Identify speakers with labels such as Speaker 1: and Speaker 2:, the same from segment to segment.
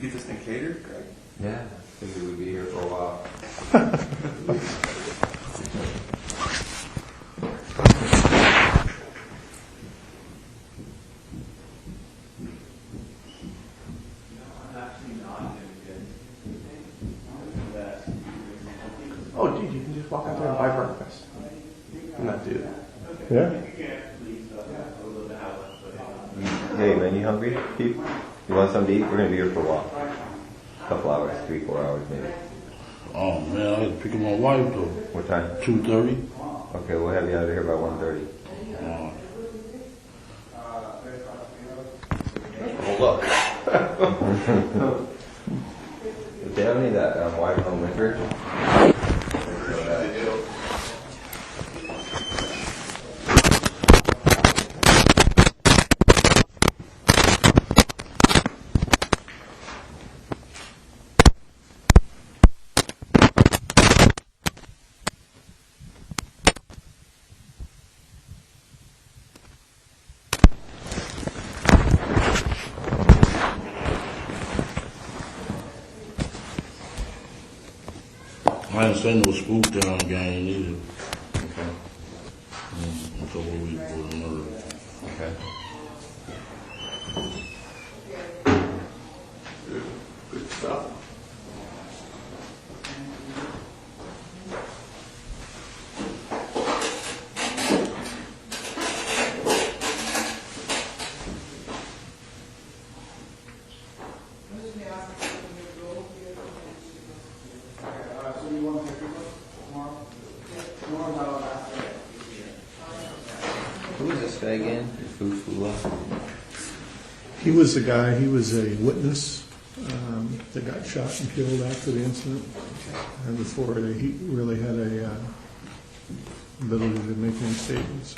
Speaker 1: get this thing catered, Greg?
Speaker 2: Yeah, I figured we'd be here for a while.
Speaker 1: Oh, dude, you can just walk out there and buy breakfast. And not do that.
Speaker 3: Yeah.
Speaker 2: Hey man, you hungry? Keith? You want something to eat? We're gonna be here for a while. A couple hours, 3-4 hours maybe.
Speaker 4: Oh man, I had to pick up my wife though.
Speaker 2: What time?
Speaker 4: 2:30.
Speaker 2: Okay, we'll have you out of here by 1:30.
Speaker 1: Oh, look.
Speaker 2: If they have any of that white rum liquor,
Speaker 4: I didn't say no spook down game either.
Speaker 2: okay.
Speaker 4: A couple of weeks before the murder.
Speaker 2: Okay.
Speaker 1: Good stuff.
Speaker 2: Who was this guy again? Fufula?
Speaker 3: He was the guy, he was a witness that got shot and killed after the incident. And before he really had a ability to make any statements.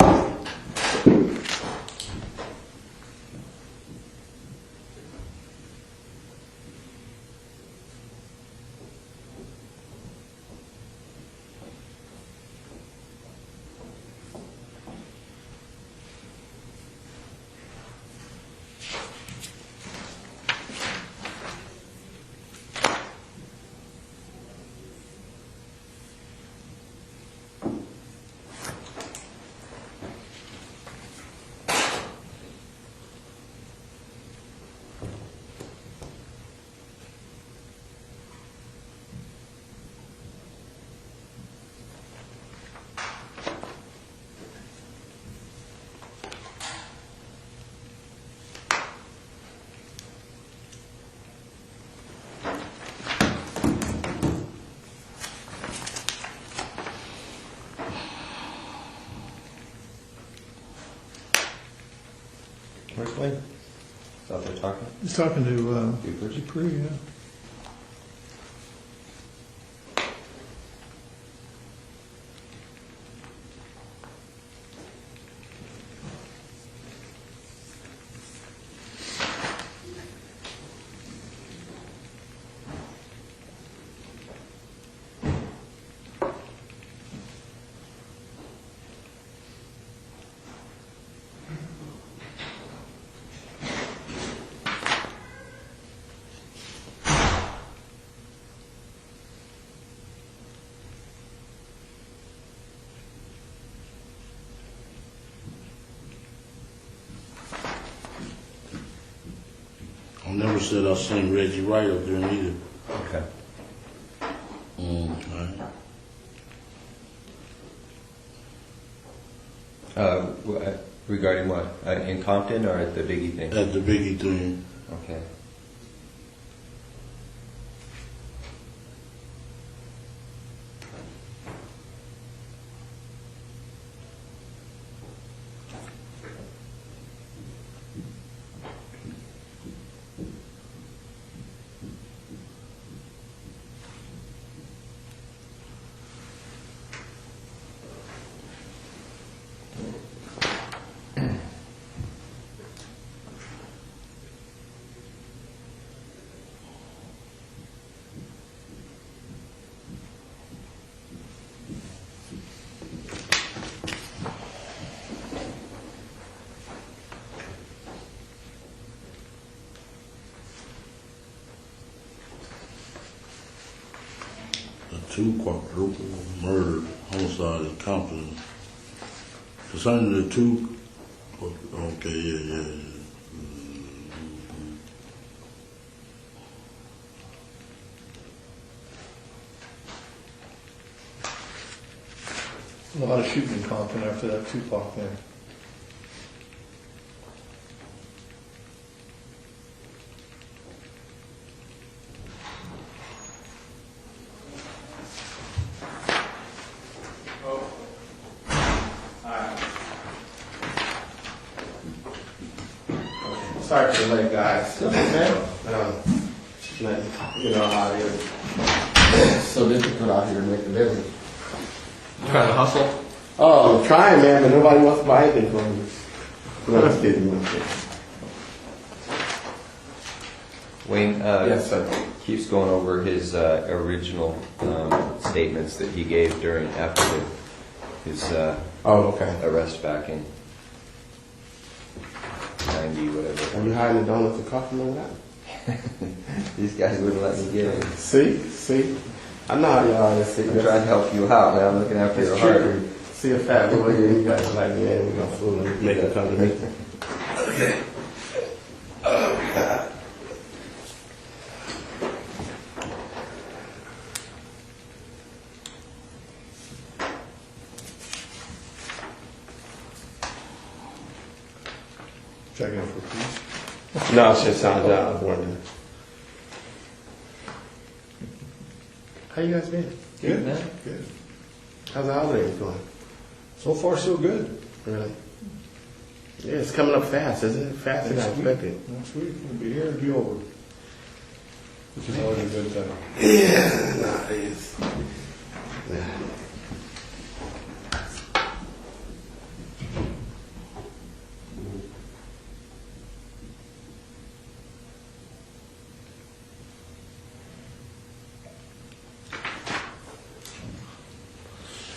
Speaker 2: Where's Wayne? He's out there talking?
Speaker 3: He's talking to
Speaker 2: Dupree?
Speaker 3: Dupree, yeah.
Speaker 4: I never said I seen Reggie right up there neither.
Speaker 2: Okay. Regarding what? In Compton or at the Biggie thing?
Speaker 4: At the Biggie thing.
Speaker 2: Okay.
Speaker 4: 2 quadruple murder, homicide in Compton. Concerning the 2, okay, yeah.
Speaker 3: A lot of shooting in Compton after that Tupac thing.
Speaker 1: Sorry for the late, guys. You know how it is. It's so difficult out here to make a living.
Speaker 5: Trying to hustle?
Speaker 1: Oh, I'm trying, man, but nobody wants to buy anything from me. No, just kidding. No, just kidding.
Speaker 2: Wayne,
Speaker 1: Yes, sir.
Speaker 2: keeps going over his original statements that he gave after his
Speaker 1: Oh, okay.
Speaker 2: arrest back in 90, whatever.
Speaker 1: Are you hiding the donuts and coffee and all that?
Speaker 2: These guys wouldn't let me get in.
Speaker 1: See? I know how y'all is.
Speaker 2: I'm trying to help you out, man. I'm looking after your
Speaker 1: It's
Speaker 2: heart.
Speaker 1: trickery. See a fat boy here, you guys like me, and we're gonna fool him, make him come to me. Okay. Oh, God.
Speaker 3: Checking for peace.
Speaker 1: No, it just sounds out. I was wondering. How you guys been?
Speaker 3: Good, man. Good.
Speaker 1: How's the holidays going?
Speaker 3: So far, so good.
Speaker 1: Really? Yeah, it's coming up fast, isn't it? Faster than I expected.
Speaker 3: Next week, we'll be here and be over. Which is always a good thing.
Speaker 1: Yeah, nah, it is. Yeah.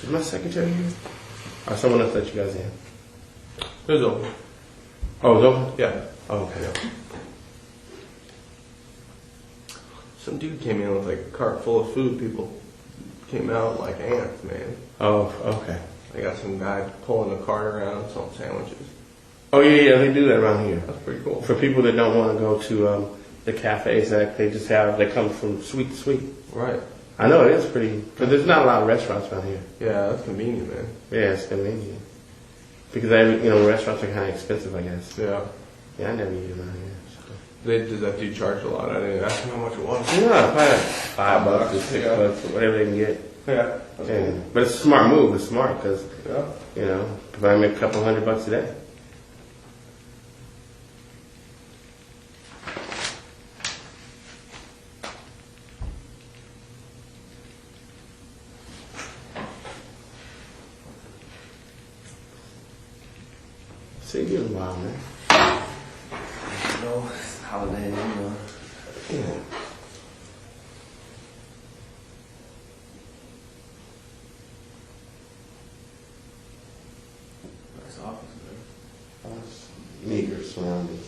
Speaker 1: Is my secretary here? Or someone else let you guys in?
Speaker 5: It was open.
Speaker 1: Oh, it's open?
Speaker 5: Yeah.
Speaker 1: Oh, okay.
Speaker 5: Some dude came in with like a cart full of food. People came out like ants, man.
Speaker 1: Oh, okay.
Speaker 5: I got some guy pulling a cart around selling sandwiches.
Speaker 1: Oh, yeah, they do that around here.
Speaker 5: That's pretty cool.
Speaker 1: For people that don't want to go to the cafes, they come from suite to suite.
Speaker 5: Right.
Speaker 1: I know it is pretty, because there's not a lot of restaurants around here.
Speaker 5: Yeah, that's convenient, man.
Speaker 1: Yeah, it's convenient. Because restaurants are kind of expensive, I guess.
Speaker 5: Yeah.
Speaker 1: Yeah, I never eat around here.
Speaker 5: Does that dude charge a lot? I didn't ask him how much it was.
Speaker 1: So. Yeah, probably $5 or $6 or whatever they can get.
Speaker 5: Yeah. That's
Speaker 1: Yeah.
Speaker 5: cool.
Speaker 1: But it's a smart move. It's smart because
Speaker 5: Yeah.
Speaker 1: if I make a couple $100 a day. See you in a while, man.
Speaker 2: No, it's holiday,
Speaker 1: Yeah.
Speaker 5: Nice office, man.
Speaker 1: Meager surroundings.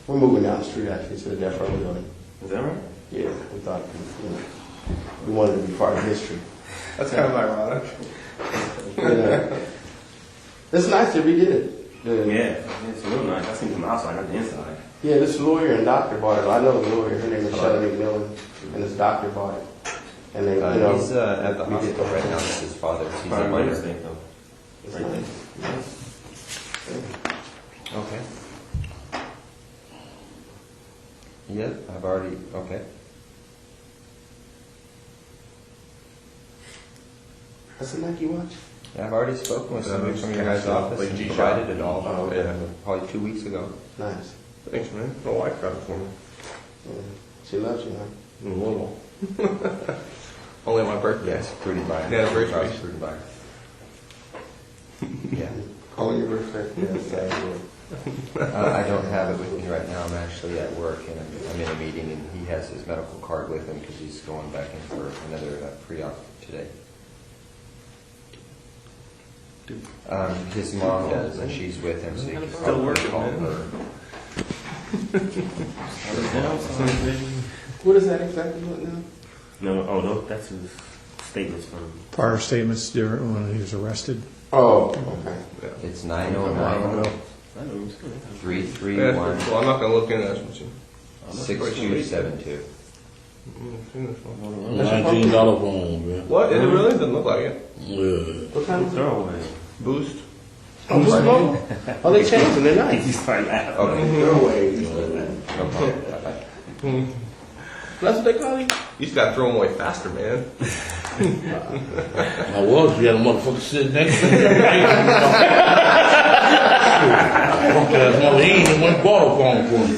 Speaker 1: We're moving down the street actually to the Death Row building.
Speaker 5: Is that right?
Speaker 1: Yeah, we thought we wanted to be part of history.
Speaker 5: That's kind of ironic.
Speaker 1: Yeah. It's nice that we did it.
Speaker 6: Yeah, it's real nice. I seen it from the outside, not the inside.
Speaker 1: Yeah, this lawyer and doctor bought it. I know the lawyer. Her name is Shelley McMillan, and this doctor bought it. And they,
Speaker 2: He's at the
Speaker 1: we did
Speaker 2: hospital right now with his father. He's a
Speaker 6: Probably
Speaker 2: minor.
Speaker 6: mistake though.
Speaker 1: It's
Speaker 6: Right
Speaker 1: nice.
Speaker 2: Okay. Yep, I've already, okay.
Speaker 1: That's a Nike watch?
Speaker 2: Yeah, I've already spoken with somebody from your guys' office and provided it all. Probably 2 weeks ago.
Speaker 1: Nice.
Speaker 5: Thanks, man. My wife got it for me.
Speaker 1: Yeah. She loves you, huh?
Speaker 5: A little. Only on my birthday.
Speaker 2: Yes, fruity buyer.
Speaker 5: Yeah, it's rich.
Speaker 2: Fruity buyer. Yeah.
Speaker 1: Calling your birthday. Yes,
Speaker 2: I don't have it with me right now. I'm actually at work and I'm in a meeting and he has his medical card with him because he's going back in for another pre-op today. His mom does and she's with him, so he can
Speaker 5: Still
Speaker 2: probably
Speaker 5: working,
Speaker 2: call
Speaker 5: man.
Speaker 2: her.
Speaker 5: What is that exactly now?
Speaker 6: No, oh no, that's his statements from.
Speaker 3: Prior statements during when he was arrested.
Speaker 5: Oh, okay. Yeah.
Speaker 2: It's 909
Speaker 6: I know he's good.
Speaker 2: 331
Speaker 5: Well, I'm not gonna look into that with you.
Speaker 2: 6272.
Speaker 4: $19 phone, man.
Speaker 5: What? It really doesn't look like it.
Speaker 4: Yeah.
Speaker 5: What kind of
Speaker 6: Throwaway.
Speaker 5: boost?
Speaker 1: Oh, they changed and they're nice.
Speaker 6: He's fine laughing.
Speaker 2: Okay.
Speaker 1: Throwaways.
Speaker 2: No problem. Bye-bye.
Speaker 5: That's what they call you? You just gotta throw them away faster, man.
Speaker 4: I was, you had a motherfucker sitting next to me. Punk ass mother, he ain't even went and bought a phone for me.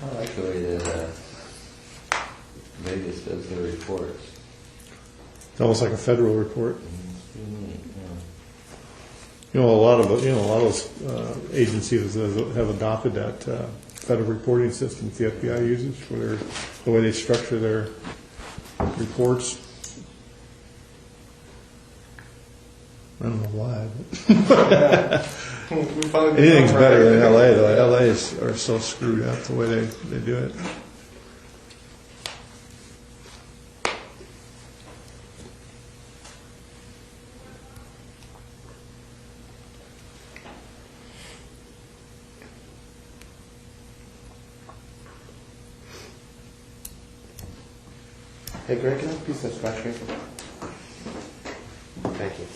Speaker 2: I like the way that Vegas does their reports.
Speaker 3: It's almost like a federal report.
Speaker 2: It's pretty neat, yeah.
Speaker 3: A lot of those agencies have adopted that federal reporting system that the FBI uses for the way they structure their reports. I don't know why, but anything's better than LA though. LA are so screwed up the way they do it.
Speaker 1: Hey, Greg, can I have a piece of scratch paper? Thank you.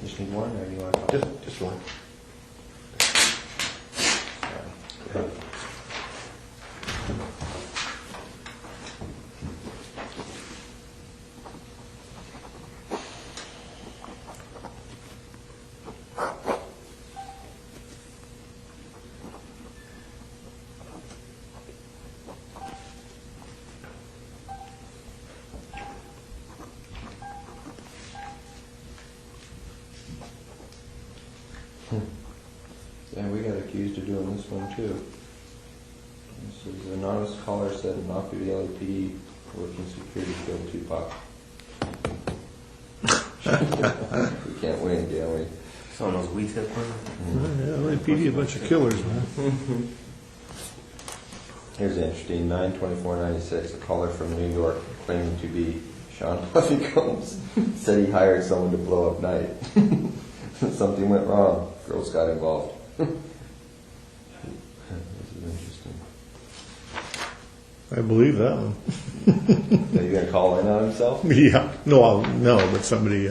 Speaker 2: You just need one, or do you want a couple?
Speaker 1: Just one.
Speaker 2: Yeah, we got accused of doing this one too. This is an anonymous caller said an off-duty LAPD working security killed Tupac. We can't win, can we?
Speaker 6: It's on those wheat tip ones.
Speaker 3: Yeah, LAPD, a bunch of killers, man.
Speaker 2: Here's interesting, 9/24/96, a caller from New York claiming to be Sean Puffy Combs said he hired someone to blow up night. Something went wrong. Girls got involved. This is interesting.
Speaker 3: I believe that one.
Speaker 2: Are you going to call in on himself?
Speaker 3: Yeah, no, but somebody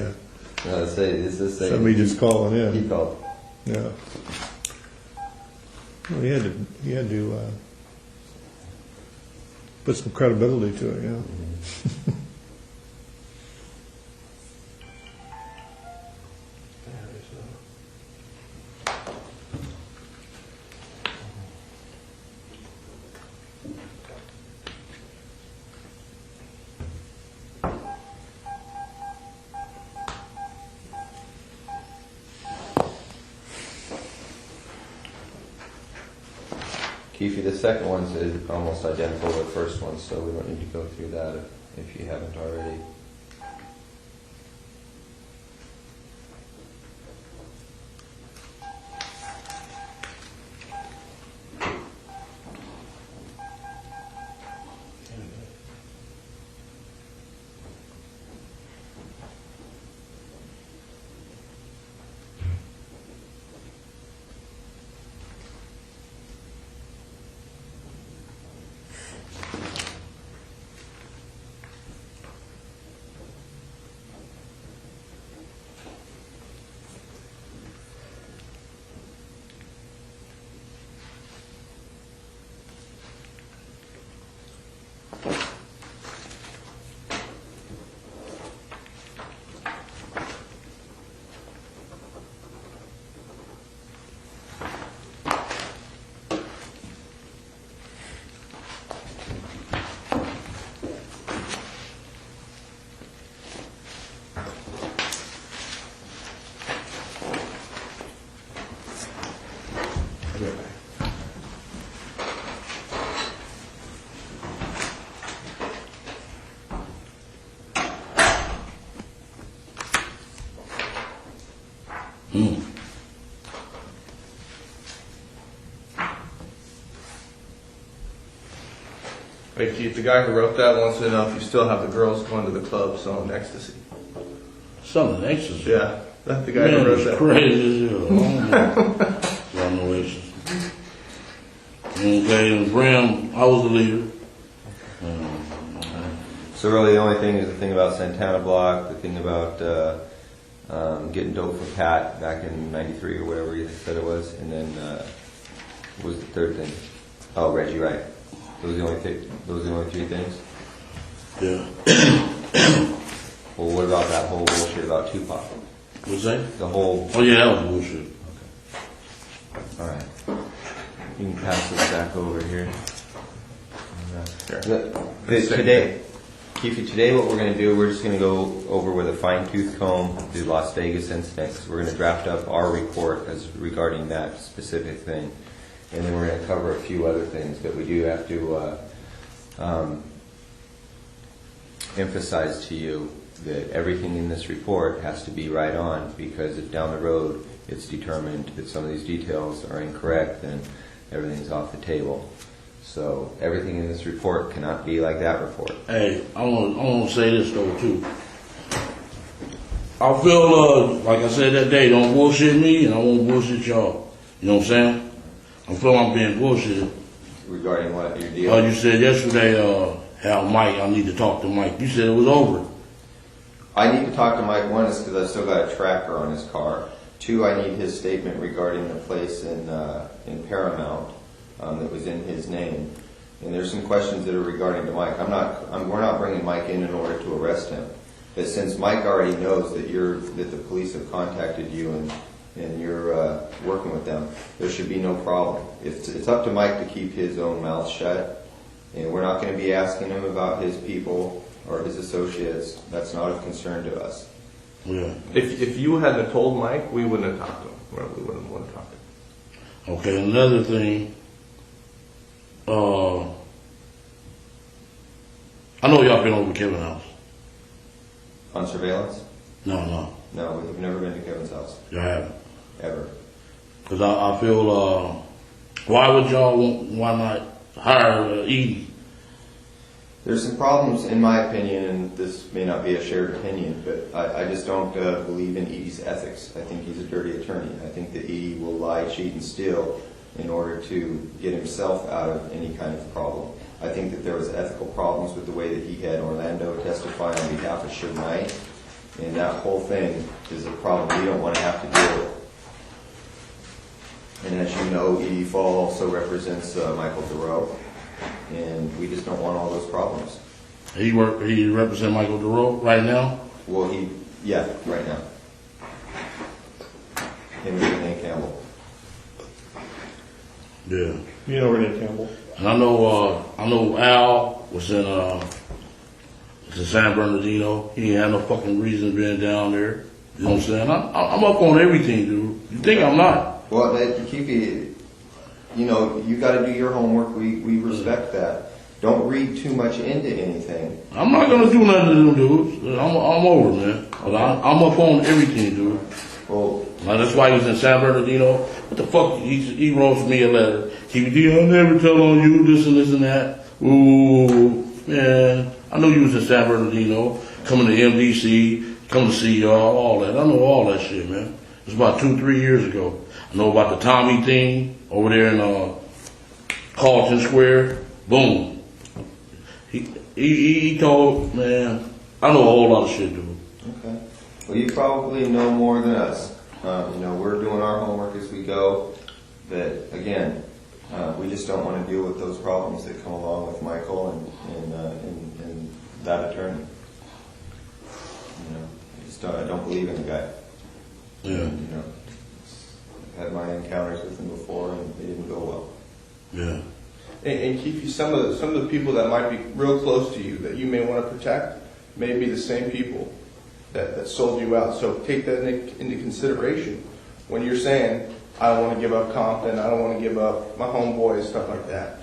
Speaker 2: Somebody
Speaker 3: just calling in.
Speaker 2: He called.
Speaker 3: Yeah. Well, he had to put some credibility to it, yeah.
Speaker 2: Keefe, the second one is almost identical to the first one, so we don't need to go through that if you haven't already.
Speaker 5: Hey Keith, the guy who wrote that wants to know if you still have the girls going to the club selling ecstasy.
Speaker 4: Something ecstasy.
Speaker 5: Yeah, that's the guy
Speaker 4: Man,
Speaker 5: who wrote
Speaker 4: it's
Speaker 5: that.
Speaker 4: crazy as hell. I don't know ecstasy. Okay, and Bram, I was the leader.
Speaker 2: So really the only thing is the thing about Santana Block, the thing about getting dope from Pat back in 93 or whatever you said it was, and then what was the third thing? Oh, Reggie, right. Those are the only three things?
Speaker 4: Yeah.
Speaker 2: Well, what about that whole bullshit about Tupac?
Speaker 4: What's that?
Speaker 2: The whole...
Speaker 4: Oh yeah, that was bullshit.
Speaker 2: Alright. You can pass this back over here. Today, Keefe, today what we're going to do, we're just going to go over with a fine-tooth comb the Las Vegas incident, 'cause we're going to draft up our report as regarding that specific thing. And then we're going to cover a few other things, but we do have to emphasize to you that everything in this report has to be right on, because if down the road it's determined that some of these details are incorrect, then everything's off the table. So everything in this report cannot be like that report.
Speaker 4: Hey, I want to say this though too. I feel like I said that day, don't bullshit me, and I won't bullshit y'all. You know what I'm saying? I feel I'm being bullshitted.
Speaker 2: Regarding what your deal?
Speaker 4: You said yesterday, how Mike, I need to talk to Mike. You said it was over.
Speaker 2: I need to talk to Mike. One is because I still got a tracker on his car. Two, I need his statement regarding the place in Paramount that was in his name. And there's some questions that are regarding to Mike. We're not bringing Mike in order to arrest him. But since Mike already knows that the police have contacted you and you're working with them, there should be no problem. It's up to Mike to keep his own mouth shut, and we're not going to be asking him about his people or his associates. That's not of concern to us.
Speaker 4: Yeah.
Speaker 5: If you hadn't told Mike, we wouldn't have talked to him. Or we wouldn't want to talk to him.
Speaker 4: Okay, another thing. I know y'all been over Kevin's house.
Speaker 2: On surveillance?
Speaker 4: No,
Speaker 2: No, we've never been to Kevin's house.
Speaker 4: y'all haven't.
Speaker 2: Ever.
Speaker 4: Because I feel, why not hire Edie?
Speaker 2: There's some problems, in my opinion, and this may not be a shared opinion, but I just don't believe in Edie's ethics. I think he's a dirty attorney. I think that Edie will lie, cheat, and steal in order to get himself out of any kind of problem. I think that there was ethical problems with the way that he had Orlando testify on behalf of Suge Knight, and that whole thing is a problem we don't want to have to deal with. And as you know, Edie Fall also represents Michael Thoreau, and we just don't want all those problems.
Speaker 4: He represent Michael Thoreau right now?
Speaker 2: Well, right now. Him and Renee Campbell.
Speaker 4: Yeah.
Speaker 3: You know Renee Campbell?
Speaker 4: And I know Al was in San Bernardino. He ain't had no fucking reason being down there. You know what I'm saying? I'm up on everything, dude. You think I'm not?
Speaker 2: Well, Keefe, you got to do your homework. We respect that. Don't read too much into anything.
Speaker 4: I'm not gonna do nothing to them dudes. I'm over, man. But I'm up on everything, dude.
Speaker 2: Well,
Speaker 4: Now, that's why he was in San Bernardino. What the fuck? He wrote me a letter. Keefe D, I'll never tell on you this and this and that. Ooh, man. I know you was in San Bernardino, coming to MDC, coming to see y'all, all that. I know all that shit, man. It was about 2-3 years ago. I know about the Tommy thing over there in Carlton Square. Boom. He told, man, I know a whole lot of shit, dude.
Speaker 2: okay. Well, you probably know more than us. We're doing our homework as we go. But again, we just don't want to deal with those problems that come along with Michael and that attorney. I don't believe in the guy.
Speaker 4: Yeah.
Speaker 2: I've had my encounters with him before, and they didn't go well.
Speaker 4: Yeah.
Speaker 5: And Keefe, some of the people that might be real close to you that you may want to protect may be the same people that sold you out. So take that into consideration when you're saying, I don't want to give up Compton, I don't want to give up my homeboys, stuff like that.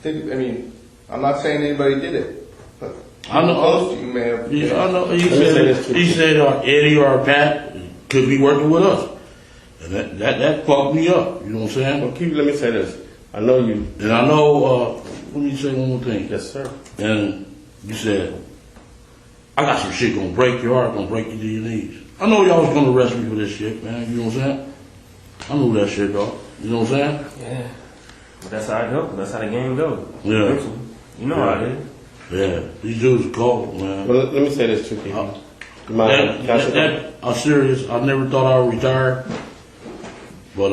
Speaker 5: I'm not saying anybody did it, but
Speaker 4: I know.
Speaker 5: close to you may have.
Speaker 4: Yeah, I know. He said Eddie or Pat could be working with us. And that fucked me up, you know what I'm saying?
Speaker 1: Well, Keefe, let me say this. I know you.
Speaker 4: And I know, let me say one more thing.
Speaker 1: Yes, sir.
Speaker 4: And you said, I got some shit gonna break your heart, gonna break you to your knees. I know y'all was gonna arrest me for this shit, man, you know what I'm saying? I knew that shit, dog. You know what I'm saying?
Speaker 6: Yeah. But that's how it goes. That's how the game goes.
Speaker 4: Yeah.
Speaker 6: You know how it is.
Speaker 4: Yeah, these dudes are cold, man.
Speaker 1: Well, let me say this too, Keefe.
Speaker 4: I'm serious. I never thought I would retire. But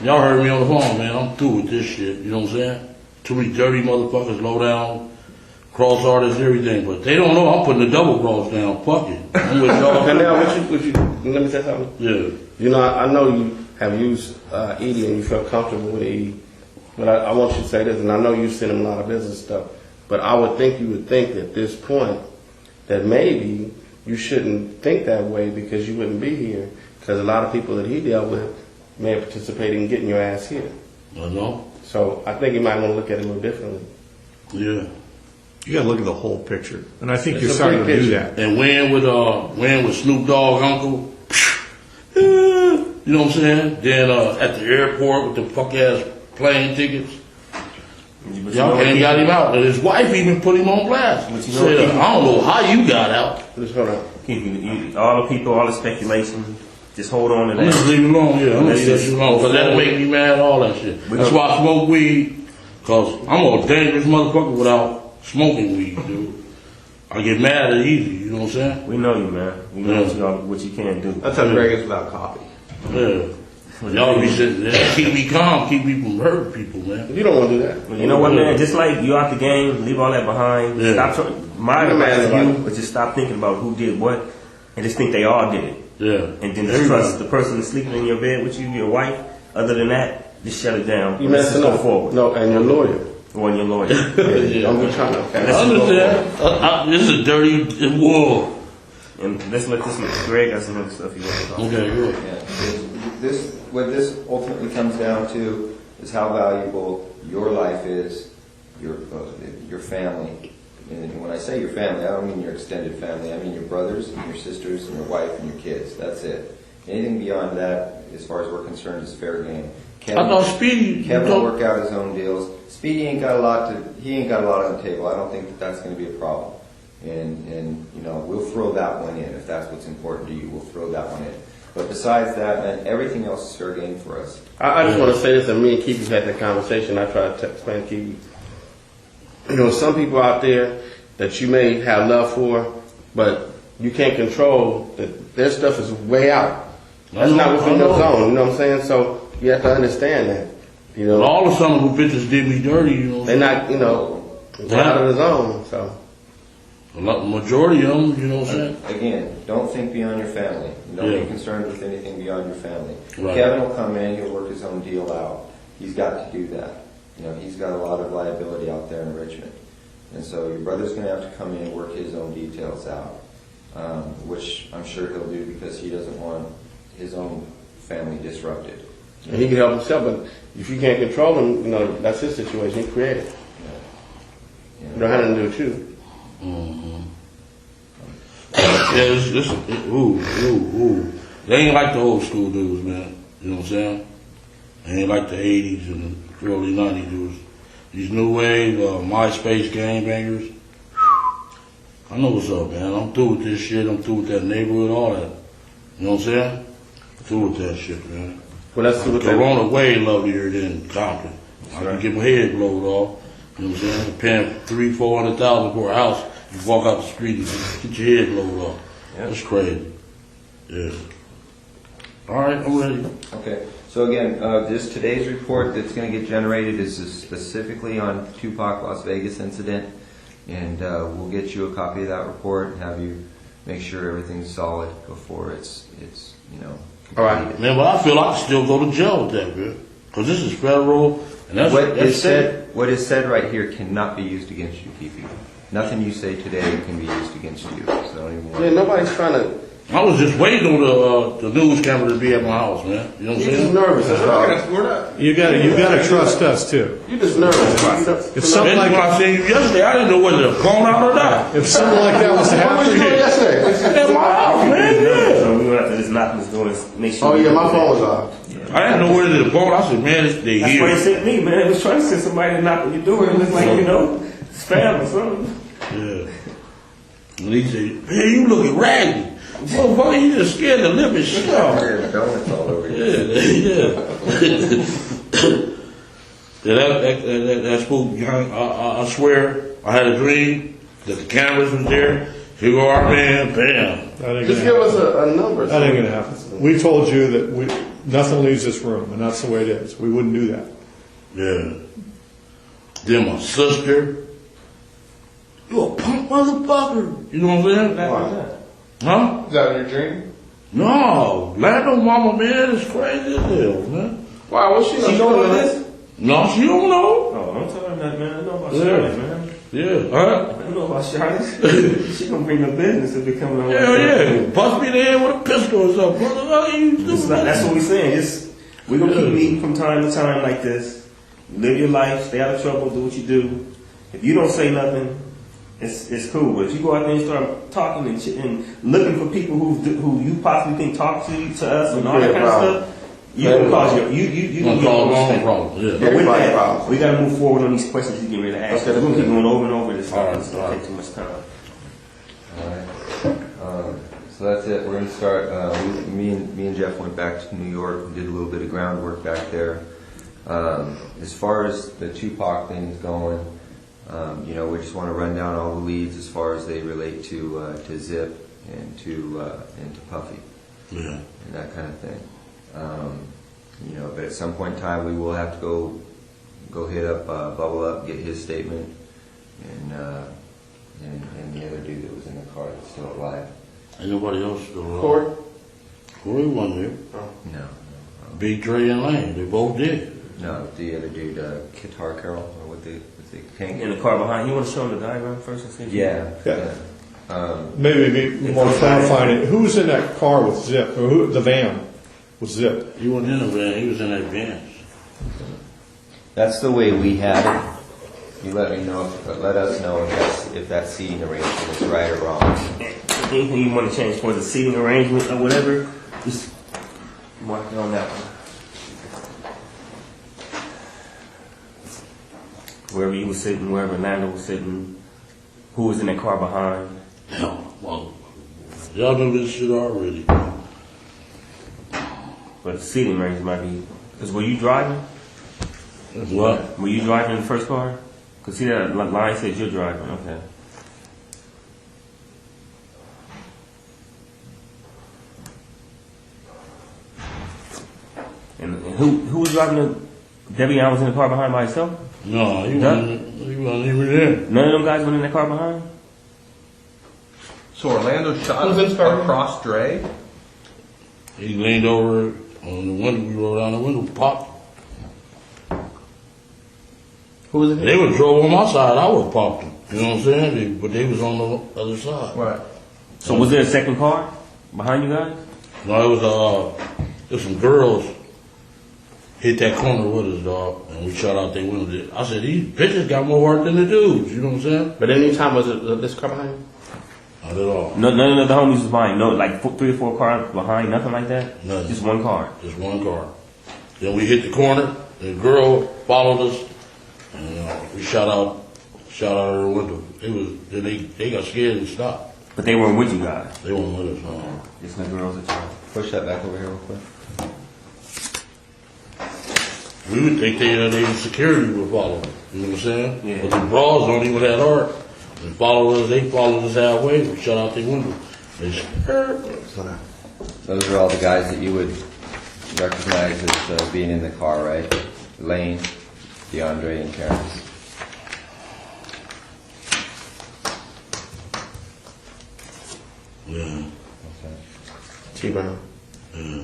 Speaker 4: y'all heard me on the phone, man. I'm through with this shit. You know what I'm saying? Too many dirty motherfuckers, low down, cross artists, everything. But they don't know I'm putting the double cross down. Fuck it. I'm with y'all.
Speaker 1: And now, would you, let me say something.
Speaker 4: Yeah.
Speaker 1: You know, I know you have used Edie and you felt comfortable with Edie. But I want you to say this, and I know you send him a lot of business stuff. But I would think you would think at this point that maybe you shouldn't think that way because you wouldn't be here. Because a lot of people that he dealt with may have participated in getting your ass here.
Speaker 4: I know.
Speaker 1: So I think you might want to look at it a little differently.
Speaker 4: Yeah.
Speaker 3: You gotta look at the whole picture. And I think
Speaker 1: It's
Speaker 3: you're
Speaker 1: a
Speaker 3: starting to
Speaker 1: big
Speaker 3: do
Speaker 1: picture.
Speaker 3: that.
Speaker 4: And when with Snoop Dogg uncle, you know what I'm saying? Then at the airport with the fuck ass plane tickets.
Speaker 6: But
Speaker 4: Y'all ain't got him out. And his wife even put him on blast.
Speaker 6: But you know
Speaker 4: Said,
Speaker 6: people-
Speaker 4: I don't know how you got out.
Speaker 1: Just hold on.
Speaker 6: all the people, all the speculation, just hold on to
Speaker 4: I'm just
Speaker 6: that.
Speaker 4: leave it alone, yeah. I'm gonna
Speaker 6: Let's
Speaker 4: leave that
Speaker 6: just
Speaker 4: shit alone. Cause
Speaker 6: go
Speaker 4: that'll
Speaker 6: forward.
Speaker 4: make me mad, all that shit.
Speaker 6: We
Speaker 4: That's
Speaker 6: gonna-
Speaker 4: why I smoke weed. Cause I'm a dangerous motherfucker without smoking weed, dude. I get mad at easy, you know what I'm saying?
Speaker 6: We know you, man. We know
Speaker 4: Yeah.
Speaker 6: what you can do.
Speaker 1: That's how Greg is without coffee.
Speaker 4: Yeah. Y'all be sitting there, keep me calm, keep me from hurting people, man.
Speaker 1: You don't want to do that.
Speaker 6: You know what, man? Just like you out the game, leave all that behind.
Speaker 4: Yeah.
Speaker 6: Stop trying. My
Speaker 1: You're
Speaker 6: advice
Speaker 1: mad
Speaker 6: to you,
Speaker 1: about it.
Speaker 6: but just stop thinking about who did what, and just think they all did it.
Speaker 4: Yeah.
Speaker 6: And then just trust the person that's sleeping in your bed with you, your wife. Other than that, just shut it down.
Speaker 1: You
Speaker 6: Let's just
Speaker 1: messing
Speaker 6: go
Speaker 1: up.
Speaker 6: forward.
Speaker 1: No, and your lawyer.
Speaker 6: Or your lawyer.
Speaker 4: Yeah.
Speaker 1: I'm just trying to.
Speaker 4: I understand. This is a dirty war.
Speaker 6: And let's let this Greg got some other stuff he wants to talk about.
Speaker 4: Okay, good.
Speaker 2: Yeah. What this ultimately comes down to is how valuable your life is, your family. And when I say your family, I don't mean your extended family. I mean your brothers and your sisters and your wife and your kids. That's it. Anything beyond that, as far as we're concerned, is fair game.
Speaker 4: I thought Speedy.
Speaker 2: Kevin will work out his own deals. Speedy ain't got a lot on the table. I don't think that's going to be a problem. And you know, we'll throw that one in if that's what's important to you. We'll throw that one in. But besides that, man, everything else is fair game for us.
Speaker 1: I just want to say this, and me and Keefe had that conversation. I tried to explain to Keefe. You know, some people out there that you may have love for, but you can't control. That their stuff is way out. That's not within your zone. You know what I'm saying? So you have to understand that. You know,
Speaker 4: But all the some of the bitches did me dirty, you know.
Speaker 1: they're not. You know, they're out of the zone. So.
Speaker 4: A lot, majority of them, you know what I'm saying?
Speaker 2: Again, don't think beyond your family. Don't
Speaker 4: Yeah.
Speaker 2: be concerned with anything beyond your family.
Speaker 4: Right.
Speaker 2: Kevin will come in, he'll work his own deal out. He's got to do that. You know, he's got a lot of liability out there in Richmond. And so your brother's going to have to come in and work his own details out, which I'm sure he'll do because he doesn't want his own family disrupted.
Speaker 1: And he can help himself, but if you can't control him, you know, that's his situation. He created it. You don't have nothing to do with you.
Speaker 4: Yeah, ooh. They ain't like the old school dudes, man. You know what I'm saying? They ain't like the 80s and the early 90s dudes. These new wave, MySpace gangbangers. I know what's up, man. I'm through with this shit. I'm through with that neighborhood, all that. You know what I'm saying? Through with that shit, man.
Speaker 1: Well, that's what
Speaker 4: Corona way lovelier than Compton. I can get my head blowed off. You know what I'm saying? Paying $300,000-$400,000 for a house. You walk out the street and get your head blowed off.
Speaker 6: Yeah.
Speaker 4: That's crazy. Yeah. All right, I'm ready.
Speaker 2: Okay. So again, this today's report that's going to get generated is specifically on Tupac Las Vegas incident, and we'll get you a copy of that report and have you make sure everything's solid before it's you know.
Speaker 1: All right.
Speaker 2: completed.
Speaker 4: Man, but I feel I can still go to jail with that, man. Because this is federal, and that's
Speaker 2: What is said right here cannot be used against you, Keefe. Nothing you say today can be used against you. So don't even worry.
Speaker 1: Yeah, nobody's trying to.
Speaker 4: I was just waiting on the news camera to be at my house, man. You know what I'm
Speaker 1: You're just
Speaker 4: saying?
Speaker 1: nervous. That's all.
Speaker 5: We're not.
Speaker 3: You gotta trust us too.
Speaker 1: You're just nervous.
Speaker 3: If
Speaker 4: And
Speaker 3: something
Speaker 4: when
Speaker 3: like
Speaker 4: I seen you yesterday, I didn't know whether to phone out or not.
Speaker 3: if something like that was to
Speaker 1: What
Speaker 3: happen
Speaker 1: was you doing
Speaker 3: here,
Speaker 1: yesterday?
Speaker 4: At my house, man, yeah.
Speaker 6: So we're going to have to just knock on this door and make sure.
Speaker 1: Oh yeah, my phone was off.
Speaker 6: Yeah.
Speaker 4: I didn't know where to go. I said, man, they
Speaker 6: That's
Speaker 4: here.
Speaker 6: why they sent me, man. It was trying to send somebody to knock on your door. It looked like, spam or something.
Speaker 4: Yeah. And he said, man, you looking raggedy. Motherfucker, you just scared to live and shit off.
Speaker 2: There's donuts all over you.
Speaker 4: That spook, I swear, I had a dream that the cameras was there. Here go our man, bam.
Speaker 3: That ain't
Speaker 1: Just
Speaker 3: gonna
Speaker 1: give us
Speaker 3: happen.
Speaker 1: a number.
Speaker 3: That ain't gonna happen. We told you that nothing leaves this room, and that's the way it is. We wouldn't do that.
Speaker 4: Yeah. Then my sister, you a punk motherfucker. You know what I'm saying?
Speaker 5: Why?
Speaker 4: Huh?
Speaker 5: Is that in your dream?
Speaker 4: No, Lando mama, man, is crazy as hell, man.
Speaker 5: Why? What's she?
Speaker 6: She know about this?
Speaker 4: No, she don't know.
Speaker 6: Oh, don't tell her that, man. I know about
Speaker 4: Yeah.
Speaker 6: Charlotte, man.
Speaker 4: Yeah, huh?
Speaker 6: I know about Charlotte. She gonna bring the business if it comes on.
Speaker 4: Hell yeah. Bust me in the head with a pistol or something. What the fuck are you doing?
Speaker 6: That's what we're saying. We're gonna keep meeting from time to time like this. Live your life, stay out of trouble, do what you do. If you don't say nothing, it's cool. But if you go out there and start talking and looking for people who you possibly think talk to us and all that kind of stuff, you're gonna cause you
Speaker 4: gonna cause your own problem. Yeah.
Speaker 6: But with that, we gotta move forward on these questions you get ready to ask. We're gonna keep going over and over this stuff. It's gonna take too much time.
Speaker 2: Alright. So that's it. We're going to start. Me and Jeff went back to New York and did a little bit of groundwork back there. As far as the Tupac thing is going, we just want to run down all the leads as far as they relate to Zip and to Puffy,
Speaker 4: Yeah.
Speaker 2: and that kind of thing. But at some point in time, we will have to go hit up Bubble Up, get his statement, and the other dude that was in the car that's still alive.
Speaker 4: Ain't nobody else still around.
Speaker 1: Corey?
Speaker 4: Corey wasn't there.
Speaker 2: No.
Speaker 4: Big Dre and Lane, they both did.
Speaker 2: No, the other dude, Guitar Carol, or what they can't
Speaker 6: In the car behind, you want to show them the diagram first and see?
Speaker 2: Yeah.
Speaker 3: Maybe more clarifying it. Who was in that car with Zip, or the van with Zip?
Speaker 4: He wasn't in the van, he was in that van.
Speaker 2: That's the way we had it. You let us know if that seating arrangement is right or wrong.
Speaker 6: Anything you want to change for the seating arrangement or whatever, just mark it on that one. Wherever you were sitting, wherever Lando was sitting, who was in that car behind.
Speaker 4: Well, y'all know this shit already.
Speaker 6: But the seating arrangement might be. Because were you driving?
Speaker 4: What?
Speaker 6: Were you driving in the first car? Because see that line says you're driving. Okay. And who was driving the Debbie Allen was in the car behind by himself?
Speaker 4: No, he wasn't even there.
Speaker 6: None of them guys went in the car behind?
Speaker 5: So Orlando shot across Dre?
Speaker 4: He leaned over on the window, we rolled down the window, popped.
Speaker 1: Who was it?
Speaker 4: They would drove on my side, I would have popped them. You know what I'm saying? But they was on the other side.
Speaker 5: Right.
Speaker 6: So was there a second car behind you guys?
Speaker 4: No, it was some girls hit that corner with us, dog, and we shot out their window. I said, these bitches got more heart than the dudes, you know what I'm saying?
Speaker 1: But any time was it this car behind you?
Speaker 4: Not at all.
Speaker 6: None of the homies was behind. No, like 3 or 4 cars behind, nothing like that?
Speaker 4: Nothing.
Speaker 6: Just one car.
Speaker 4: Just one car. Then we hit the corner, the girl followed us, and we shot out her window. They got scared and stopped.
Speaker 6: But they weren't with you guys.
Speaker 4: They weren't with us, no.
Speaker 6: Just the girls that you.
Speaker 2: Push that back over here real quick.
Speaker 4: We would think they security would follow us. You know what I'm saying?
Speaker 6: Yeah.
Speaker 4: But the bras don't even have heart. They followed us halfway, we shut out their window. They scared.
Speaker 2: Those are all the guys that you would recognize as being in the car, right? Lane, DeAndre, and Terrence.
Speaker 4: Yeah.
Speaker 2: Okay.
Speaker 1: T-Brown.
Speaker 4: Yeah.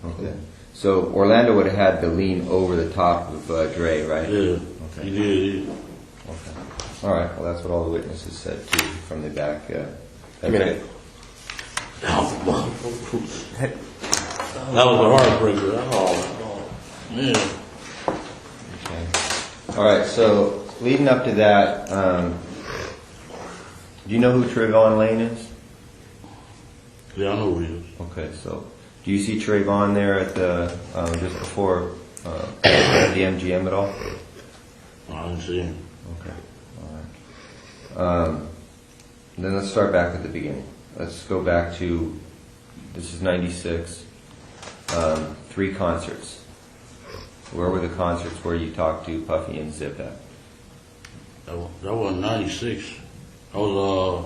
Speaker 2: Okay. So Orlando would have had to lean over the top of Dre, right?
Speaker 4: Yeah.
Speaker 2: Okay.
Speaker 4: He did.
Speaker 2: Okay. All right. Well, that's what all the witnesses said too from the back.
Speaker 1: Give me that.
Speaker 4: That was a heartbreaker. Oh, man.
Speaker 2: Okay. All right. So leading up to that, do you know who Trayvon Lane is?
Speaker 4: Yeah, I know who he is.
Speaker 2: Okay, so do you see Trayvon there at the just before at the MGM at all?
Speaker 4: I didn't see him.
Speaker 2: Okay, all right. Then let's start back at the beginning. Let's go back to this is '96. 3 concerts. Where were the concerts where you talked to Puffy and Zip at?
Speaker 4: That was '96. I was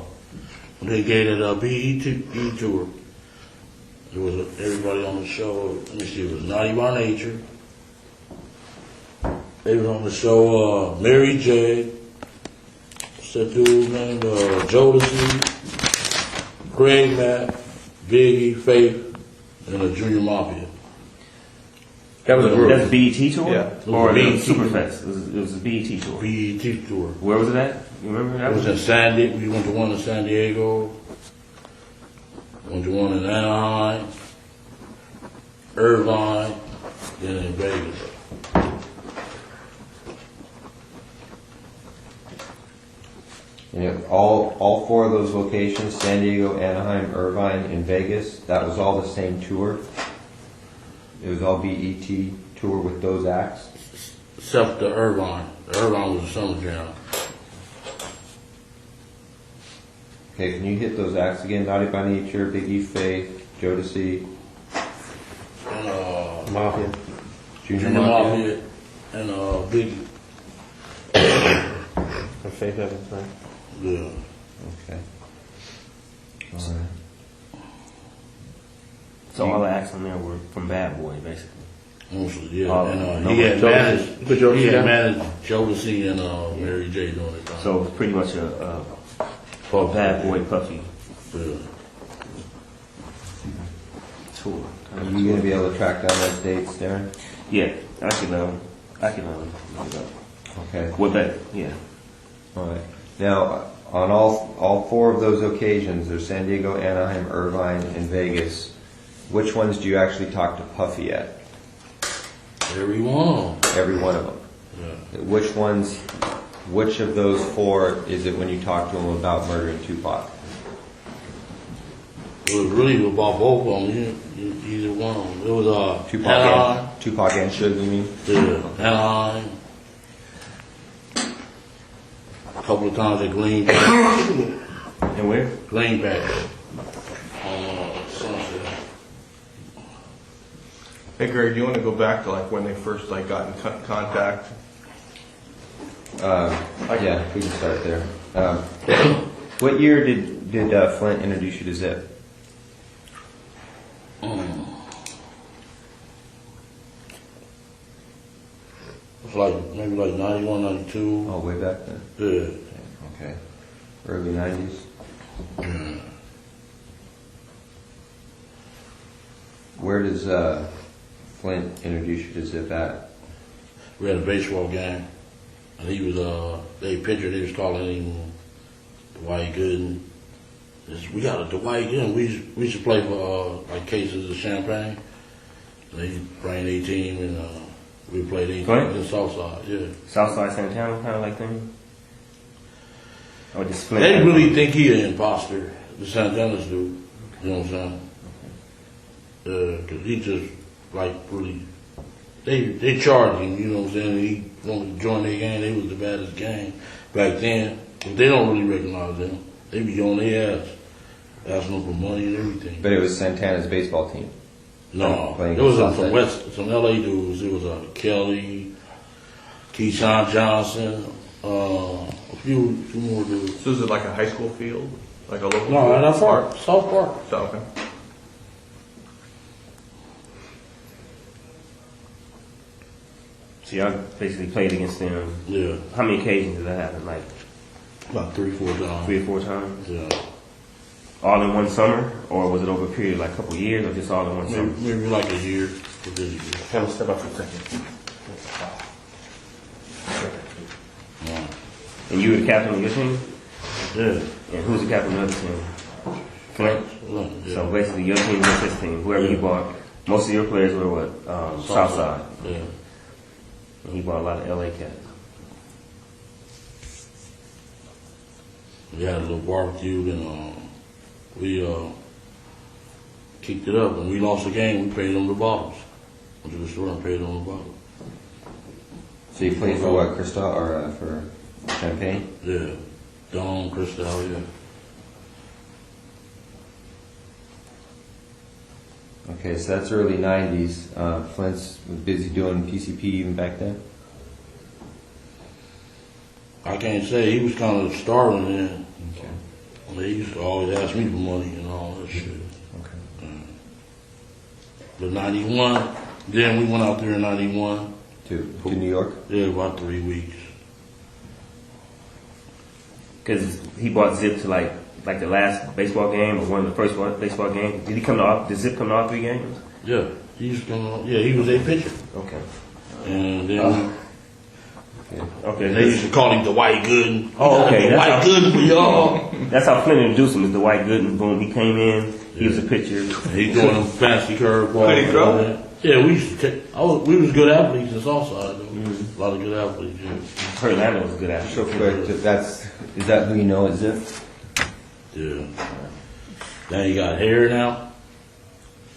Speaker 4: when they gave that BET tour. There was everybody on the show. Let me see. It was Naughty by Nature. They was on the show. Mary J. What's that dude named Jodeci, Greg Matt, Biggie, Faith, and the Junior Mafia.
Speaker 6: That was
Speaker 4: group.
Speaker 6: that's BET tour?
Speaker 5: Yeah.
Speaker 6: Or the
Speaker 4: BET.
Speaker 6: Superfest? It was a BET tour.
Speaker 4: BET tour.
Speaker 6: Where was it at? You remember?
Speaker 4: That was in San Diego. We went to one in San Diego. Went to one in Anaheim, Irvine, then in Vegas.
Speaker 2: And all 4 of those locations, San Diego, Anaheim, Irvine, and Vegas, that was all the same tour? It was all BET tour with those acts?
Speaker 4: Except the Irvine. The Irvine was a summer jam.
Speaker 2: Okay, can you hit those acts again? Naughty by Nature, Biggie, Faith, Jodeci,
Speaker 4: And
Speaker 1: Mafia.
Speaker 2: Junior
Speaker 4: Junior
Speaker 2: Mafia.
Speaker 4: Mafia and Biggie.
Speaker 1: And Faith Evans, right?
Speaker 4: Yeah.
Speaker 2: Okay. All right.
Speaker 6: So all the acts on there were from Bad Boy, basically.
Speaker 4: Mostly, yeah.
Speaker 6: Oh,
Speaker 4: And
Speaker 6: no,
Speaker 4: he had
Speaker 1: Jodeci.
Speaker 4: managed,
Speaker 1: Put Jodeci
Speaker 4: he had
Speaker 1: down?
Speaker 4: managed Jodeci and Mary J during the time.
Speaker 6: So it's pretty much a Bad Boy Puffy
Speaker 4: Yeah.
Speaker 6: tour.
Speaker 2: Are you going to be able to track down those dates, Daryn?
Speaker 6: Yeah, I can look it up.
Speaker 2: Okay.
Speaker 6: What that? Yeah.
Speaker 2: All right. Now, on all 4 of those occasions, there's San Diego, Anaheim, Irvine, and Vegas. Which ones do you actually talk to Puffy at?
Speaker 4: Every one.
Speaker 2: Every one of them.
Speaker 4: Yeah.
Speaker 2: Which of those 4 is it when you talk to him about murdering Tupac?
Speaker 4: It was really about both of them. Either one of them. It was Anaheim.
Speaker 2: Tupac and Suge, you mean?
Speaker 4: Yeah, Anaheim. A couple of times at Greenback.
Speaker 6: And where?
Speaker 4: Greenback. On Sunset.
Speaker 5: Hey Greg, do you want to go back to like when they first like got in contact?
Speaker 2: Yeah, we can start there. What year did Flint introduce you to Zip?
Speaker 4: It's like maybe like 91, 92.
Speaker 2: Oh, way back then.
Speaker 4: Yeah.
Speaker 2: Okay. Early 90s. Where does Flint introduce you to Zip at?
Speaker 4: We had a baseball game, and he was they pitcher. They was calling him Dwight Gooden. We got a Dwight Gooden. We used to play for like cases of champagne. And they bring their team, and we played their
Speaker 6: Right.
Speaker 4: team in Southside. Yeah.
Speaker 6: Southside Santana kind of like thing? Or just Flint?
Speaker 4: They really think he an imposter. The Santanas do. You know what I'm saying? Cause he just like really. They charged him, you know what I'm saying? He wanted to join their gang. They was the baddest gang back then. But they don't really recognize them. They be on their ass, asking them for money and everything.
Speaker 2: But it was Santana's baseball team.
Speaker 4: No,
Speaker 2: Playing
Speaker 4: it was
Speaker 2: Southside.
Speaker 4: some LA dudes. It was Kelly, Keyshawn Johnson, a few more dudes.
Speaker 5: So is it like a high school field, like a local?
Speaker 4: No,
Speaker 5: field?
Speaker 4: that's Park, South Park.
Speaker 5: So, okay.
Speaker 6: So y'all basically played against them.
Speaker 4: Yeah,
Speaker 6: How many occasions did that happen? Like
Speaker 4: about 3-4 times.
Speaker 6: 3 or 4 times?
Speaker 4: Yeah,
Speaker 6: All in one summer? Or was it over a period like a couple of years or just all in one summer?
Speaker 4: maybe like a year. For this year.
Speaker 1: Have a step up for a second.
Speaker 4: Yeah.
Speaker 6: And you were the captain of your team?
Speaker 4: Yeah.
Speaker 6: And who's the captain of the other team? Flint?
Speaker 4: Yeah.
Speaker 6: So basically your team was his team. Whoever you bought, most of your players were what? Southside.
Speaker 4: Yeah.
Speaker 6: And he bought a lot of LA cats.
Speaker 4: We had a little barbecue and we kicked it up. When we lost the game, we paid them the bottles. Went to the store and paid them the bottles.
Speaker 2: So you played for what, Crystal, or for Champagne?
Speaker 4: Yeah. Dawn, Crystal, yeah.
Speaker 2: Okay, so that's early 90s. Flint's was busy doing PCP even back then?
Speaker 4: I can't say. He was kind of starving then.
Speaker 2: Okay.
Speaker 4: He used to always ask me for money and all that shit.
Speaker 2: Okay.
Speaker 4: But 91, then we went out there in 91.
Speaker 2: To New York?
Speaker 4: Yeah, about 3 weeks.
Speaker 6: Because he brought Zip to like the last baseball game or one of the first baseball games. Did he come to all? Did Zip come to all 3 games?
Speaker 4: Yeah, he used to come on. Yeah, he was a pitcher.
Speaker 6: Okay.
Speaker 4: And then
Speaker 6: Okay.
Speaker 4: they used to call him the White Gooden.
Speaker 6: Oh, okay.
Speaker 4: The White Gooden for y'all.
Speaker 6: That's how Flint introduced him. Is the White Gooden. Boom. He came in. He was a pitcher.
Speaker 4: He doing them fancy curveballs.
Speaker 5: Could he throw?
Speaker 4: Yeah, we used to take. We was good athletes in Southside. A lot of good athletes. Yeah.
Speaker 6: Heard Lando was a good athlete.
Speaker 2: So quick, is that who you know as Zip?
Speaker 4: Yeah. Now you got hair now.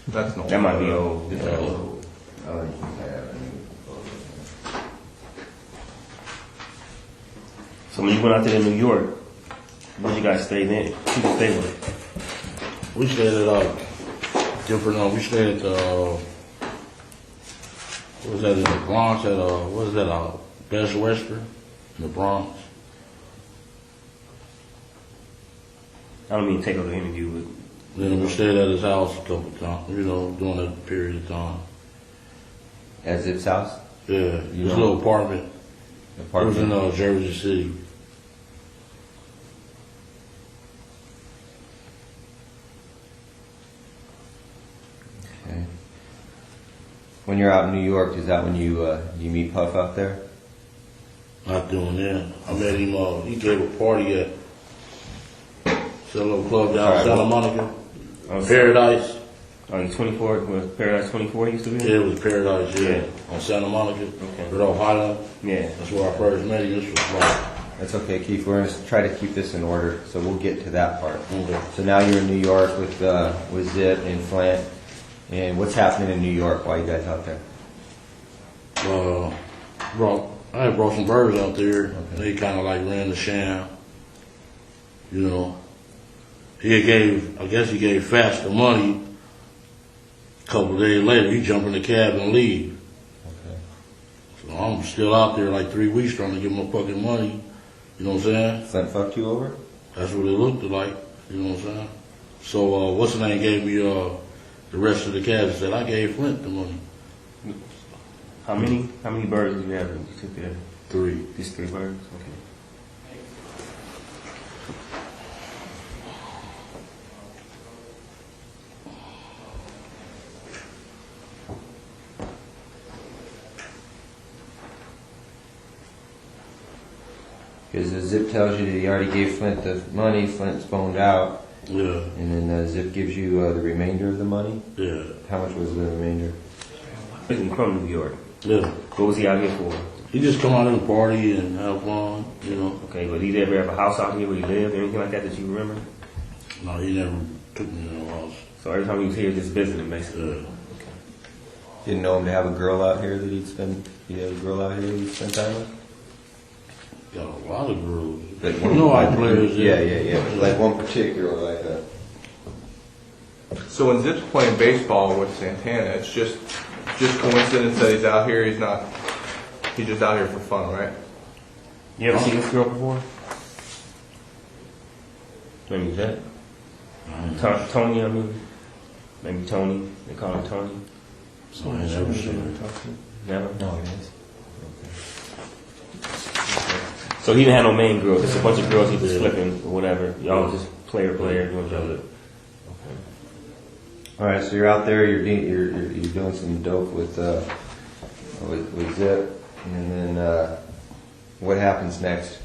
Speaker 5: That's no.
Speaker 6: That might be old. So when you went out there in New York, where you guys stayed in? Who you stay with?
Speaker 4: We stayed at different. We stayed at what was that in the Bronx? At what is that? Best Western in the Bronx.
Speaker 6: I don't mean to take over the interview, but
Speaker 4: Then we stayed at his house a couple of times. During that period of time.
Speaker 2: At Zip's house?
Speaker 4: Yeah, his little apartment. It was in Jersey City.
Speaker 2: Okay. When you're out in New York, is that when you meet Puff out there?
Speaker 4: Not doing that. I met him. He gave a party at a little club down in Santa Monica. Paradise.
Speaker 6: on 24, was Paradise 24 used to be?
Speaker 4: Yeah, it was Paradise. Yeah, on Santa Monica.
Speaker 6: Okay.
Speaker 4: Rudolph Highland.
Speaker 6: Yeah.
Speaker 4: That's where I first met him. This was like.
Speaker 2: That's okay, Keefe. We're going to try to keep this in order, so we'll get to that part.
Speaker 4: Okay.
Speaker 2: So now you're in New York with Zip and Flint. And what's happening in New York? Why are you guys out there?
Speaker 4: I had brought some birds out there. Okay. They kind of like ran the sham. You know, I guess he gave Fast the money. A couple of days later, he jumped in the cab and leave.
Speaker 2: Okay.
Speaker 4: So I'm still out there like 3 weeks trying to get my fucking money. You know what I'm saying?
Speaker 2: Flint fucked you over?
Speaker 4: That's what it looked like. You know what I'm saying? So what's the name gave me the rest of the cash and said I gave Flint the money.
Speaker 6: How many birds did you have that you took there?
Speaker 4: 3.
Speaker 6: Just 3 birds? Okay.
Speaker 2: Because Zip tells you that he already gave Flint the money, Flint's boned out.
Speaker 4: Yeah.
Speaker 2: And then Zip gives you the remainder of the money?
Speaker 4: Yeah.
Speaker 2: How much was the remainder?
Speaker 6: He's from New York.
Speaker 4: Yeah.
Speaker 6: What was he out here for?
Speaker 4: He just come out and party and have fun, you know.
Speaker 6: Okay, but did he ever have a house out here where he lived, anything like that you remember?
Speaker 4: No, he never took me to no house.
Speaker 6: So every time he was here, just visiting, basically.
Speaker 4: Yeah.
Speaker 2: Didn't know him to have a girl out here that he had a girl out here that he'd spend time with?
Speaker 4: Got a lot of girls.
Speaker 2: Like
Speaker 4: You know I players.
Speaker 2: Yeah. Like one particular like that.
Speaker 5: So when Zip's playing baseball with Santana, it's just coincidence that he's out here. He's just out here for fun, right?
Speaker 6: You ever seen this girl before? Maybe that. Tony, I mean. Maybe Tony. They call him Tony.
Speaker 4: So I ain't never seen her.
Speaker 6: Never?
Speaker 2: No, it is.
Speaker 6: So he didn't have no main girls, just a bunch of girls he was flipping or whatever. Y'all was just player doing each other.
Speaker 2: All right, so you're out there. You're doing some dope with Zip, and then what happens next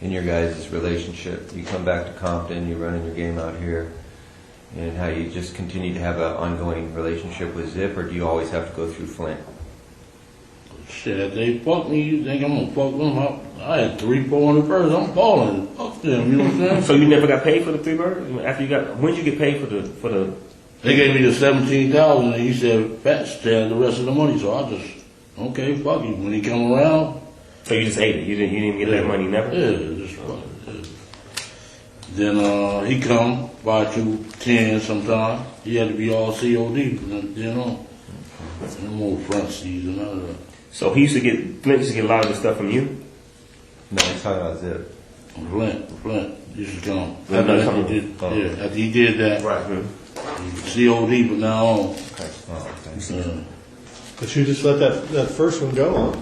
Speaker 2: in your guys' relationship? You come back to Compton. You're running your game out here, and how you just continue to have an ongoing relationship with Zip, or do you always have to go through Flint?
Speaker 4: Shit, they fuck me. You think I'm gonna fuck them up? I had 300-400 birds. I'm balling. Fuck them. You know what I'm saying?
Speaker 6: So you never got paid for the 3 birds? After you got, when did you get paid for the
Speaker 4: They gave me the 17,000, and he said, "Fat, stand the rest of the money." So I just, okay, fuck it. When he come around,
Speaker 6: So you just ate it. You didn't get that money never.
Speaker 4: yeah, just fuck it. Yeah. Then he come by 2:10 sometime. He had to be all COD from then on. No more front seats and none of that.
Speaker 6: So Flint used to get a lot of the stuff from you.
Speaker 2: No, he's talking about Zip.
Speaker 4: Flint used to come.
Speaker 6: After
Speaker 4: He did that.
Speaker 5: Right.
Speaker 4: COD, but now on.
Speaker 2: Okay. Oh, okay.
Speaker 3: But you just let that first one go on.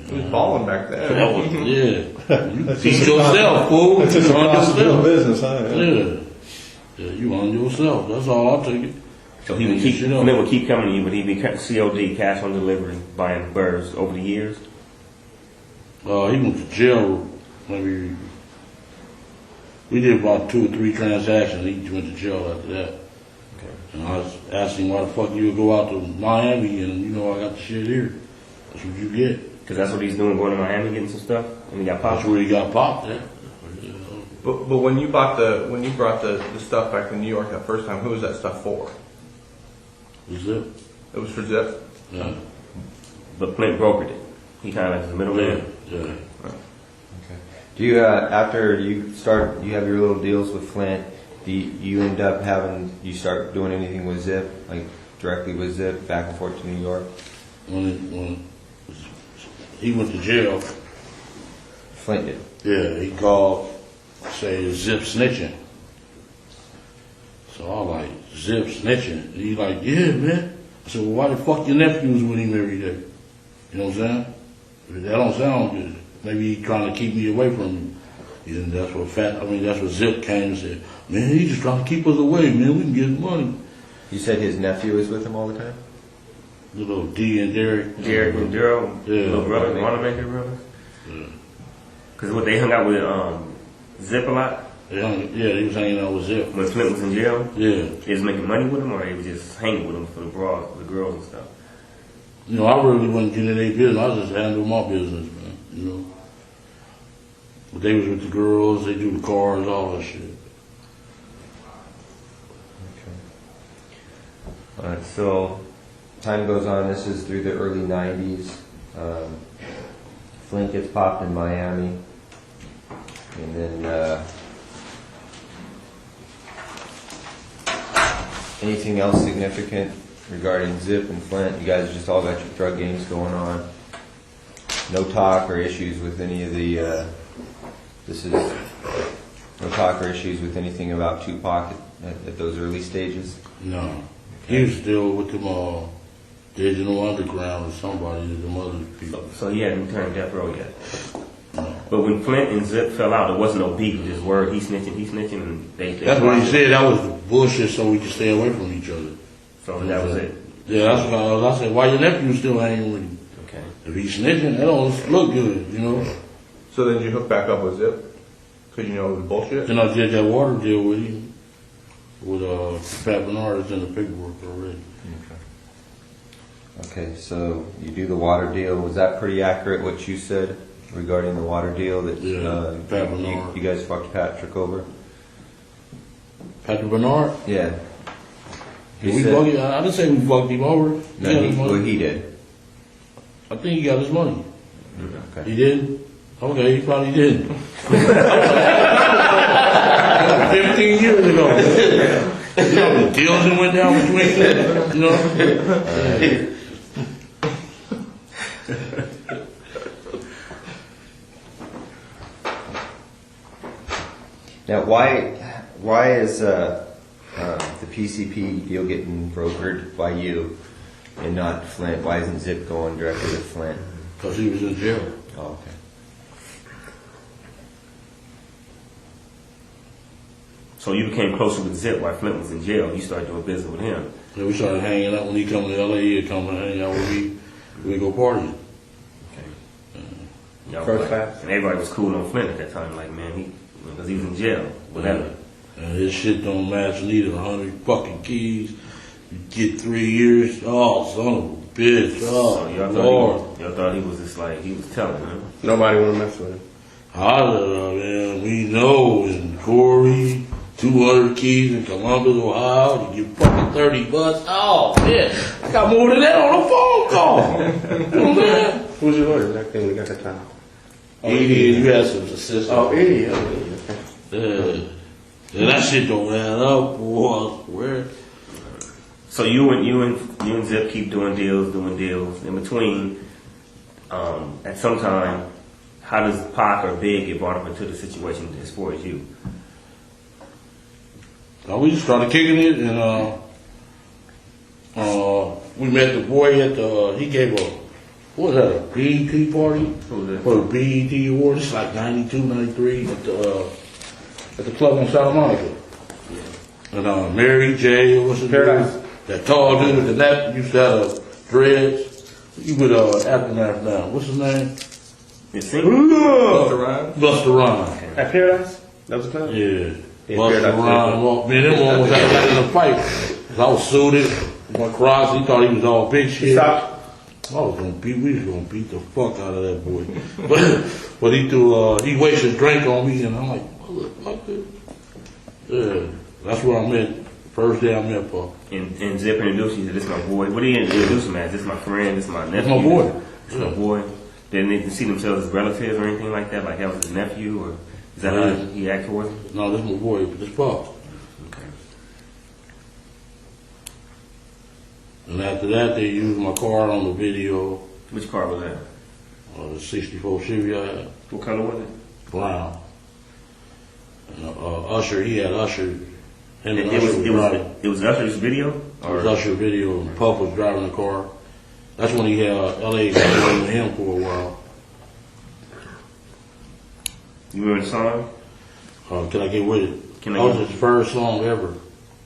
Speaker 5: It was balling back then.
Speaker 4: Yeah. You
Speaker 3: That's
Speaker 4: beat
Speaker 3: just a
Speaker 4: yourself, fool.
Speaker 3: That's just a
Speaker 4: You on
Speaker 3: cost of doing
Speaker 4: yourself.
Speaker 3: business, huh?
Speaker 4: Yeah. Yeah, you on yourself. That's all I'll take it.
Speaker 6: So he would keep, Flint would keep coming to you, but he'd be COD, cash on delivery, buying birds over the years.
Speaker 4: He went to jail. Maybe we did about 2 or 3 transactions. He went to jail after that.
Speaker 6: Okay.
Speaker 4: And I was asking why the fuck you would go out to Miami and you know I got the shit here. That's what you get.
Speaker 6: Because that's what he's doing, going to Miami getting some stuff, and he got popped.
Speaker 4: That's where he got popped at.
Speaker 5: But when you brought the stuff back to New York that first time, who was that stuff for?
Speaker 4: Was it?
Speaker 5: It was for Zip.
Speaker 4: Yeah.
Speaker 6: But Flint brokered it. He kind of like the middleman.
Speaker 4: Yeah.
Speaker 2: Okay. Do you after you have your little deals with Flint? Do you end up you start doing anything with Zip, like directly with Zip, back and forth to New York?
Speaker 4: When he went to jail,
Speaker 2: Flint did.
Speaker 4: yeah, he called, say Zip snitching. So I like, Zip snitching. And he like, yeah, man. I said, well, why the fuck your nephew was with him every day? You know what I'm saying? That don't sound good. Maybe he trying to keep me away from him. And that's what Zip came and said, man, he just trying to keep us away, man. We can get money.
Speaker 2: You said his nephew is with him all the time?
Speaker 4: Little D and Daryn.
Speaker 6: Jared and Daryl,
Speaker 4: Yeah.
Speaker 6: little brother, Wanamaker brothers. Because they hung out with Zip a lot.
Speaker 4: Yeah, he was hanging out with Zip.
Speaker 6: When Flint was in jail,
Speaker 4: Yeah.
Speaker 6: they was making money with him, or they was just hanging with him for the girls and stuff.
Speaker 4: You know, I really wasn't getting in their business. I just handled my business, man. You know. But they was with the girls, they do the cars, all that shit.
Speaker 2: Okay. All right. So time goes on. This is through the early '90s. Flint gets popped in Miami, and then anything else significant regarding Zip and Flint? You guys just all got your drug games going on. No talk or issues with any of the. No talk or issues with anything about Tupac at those early stages.
Speaker 4: No. He was still with them Digital Underground or somebody, them other people.
Speaker 6: So he hadn't turned death row yet.
Speaker 4: No.
Speaker 6: But when Flint and Zip fell out, there wasn't no beef. Just word, he snitching, and they
Speaker 4: That's what he said. That was bullshit so we could stay away from each other.
Speaker 6: So that was it.
Speaker 4: Yeah, that's what I said. Why your nephew still hanging with him?
Speaker 6: Okay.
Speaker 4: If he's snitching, that don't look good, you know.
Speaker 5: So then you hook back up with Zip? Because you know it was bullshit?
Speaker 4: Then I did that water deal with him, with Pat Bernard. It's in the paperwork already.
Speaker 2: Okay, so you do the water deal. Was that pretty accurate what you said regarding the water deal? That
Speaker 4: Yeah, Pat Bernard.
Speaker 2: you guys fucked Patrick over?
Speaker 4: Patrick Bernard?
Speaker 2: Yeah.
Speaker 4: Did we fuck him? I didn't say we fucked him over. He got his money.
Speaker 2: He did.
Speaker 4: I think he got his money.
Speaker 2: Okay.
Speaker 4: He didn't? Okay, he probably didn't. 15 years ago. You know, the deals that went down between them, you know?
Speaker 2: Now, why is the PCP deal getting brokered by you and not Flint? Why isn't Zip going directly to Flint?
Speaker 4: Because he was in jail.
Speaker 2: Oh, okay.
Speaker 6: So you became closer with Zip while Flint was in jail. You started doing business with him.
Speaker 4: Yeah, we started hanging out when he come to LA. He'd come and hang out with me. We go partying.
Speaker 2: First class.
Speaker 6: And everybody was cool on Flint at that time. Like, man, because he was in jail. Whatever.
Speaker 4: And his shit don't match neither. 100 fucking keys. You get 3 years. Oh, son of a bitch. Oh,
Speaker 6: So y'all thought he was just like, he was telling, huh?
Speaker 5: Nobody want to mess with him.
Speaker 4: Man, we know, and Corey, 200 keys in Columbus, Ohio. You get fucking 30 bucks. Oh, man. I got more than that on a phone call. You know what I'm saying?
Speaker 1: Who's your lawyer? That thing we got that time.
Speaker 4: Edie, you had some assistants.
Speaker 1: Oh, Eddie. Okay.
Speaker 4: Yeah, that shit don't add up, boy. I swear.
Speaker 6: So you and Zip keep doing deals. In between, at some time, how does Pac or Big get brought up into the situation as far as you?
Speaker 4: We just started kicking it, and we met the boy at the. He gave what was that, a BET party?
Speaker 6: Who was that?
Speaker 4: For the BET Awards. It's like 92, 93 at the club on Santa Monica. And Mary J, what's his
Speaker 1: Paradise.
Speaker 4: name? That tall dude with the left used to have dreads. He with Aftermath now. What's his name?
Speaker 6: You sing?
Speaker 5: Busta Rhymes?
Speaker 4: Busta Rhymes.
Speaker 1: At Paradise? That was the time?
Speaker 4: Yeah.
Speaker 1: Yeah,
Speaker 4: Busta
Speaker 1: Paradise.
Speaker 4: Rhymes. Man, them one was got in a fight. 'Cause I was suited. My cross, he thought he was all big shit.
Speaker 1: Stop.
Speaker 4: We was gonna beat the fuck out of that boy. but he wasted his drink on me, and I'm like, motherfucker. Yeah, that's where I met. First day I met Paul.
Speaker 6: And Zip introduced you to this my boy. What do you introduce him as? This my friend. This my nephew.
Speaker 4: That's my boy.
Speaker 6: This my boy. Didn't they see themselves as relatives or anything like that? Like that was his nephew, or is that how he act towards him?
Speaker 4: No, this my boy. This Paul.
Speaker 6: Okay.
Speaker 4: And after that, they used my car on the video.
Speaker 6: Which car was that?
Speaker 4: The 64 Chevy I had.
Speaker 6: What color was it?
Speaker 4: Brown. And Usher, he had Usher. Him and
Speaker 6: It
Speaker 4: Usher
Speaker 6: was
Speaker 4: was driving.
Speaker 6: it was Usher's video,
Speaker 4: It
Speaker 6: or
Speaker 4: was Usher video, and Puff was driving the car. That's when he had LA going with him for a while.
Speaker 6: you remember the song?
Speaker 4: Can I get with it?
Speaker 6: Can I
Speaker 4: That was
Speaker 6: Get-
Speaker 4: his first song ever.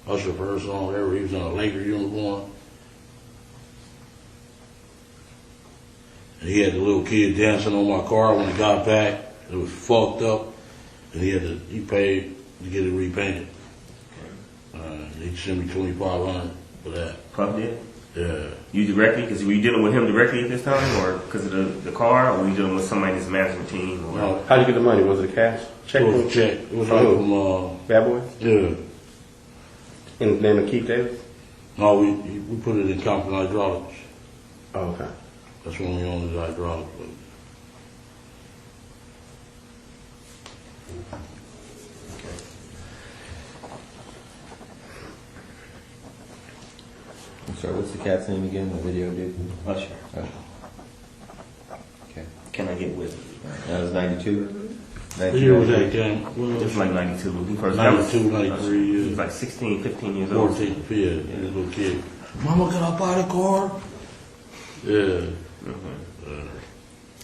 Speaker 4: Usher's first song ever. He was in a Laker uniform. And he had the little kid dancing on my car when he got back. It was fucked up. And he paid to get it repainted. He sent me $2,500 for that.
Speaker 6: Puff did.
Speaker 4: Yeah.
Speaker 6: You directly? Because were you dealing with him directly at this time, or because of the car, or were you dealing with somebody in his management team? Or
Speaker 4: No,
Speaker 1: How'd you get the money? Was it cash? Check?
Speaker 4: it was a check. It was like from,
Speaker 1: Bad Boy?
Speaker 4: yeah.
Speaker 1: In the name of Keefe D?
Speaker 4: No, we put it in Compton Hydraulics.
Speaker 1: Oh, okay.
Speaker 4: That's when we owned the hydraulic place.
Speaker 2: I'm sorry, what's the cat's name again? The video dude?
Speaker 6: Usher.
Speaker 2: Usher. Okay.
Speaker 6: Can I get with it?
Speaker 2: That was 92?
Speaker 4: What year was that, Cam?
Speaker 6: It was like 92. When he first
Speaker 4: 92, 93
Speaker 6: He
Speaker 4: years.
Speaker 6: was like 16, 15 years old.
Speaker 4: 14, yeah, he was a little kid. Mama, can I buy the car? Yeah.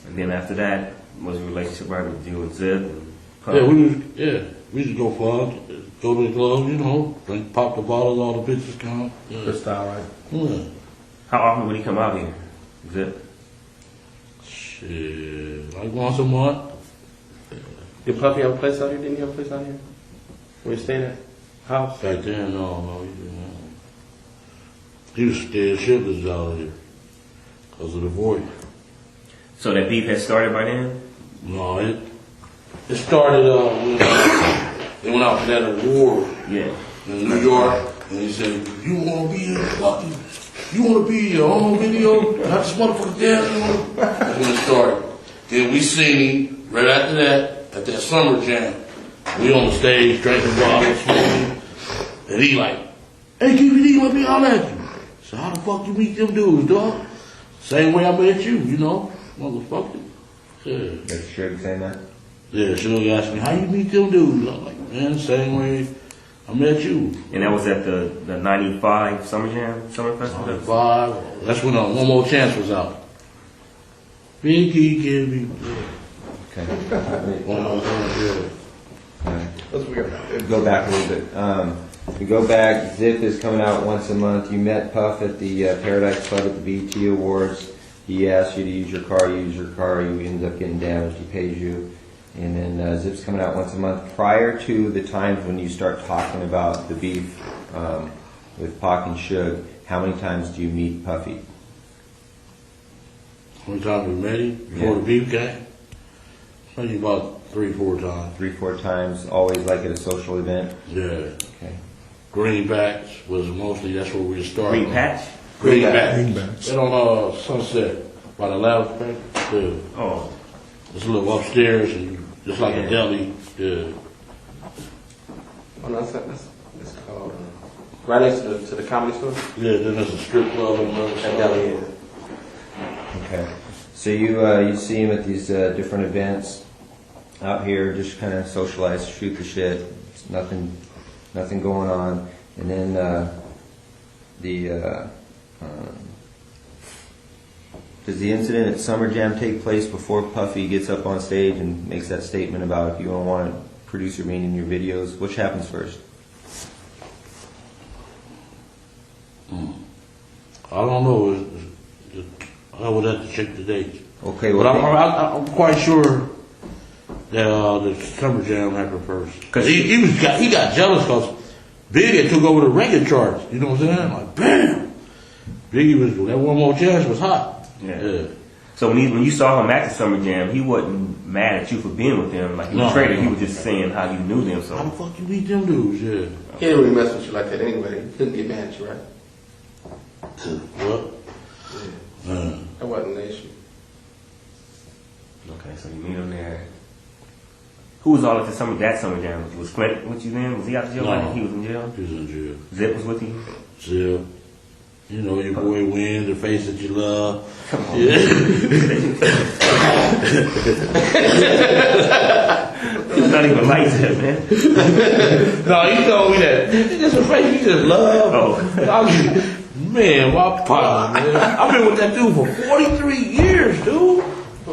Speaker 6: And then after that, was a relationship right with you and Zip and Puff?
Speaker 4: We used to go far, go to the club, you know, drink, pop the bottles, all the bitches come.
Speaker 1: Good
Speaker 4: Yeah.
Speaker 1: style, right?
Speaker 4: Yeah.
Speaker 6: How often would he come out here? Zip?
Speaker 4: Shit, like once a month.
Speaker 1: Did Puffy have a place out here? Didn't he have a place out here? Where you staying at? House?
Speaker 4: Back then, no, he didn't have. He was scared shitless out here because of the voice.
Speaker 6: So that beef had started by then?
Speaker 4: No, it started when they went out for that award
Speaker 6: Yeah.
Speaker 4: in New York, and he said, "You want to be in fucking, you want to be in your own video, not this motherfucker dancing." That's when it started. Then we seen him right after that at that summer jam. We on the stage drinking bottles, smoking, and he like, "Hey, Keefe D, let me holler at you." So how the fuck you meet them dudes, dog? Same way I met you, you know, motherfucker. Yeah.
Speaker 2: That's Suge saying that?
Speaker 4: Yeah, she'll ask me, how you meet them dudes? I'm like, man, same way I met you.
Speaker 6: And that was at the 95 Summer Jam, Summer Festival?
Speaker 4: 5. That's when One More Chance was out. Biggie, give me.
Speaker 2: Okay.
Speaker 4: One More Chance, yeah.
Speaker 2: Alright.
Speaker 5: Let's weird.
Speaker 2: Go back a little bit. We go back, Zip is coming out once a month. You met Puff at the Paradise Club at the BET Awards. He asked you to use your car, you use your car, you ended up getting damaged, he pays you. And then Zip's coming out once a month. Prior to the times when you start talking about the beef with Pac and Suge, how many times do you meet Puffy?
Speaker 4: One time we met him before the beef came. Maybe about 3-4 times.
Speaker 2: 3-4 times, always like at a social event?
Speaker 4: Yeah.
Speaker 2: Okay.
Speaker 4: Greenbacks was mostly, that's where we started.
Speaker 6: Green patch?
Speaker 4: Greenbacks.
Speaker 3: Greenbacks.
Speaker 4: Right on Sunset, by the lounge bank. Yeah.
Speaker 6: Oh.
Speaker 4: It's a little upstairs and just like a deli. Yeah.
Speaker 1: Oh, no, that's called, right next to the comedy store?
Speaker 4: Yeah, then there's a strip club on the other side.
Speaker 1: Yeah.
Speaker 2: Okay. So you see him at these different events out here, just kind of socialize, shoot the shit. It's nothing going on. And then does the incident at Summer Jam take place before Puffy gets up on stage and makes that statement about you don't want a producer being in your videos? Which happens first?
Speaker 4: I don't know. I would have to check the dates.
Speaker 2: Okay,
Speaker 4: But
Speaker 2: well,
Speaker 4: I'm quite sure that the Summer Jam happened first. Cause he got jealous because Biggie took over the record charts. You know what I'm saying? Like, bam! Biggie was, that One More Chance was hot.
Speaker 6: Yeah. So when you saw him at the Summer Jam, he wasn't mad at you for being with them. Like he was traded. He was just saying how you knew them. So
Speaker 4: how the fuck you beat them dudes? Yeah.
Speaker 1: He didn't really mess with you like that anyway. He couldn't get mad at you, right?
Speaker 4: What?
Speaker 1: That wasn't an issue.
Speaker 6: okay, so you meet him there. Who was all at that Summer Jam? Was Flint with you then? Was he out of jail?
Speaker 4: No.
Speaker 6: He was in jail.
Speaker 4: He was in jail.
Speaker 6: Zip was with you.
Speaker 4: Zip. You know, your boy Win, the face that you love.
Speaker 6: Come on.
Speaker 4: Yeah.
Speaker 6: He's not even like that, man.
Speaker 4: No, he told me that. It's just a face you just love.
Speaker 6: Oh.
Speaker 4: Man, my partner, man. I've been with that dude for 43 years, dude.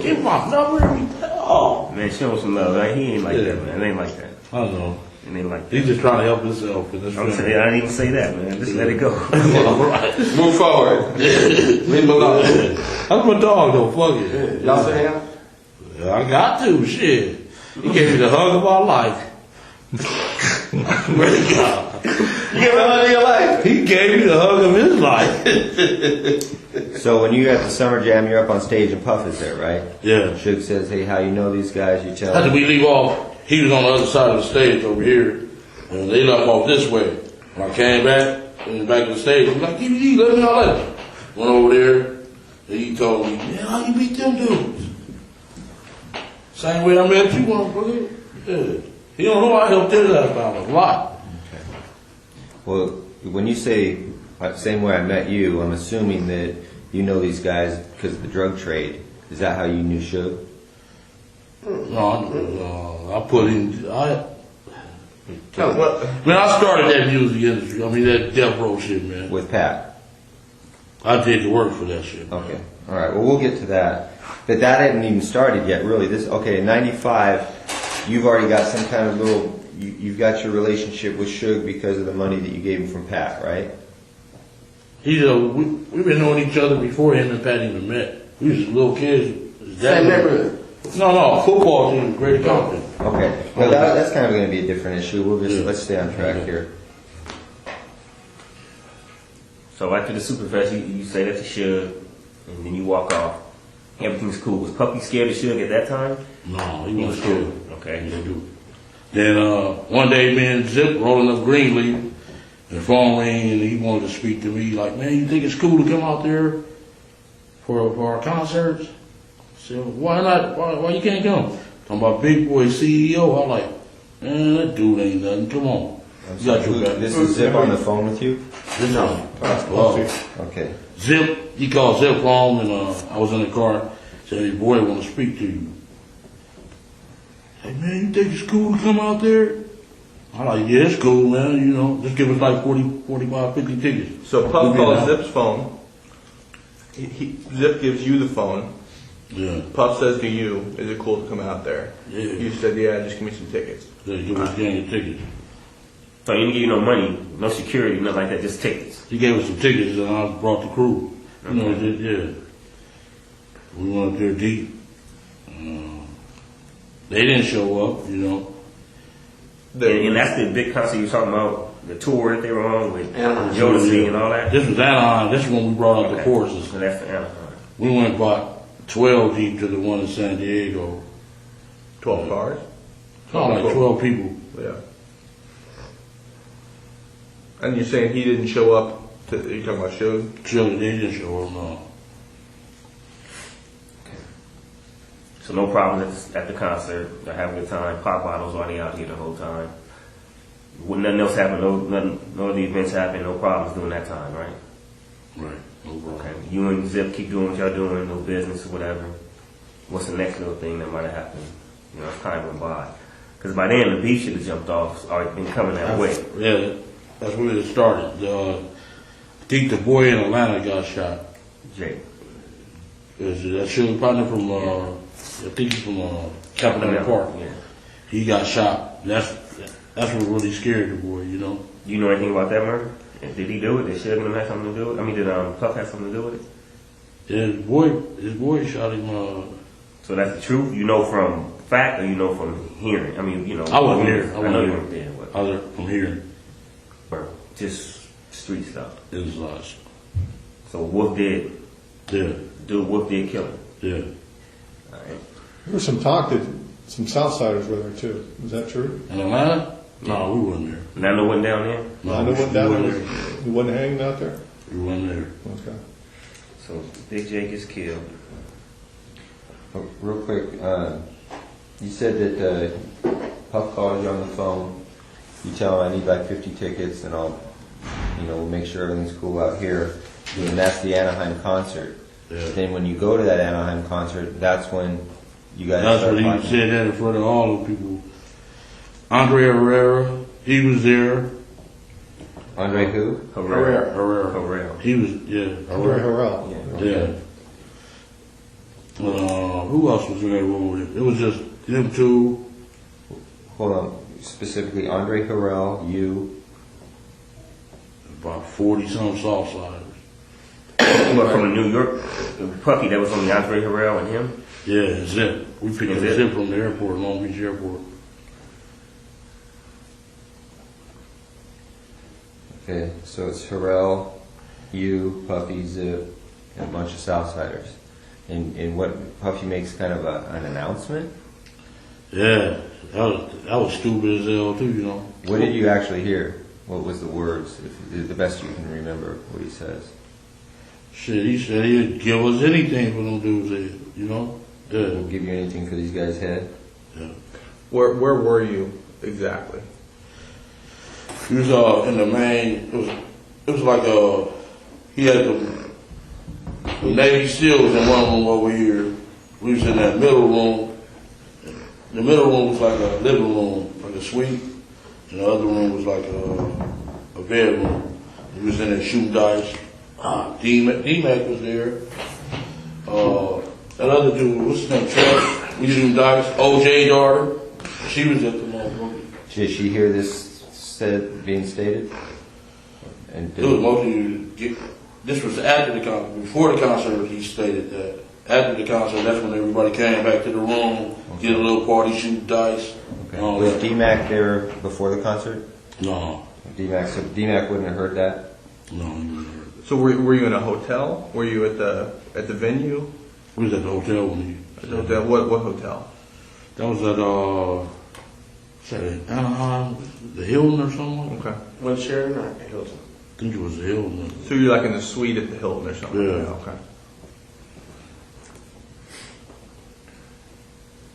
Speaker 4: Give him my number. Oh.
Speaker 6: Man, show him some love. Right? He ain't like
Speaker 4: Yeah.
Speaker 6: that, man. It ain't like that.
Speaker 4: I don't know.
Speaker 6: It ain't like that.
Speaker 4: He's just trying to help himself. In this
Speaker 6: I'm saying, I didn't even say that, man. Just let it go.
Speaker 4: All right.
Speaker 1: Move forward. Leave him alone.
Speaker 4: That's my dog, though. Fuck it.
Speaker 1: Y'all say him?
Speaker 4: I got to. Shit. He gave me the hug of my life. Where'd he go?
Speaker 1: You get the hug of your life.
Speaker 4: He gave me the hug of his life.
Speaker 2: so when you're at the Summer Jam, you're up on stage and Puff is there, right?
Speaker 4: Yeah.
Speaker 2: Suge says, hey, how you know these guys? You tell
Speaker 4: After
Speaker 2: him.
Speaker 4: we leave off, he was on the other side of the stage over here, and they left off this way. When I came back, and back to the stage, he was like, Keefe D, let me know later. Went over there, and he told me, man, how you beat them dudes? Same way I met you, motherfucker. Yeah. He don't know I helped his ass out a lot.
Speaker 2: Well, when you say same way I met you, I'm assuming that you know these guys because of the drug trade. Is that how you knew Suge?
Speaker 4: No, I put in,
Speaker 1: Tell us what.
Speaker 4: man, I started that music industry. I mean, that death row shit, man.
Speaker 2: With Pat?
Speaker 4: I did the work for that shit.
Speaker 2: Okay. All right. Well, we'll get to that. But that hadn't even started yet, really. In 95, you've already got some kind of little, you've got your relationship with Suge because of the money that you gave him from Pat, right?
Speaker 4: We've been knowing each other before him and Pat even met. We was little kids.
Speaker 1: Same neighborhood.
Speaker 4: No, football team, Great Compton.
Speaker 2: Okay. Well, that's kind of going to be a different issue. Let's stay on track here.
Speaker 6: So after the Superfest, you say that to Suge, and then you walk off. Everything's cool. Was Puppy scared of Suge at that time?
Speaker 4: No, he wasn't scared.
Speaker 6: Okay.
Speaker 4: Yeah, dude. Then one day, me and Zip rolling up Greenleaf, and the phone rang, and he wanted to speak to me. Like, man, you think it's cool to come out there for our concerts? I said, why not? Why you can't come? Talking about Big Boy CEO. I'm like, man, that dude ain't nothing. Come on. You got your back.
Speaker 2: This is Zip on the phone with you?
Speaker 4: No.
Speaker 2: Okay.
Speaker 4: Zip, he called Zip home, and I was in the car. Said, his boy want to speak to you. Hey, man, you think it's cool to come out there? I'm like, yeah, it's cool, man. You know, just give us like 40, 45, 50 tickets.
Speaker 5: So Puff
Speaker 4: We'll be
Speaker 5: calls
Speaker 4: out.
Speaker 5: Zip's phone. Zip gives you the phone.
Speaker 4: Yeah.
Speaker 5: Puff says to you, is it cool to come out there?
Speaker 4: Yeah.
Speaker 5: You said, yeah, just give me some tickets.
Speaker 4: Yeah, give us gang of tickets.
Speaker 6: So he didn't give you no money, no security, nothing like that, just tickets.
Speaker 4: He gave us some tickets, and I brought the crew. You know, yeah. We went up there deep. They didn't show up, you know.
Speaker 6: And that's the big concert you were talking about, the tour that they were on with
Speaker 1: Anaheim.
Speaker 6: Jodeci and all that?
Speaker 4: This was Anaheim. This is when we brought out the forces.
Speaker 6: So that's the Anaheim.
Speaker 4: We went about 12 deep to the one in San Diego.
Speaker 5: 12 cars?
Speaker 4: Something like 12 people.
Speaker 5: Yeah. And you're saying he didn't show up to, are you talking about shows?
Speaker 4: They didn't show up, no.
Speaker 6: So no problems at the concert. They're having a good time. Pop bottles already out here the whole time. Nothing else happened. No other events happened. No problems during that time, right?
Speaker 4: Right. No problem.
Speaker 6: Okay. You and Zip keep doing what y'all doing. No business or whatever. What's the next little thing that might have happened? You know, it's time went by. Because by then the beef should have jumped off. It's already been coming that way.
Speaker 4: Yeah, that's where it started. I think the boy in Atlanta got shot.
Speaker 6: Jake.
Speaker 4: Is that shooting partner from? I think he's from Capitol Park.
Speaker 6: Yeah.
Speaker 4: He got shot. That's what really scared the boy. You know.
Speaker 6: You know anything about that murder? Did he do it? Did Sugar have something to do with it? I mean, did Puff have something to do with it?
Speaker 4: Yeah, his boy shot him.
Speaker 6: So that's the truth? You know from fact or you know from hearing? I mean, you know.
Speaker 4: I wasn't there.
Speaker 6: I know you weren't there. But,
Speaker 4: I was from hearing.
Speaker 6: just street stuff.
Speaker 4: It was lost.
Speaker 6: So Wolf did.
Speaker 4: Yeah.
Speaker 6: Wolf did kill him.
Speaker 4: Yeah.
Speaker 6: All right.
Speaker 3: There was some talk that some Southsiders were there too. Was that true?
Speaker 4: In Atlanta? No, we wasn't there.
Speaker 6: Nando went down there?
Speaker 3: Nando went down there. He wasn't hanging out there?
Speaker 4: We wasn't there.
Speaker 3: Okay.
Speaker 6: So Big Jake is killed.
Speaker 2: Oh, real quick, you said that Puff calls you on the phone. You tell him I need like 50 tickets, and I'll, we'll make sure everything's cool out here. And that's the Anaheim concert.
Speaker 4: Yeah.
Speaker 2: But then when you go to that Anaheim concert, that's when you guys.
Speaker 4: That's
Speaker 2: start
Speaker 4: what he
Speaker 2: fighting.
Speaker 4: said that in front of all the people. Andre Herrera, he was there.
Speaker 2: Andre who?
Speaker 4: Herrera. He was, yeah.
Speaker 3: Andre Harrell.
Speaker 4: Yeah. Who else was in that room with him? It was just them two.
Speaker 2: Hold on. Specifically, Andre Harrell, you.
Speaker 4: About 40-some Southsiders.
Speaker 6: But from New York, Puffy, that was only Andre Harrell and him?
Speaker 4: Yeah, Zip. We picked up Zip from the airport, Long Beach Airport.
Speaker 2: Okay, so it's Harrell, you, Puffy, Zip, and a bunch of Southsiders. And what Puffy makes kind of an announcement?
Speaker 4: Yeah, that was stupid as hell too,
Speaker 2: What did you actually hear? What was the words? If the best you can remember what he says.
Speaker 4: Shit, he said he'd give us anything for them dudes there,
Speaker 2: We'll
Speaker 4: Yeah.
Speaker 2: give you anything for these guys' head.
Speaker 4: Yeah.
Speaker 5: Where were you exactly?
Speaker 4: He was in the main. It was like he had the Navy SEALs in one room over here. We was in that middle room. The middle room was like a living room, like a suite, and the other room was like a bedroom. He was in there shooting dice. D-Mac was there. That other dude, what's his name? Trent. We shooting dice. OJ daughter. She was at the motherfucker.
Speaker 2: Did she hear this being stated? And
Speaker 4: It was mostly, this was after the concert. Before the concert, he stated that. After the concert, that's when everybody came back to the room, get a little party, shoot dice.
Speaker 2: Was D-Mac there before the concert?
Speaker 4: No.
Speaker 2: So D-Mac wouldn't have heard that?
Speaker 4: No, he wasn't there.
Speaker 5: So were you in a hotel? Were you at the venue?
Speaker 4: We was at the hotel when he.
Speaker 5: At the hotel? What hotel?
Speaker 4: That was at Anaheim, the Hilton or something.
Speaker 5: Okay.
Speaker 1: What Sheridan or Hilton?
Speaker 4: I think it was the Hilton.
Speaker 5: So you're like in the suite at the Hilton or something?
Speaker 4: Yeah.
Speaker 5: Okay.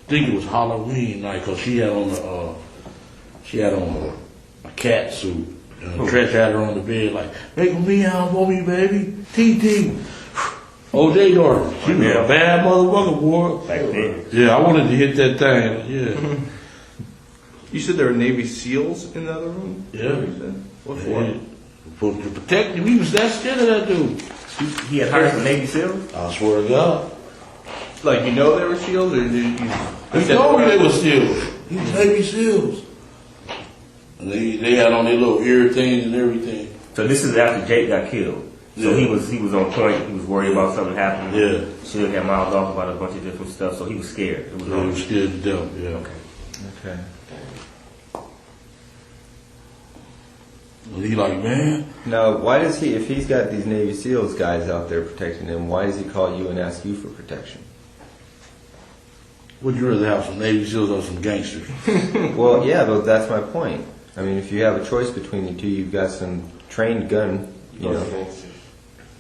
Speaker 4: I think it was Halloween night because she had on a cat suit. Trish had her on the bed like, make a meow for me, baby. T. OJ daughter. She was a bad motherfucker, boy.
Speaker 6: Back then.
Speaker 4: Yeah, I wanted to hit that thing. Yeah.
Speaker 5: You said there were Navy SEAls in the other room?
Speaker 4: Yeah.
Speaker 5: What for?
Speaker 4: Yeah. To protect him. He was that scared of that dude.
Speaker 6: He had hired some Navy SEALs?
Speaker 4: I swear to God.
Speaker 5: Like, they were SEAls, or did you?
Speaker 4: He told me they were SEALs. He was Navy SEAls. And they had on their little ear things and everything.
Speaker 6: So this is after Jake got killed. So
Speaker 4: Yeah.
Speaker 6: he was on point. He was worried about something happening.
Speaker 4: Yeah.
Speaker 6: Suge got mouthed off about a bunch of different stuff. So he was scared. It was
Speaker 4: He
Speaker 6: on.
Speaker 4: was scared to death, yeah.
Speaker 2: Okay.
Speaker 4: And he like, man,
Speaker 2: Now, why does he, if he's got these Navy SEALs guys out there protecting him, why does he call you and ask you for protection?
Speaker 4: Would you rather have some Navy SEALs or some gangsters?
Speaker 2: Well, yeah, but that's my point. I mean, if you have a choice between the two, you've got some trained gun, you know.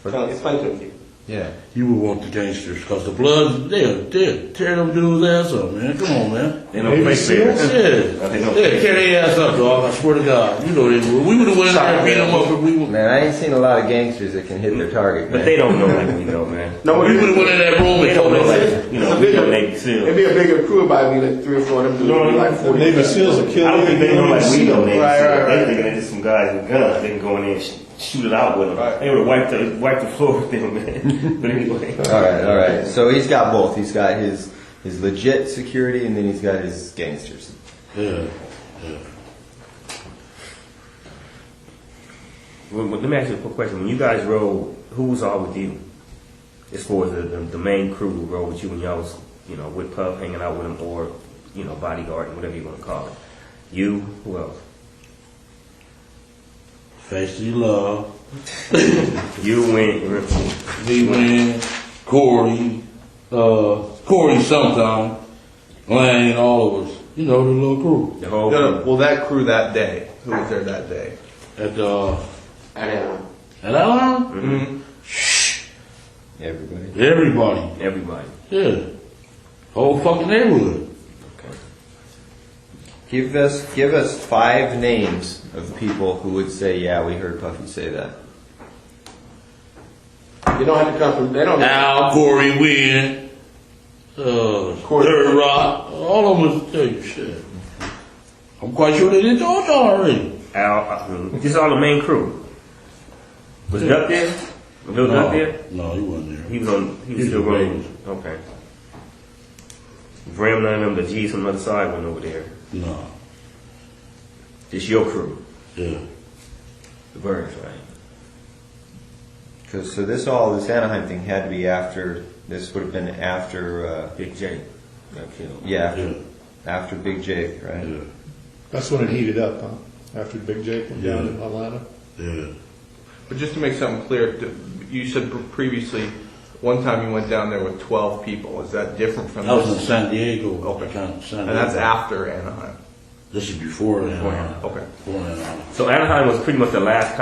Speaker 5: Explain to me.
Speaker 2: Yeah.
Speaker 4: You would want the gangsters, because the Bloods, they'll tear them dudes' ass up, man. Come on, man.
Speaker 6: They don't play fair.
Speaker 4: Yeah, tear their ass up, dog. I swear to God. You know they would. We would have went in there and beat them up if we would.
Speaker 2: Man, I ain't seen a lot of gangsters that can hit their target, man.
Speaker 6: But they don't know like we know, man.
Speaker 5: No,
Speaker 4: We would have went in that room
Speaker 6: They
Speaker 4: and
Speaker 6: don't
Speaker 4: told
Speaker 6: know
Speaker 4: them.
Speaker 6: like, you know, we know Navy
Speaker 5: It'd
Speaker 6: SEALs.
Speaker 5: be a bigger crew, about be like 3 or 4 of them dudes.
Speaker 6: No,
Speaker 5: be like 40.
Speaker 3: Navy SEAls will kill
Speaker 6: I don't think they know like we know Navy
Speaker 5: Right,
Speaker 6: SEAls.
Speaker 5: right, right.
Speaker 6: They thinking they're just some guys with guns. They can go in there and shoot it out with them.
Speaker 5: Right.
Speaker 6: They would have wiped the floor with them, man. But anyway.
Speaker 2: All right. So he's got both. He's got his legit security, and then he's got his gangsters.
Speaker 4: Yeah.
Speaker 6: Well, let me ask you a quick question. When you guys rode, who was all with you? As far as the main crew who rode with you when y'all was, you know, with Puff, hanging out with him, or, you know, bodyguard, whatever you want to call it. You, who else?
Speaker 4: Face the love.
Speaker 6: You went,
Speaker 4: Wayne, Corey sometime, Lane, all of us. You know, the little crew.
Speaker 6: the whole
Speaker 5: No,
Speaker 6: crew.
Speaker 5: no, well, that crew that day. Who was there that day?
Speaker 4: At
Speaker 1: Anaheim.
Speaker 4: Atlanta?
Speaker 5: Mm-hmm.
Speaker 2: Everybody.
Speaker 6: Everybody.
Speaker 4: Yeah. Whole fucking neighborhood.
Speaker 6: Okay.
Speaker 2: Give us 5 names of people who would say, "Yeah, we heard Puffy say that."
Speaker 1: You don't have to come from. They don't.
Speaker 4: Al, Corey, Wynn, Third Rock, all of them will tell you shit. I'm quite sure they did told y'all already.
Speaker 6: Al, this is all the main crew. Was Duck there? Was Lil Duck there?
Speaker 4: No, he wasn't there.
Speaker 6: He was still
Speaker 4: in
Speaker 6: running.
Speaker 4: Vegas.
Speaker 6: Okay. Bram, none of them, the G's on the other side went over there.
Speaker 4: No.
Speaker 6: It's your crew.
Speaker 4: Yeah.
Speaker 6: The Birds, right?
Speaker 2: So this Anaheim thing had to be after. This would have been after.
Speaker 6: Big J got killed.
Speaker 4: Yeah.
Speaker 2: After Big Jake, right?
Speaker 4: Yeah.
Speaker 3: That's when it heated up, huh? After Big Jake went down in Atlanta.
Speaker 4: Yeah.
Speaker 5: But just to make something clear, you said previously, one time you went down there with 12 people. Is that different from
Speaker 4: That was in
Speaker 5: this?
Speaker 4: San Diego.
Speaker 5: Okay.
Speaker 4: San
Speaker 5: And that's
Speaker 4: Diego.
Speaker 5: after Anaheim.
Speaker 4: This is before Anaheim.
Speaker 5: Okay.
Speaker 4: Before Anaheim.
Speaker 6: So Anaheim was pretty much the last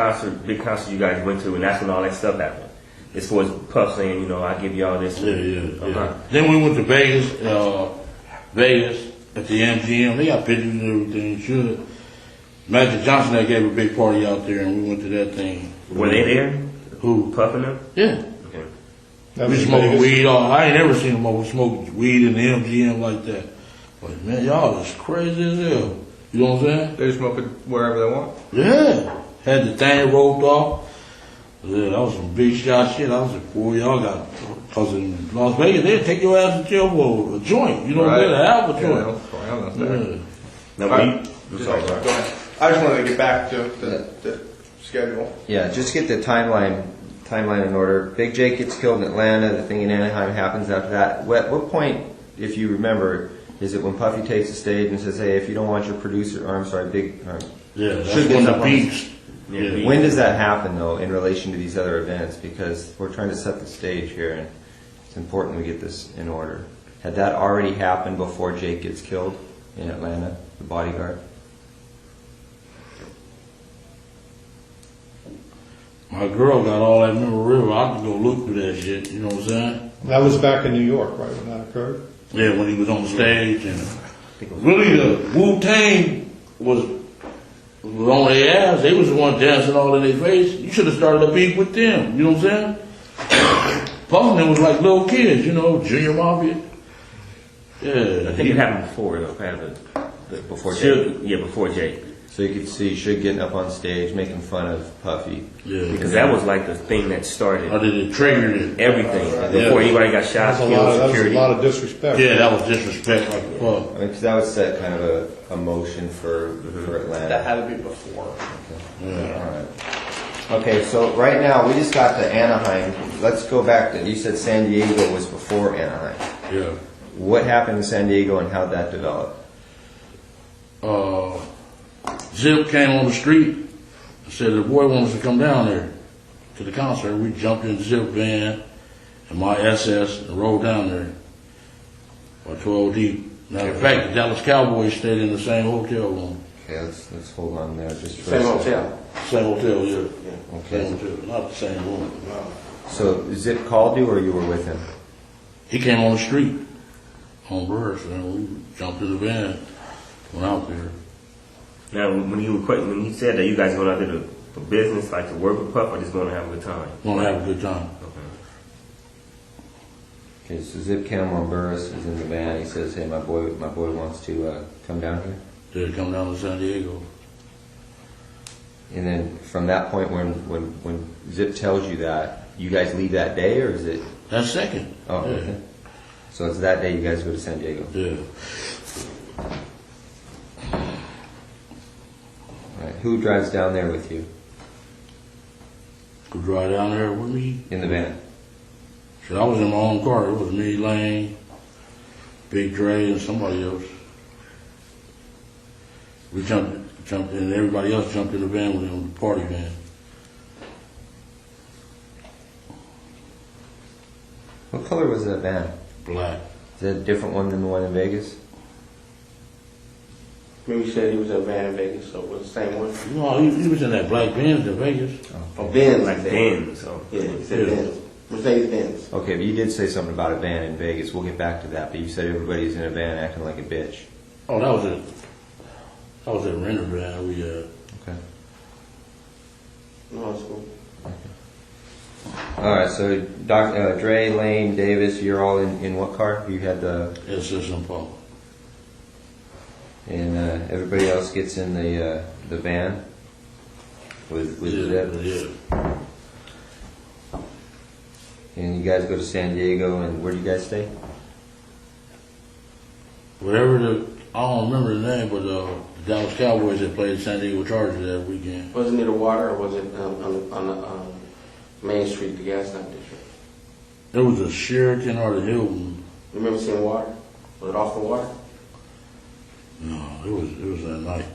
Speaker 6: big concert you guys went to, and that's when all that stuff happened. As far as Puff saying, you know, I give y'all this.
Speaker 4: Yeah.
Speaker 6: Okay.
Speaker 4: Then we went to Vegas, at the MGM. They got pictures and everything. Should. Magic Johnson that gave a big party out there, and we went to that thing.
Speaker 6: Were they there?
Speaker 4: Who?
Speaker 6: Puff and them?
Speaker 4: Yeah.
Speaker 6: Okay.
Speaker 3: That
Speaker 4: We
Speaker 3: was in
Speaker 4: smoking
Speaker 3: Vegas.
Speaker 4: weed. I ain't never seen them over smoking weed in the MGM like that. But man, y'all is crazy as hell. You know what I'm saying?
Speaker 5: They just smoke it wherever they want.
Speaker 4: Yeah. Had the thing roped off. Yeah, that was some big shot shit. I was like, boy, y'all got, cause in Las Vegas, they'd take your ass to jail for a joint. You know what I'm saying? A half a
Speaker 5: Yeah,
Speaker 4: joint.
Speaker 5: I don't know.
Speaker 4: Yeah.
Speaker 6: Now,
Speaker 5: All
Speaker 6: we,
Speaker 5: right. Go ahead. I just wanted to get back to the schedule.
Speaker 2: Yeah, just get the timeline in order. Big Jake gets killed in Atlanta. The thing in Anaheim happens after that. What point, if you remember, is it when Puffy takes the stage and says, "Hey, if you don't want your producer," or I'm sorry,
Speaker 4: Yeah, that's
Speaker 2: Should
Speaker 4: when
Speaker 2: get
Speaker 4: the
Speaker 2: up on
Speaker 4: beats.
Speaker 6: Yeah.
Speaker 2: when does that happen though in relation to these other events? Because we're trying to set the stage here, and it's important we get this in order. Had that already happened before Jake gets killed in Atlanta, the bodyguard?
Speaker 4: My girl got all that memorabilia. I could go look through that shit. You know what I'm saying?
Speaker 3: That was back in New York, right, when that occurred?
Speaker 4: Yeah, when he was on the stage, and really the Wu-Tang was on their ass. They was the one dancing all in their face. You should have started a beef with them. You know what I'm saying? Puff and them was like little kids, you know, Junior Mafia. Yeah.
Speaker 6: I think it happened before, though.
Speaker 2: Before Jake?
Speaker 6: Yeah, before Jake.
Speaker 2: So you could see Suge getting up on stage, making fun of Puffy.
Speaker 4: Yeah.
Speaker 6: Because that was like the thing that started
Speaker 4: Or did it trigger it?
Speaker 6: everything. Before anybody got shot,
Speaker 3: That
Speaker 6: killed,
Speaker 3: was a
Speaker 6: security.
Speaker 3: lot of disrespect.
Speaker 4: Yeah, that was disrespect like fuck.
Speaker 2: I mean, 'cause that would set kind of a motion for Atlanta.
Speaker 5: That had to be before.
Speaker 2: Alright. Okay, so right now we just got to Anaheim. Let's go back to, you said San Diego was before Anaheim.
Speaker 4: Yeah.
Speaker 2: What happened in San Diego and how'd that develop?
Speaker 4: Zip came on the street and said the boy wants to come down there to the concert. We jumped in the Zip van and my SS and rode down there. or 12 deep. Matter of fact, the Dallas Cowboys stayed in the same hotel room.
Speaker 2: Okay, let's hold on there just for
Speaker 1: Same
Speaker 2: a second.
Speaker 1: hotel.
Speaker 4: Same hotel, yeah.
Speaker 2: Okay.
Speaker 4: Same hotel, not the same room.
Speaker 2: So Zip called you or you were with him?
Speaker 4: He came on the street on Burris, and we jumped in the van, went out there.
Speaker 6: Now, when he said that you guys going out there for business, like to work with Puff, or just going to have a good time?
Speaker 4: Gonna have a good time.
Speaker 2: Okay, so Zip Cameron Burris is in the van. He says, "Hey, my boy wants to come down here."
Speaker 4: Did come down to San Diego.
Speaker 2: And then from that point, when Zip tells you that, you guys leave that day, or is it?
Speaker 4: That's second.
Speaker 2: Oh,
Speaker 4: yeah.
Speaker 2: okay. So it's that day you guys go to San Diego.
Speaker 4: Yeah.
Speaker 2: All right. Who drives down there with you
Speaker 4: Could drive down there with me.
Speaker 2: in the van?
Speaker 4: So I was in my own car. It was me, Lane, Big Dre, and somebody else. We jumped in, and everybody else jumped in the van with him, the party van.
Speaker 2: What color was that van?
Speaker 4: Black.
Speaker 2: Is that a different one than the one in Vegas?
Speaker 1: Maybe you said he was in a van in Vegas, so it was the same one.
Speaker 4: No, he was in that black Benz in Vegas.
Speaker 1: Oh, Benz.
Speaker 6: Like Ben, so.
Speaker 1: Yeah, he said
Speaker 4: Yeah.
Speaker 1: Benz. Mercedes Benz.
Speaker 2: Okay, but you did say something about a van in Vegas. We'll get back to that. But you said everybody's in a van acting like a bitch.
Speaker 4: Oh, that was it. That was a renter van. We
Speaker 2: Okay.
Speaker 1: No, it's cool.
Speaker 2: All right. So Dre, Lane, Davis, you're all in what car? You had the
Speaker 4: SS and Paul.
Speaker 2: and everybody else gets in the van with Zip.
Speaker 4: Yeah.
Speaker 2: And you guys go to San Diego, and where do you guys stay?
Speaker 4: Whatever I don't remember the name, but the Dallas Cowboys that played San Diego Chargers that weekend.
Speaker 1: Was it near the water, or was it on the Main Street, the gas lamp district?
Speaker 4: It was the Sheraton or the Hilton.
Speaker 1: You remember seeing water? Was it off the water?
Speaker 4: No, it was that night.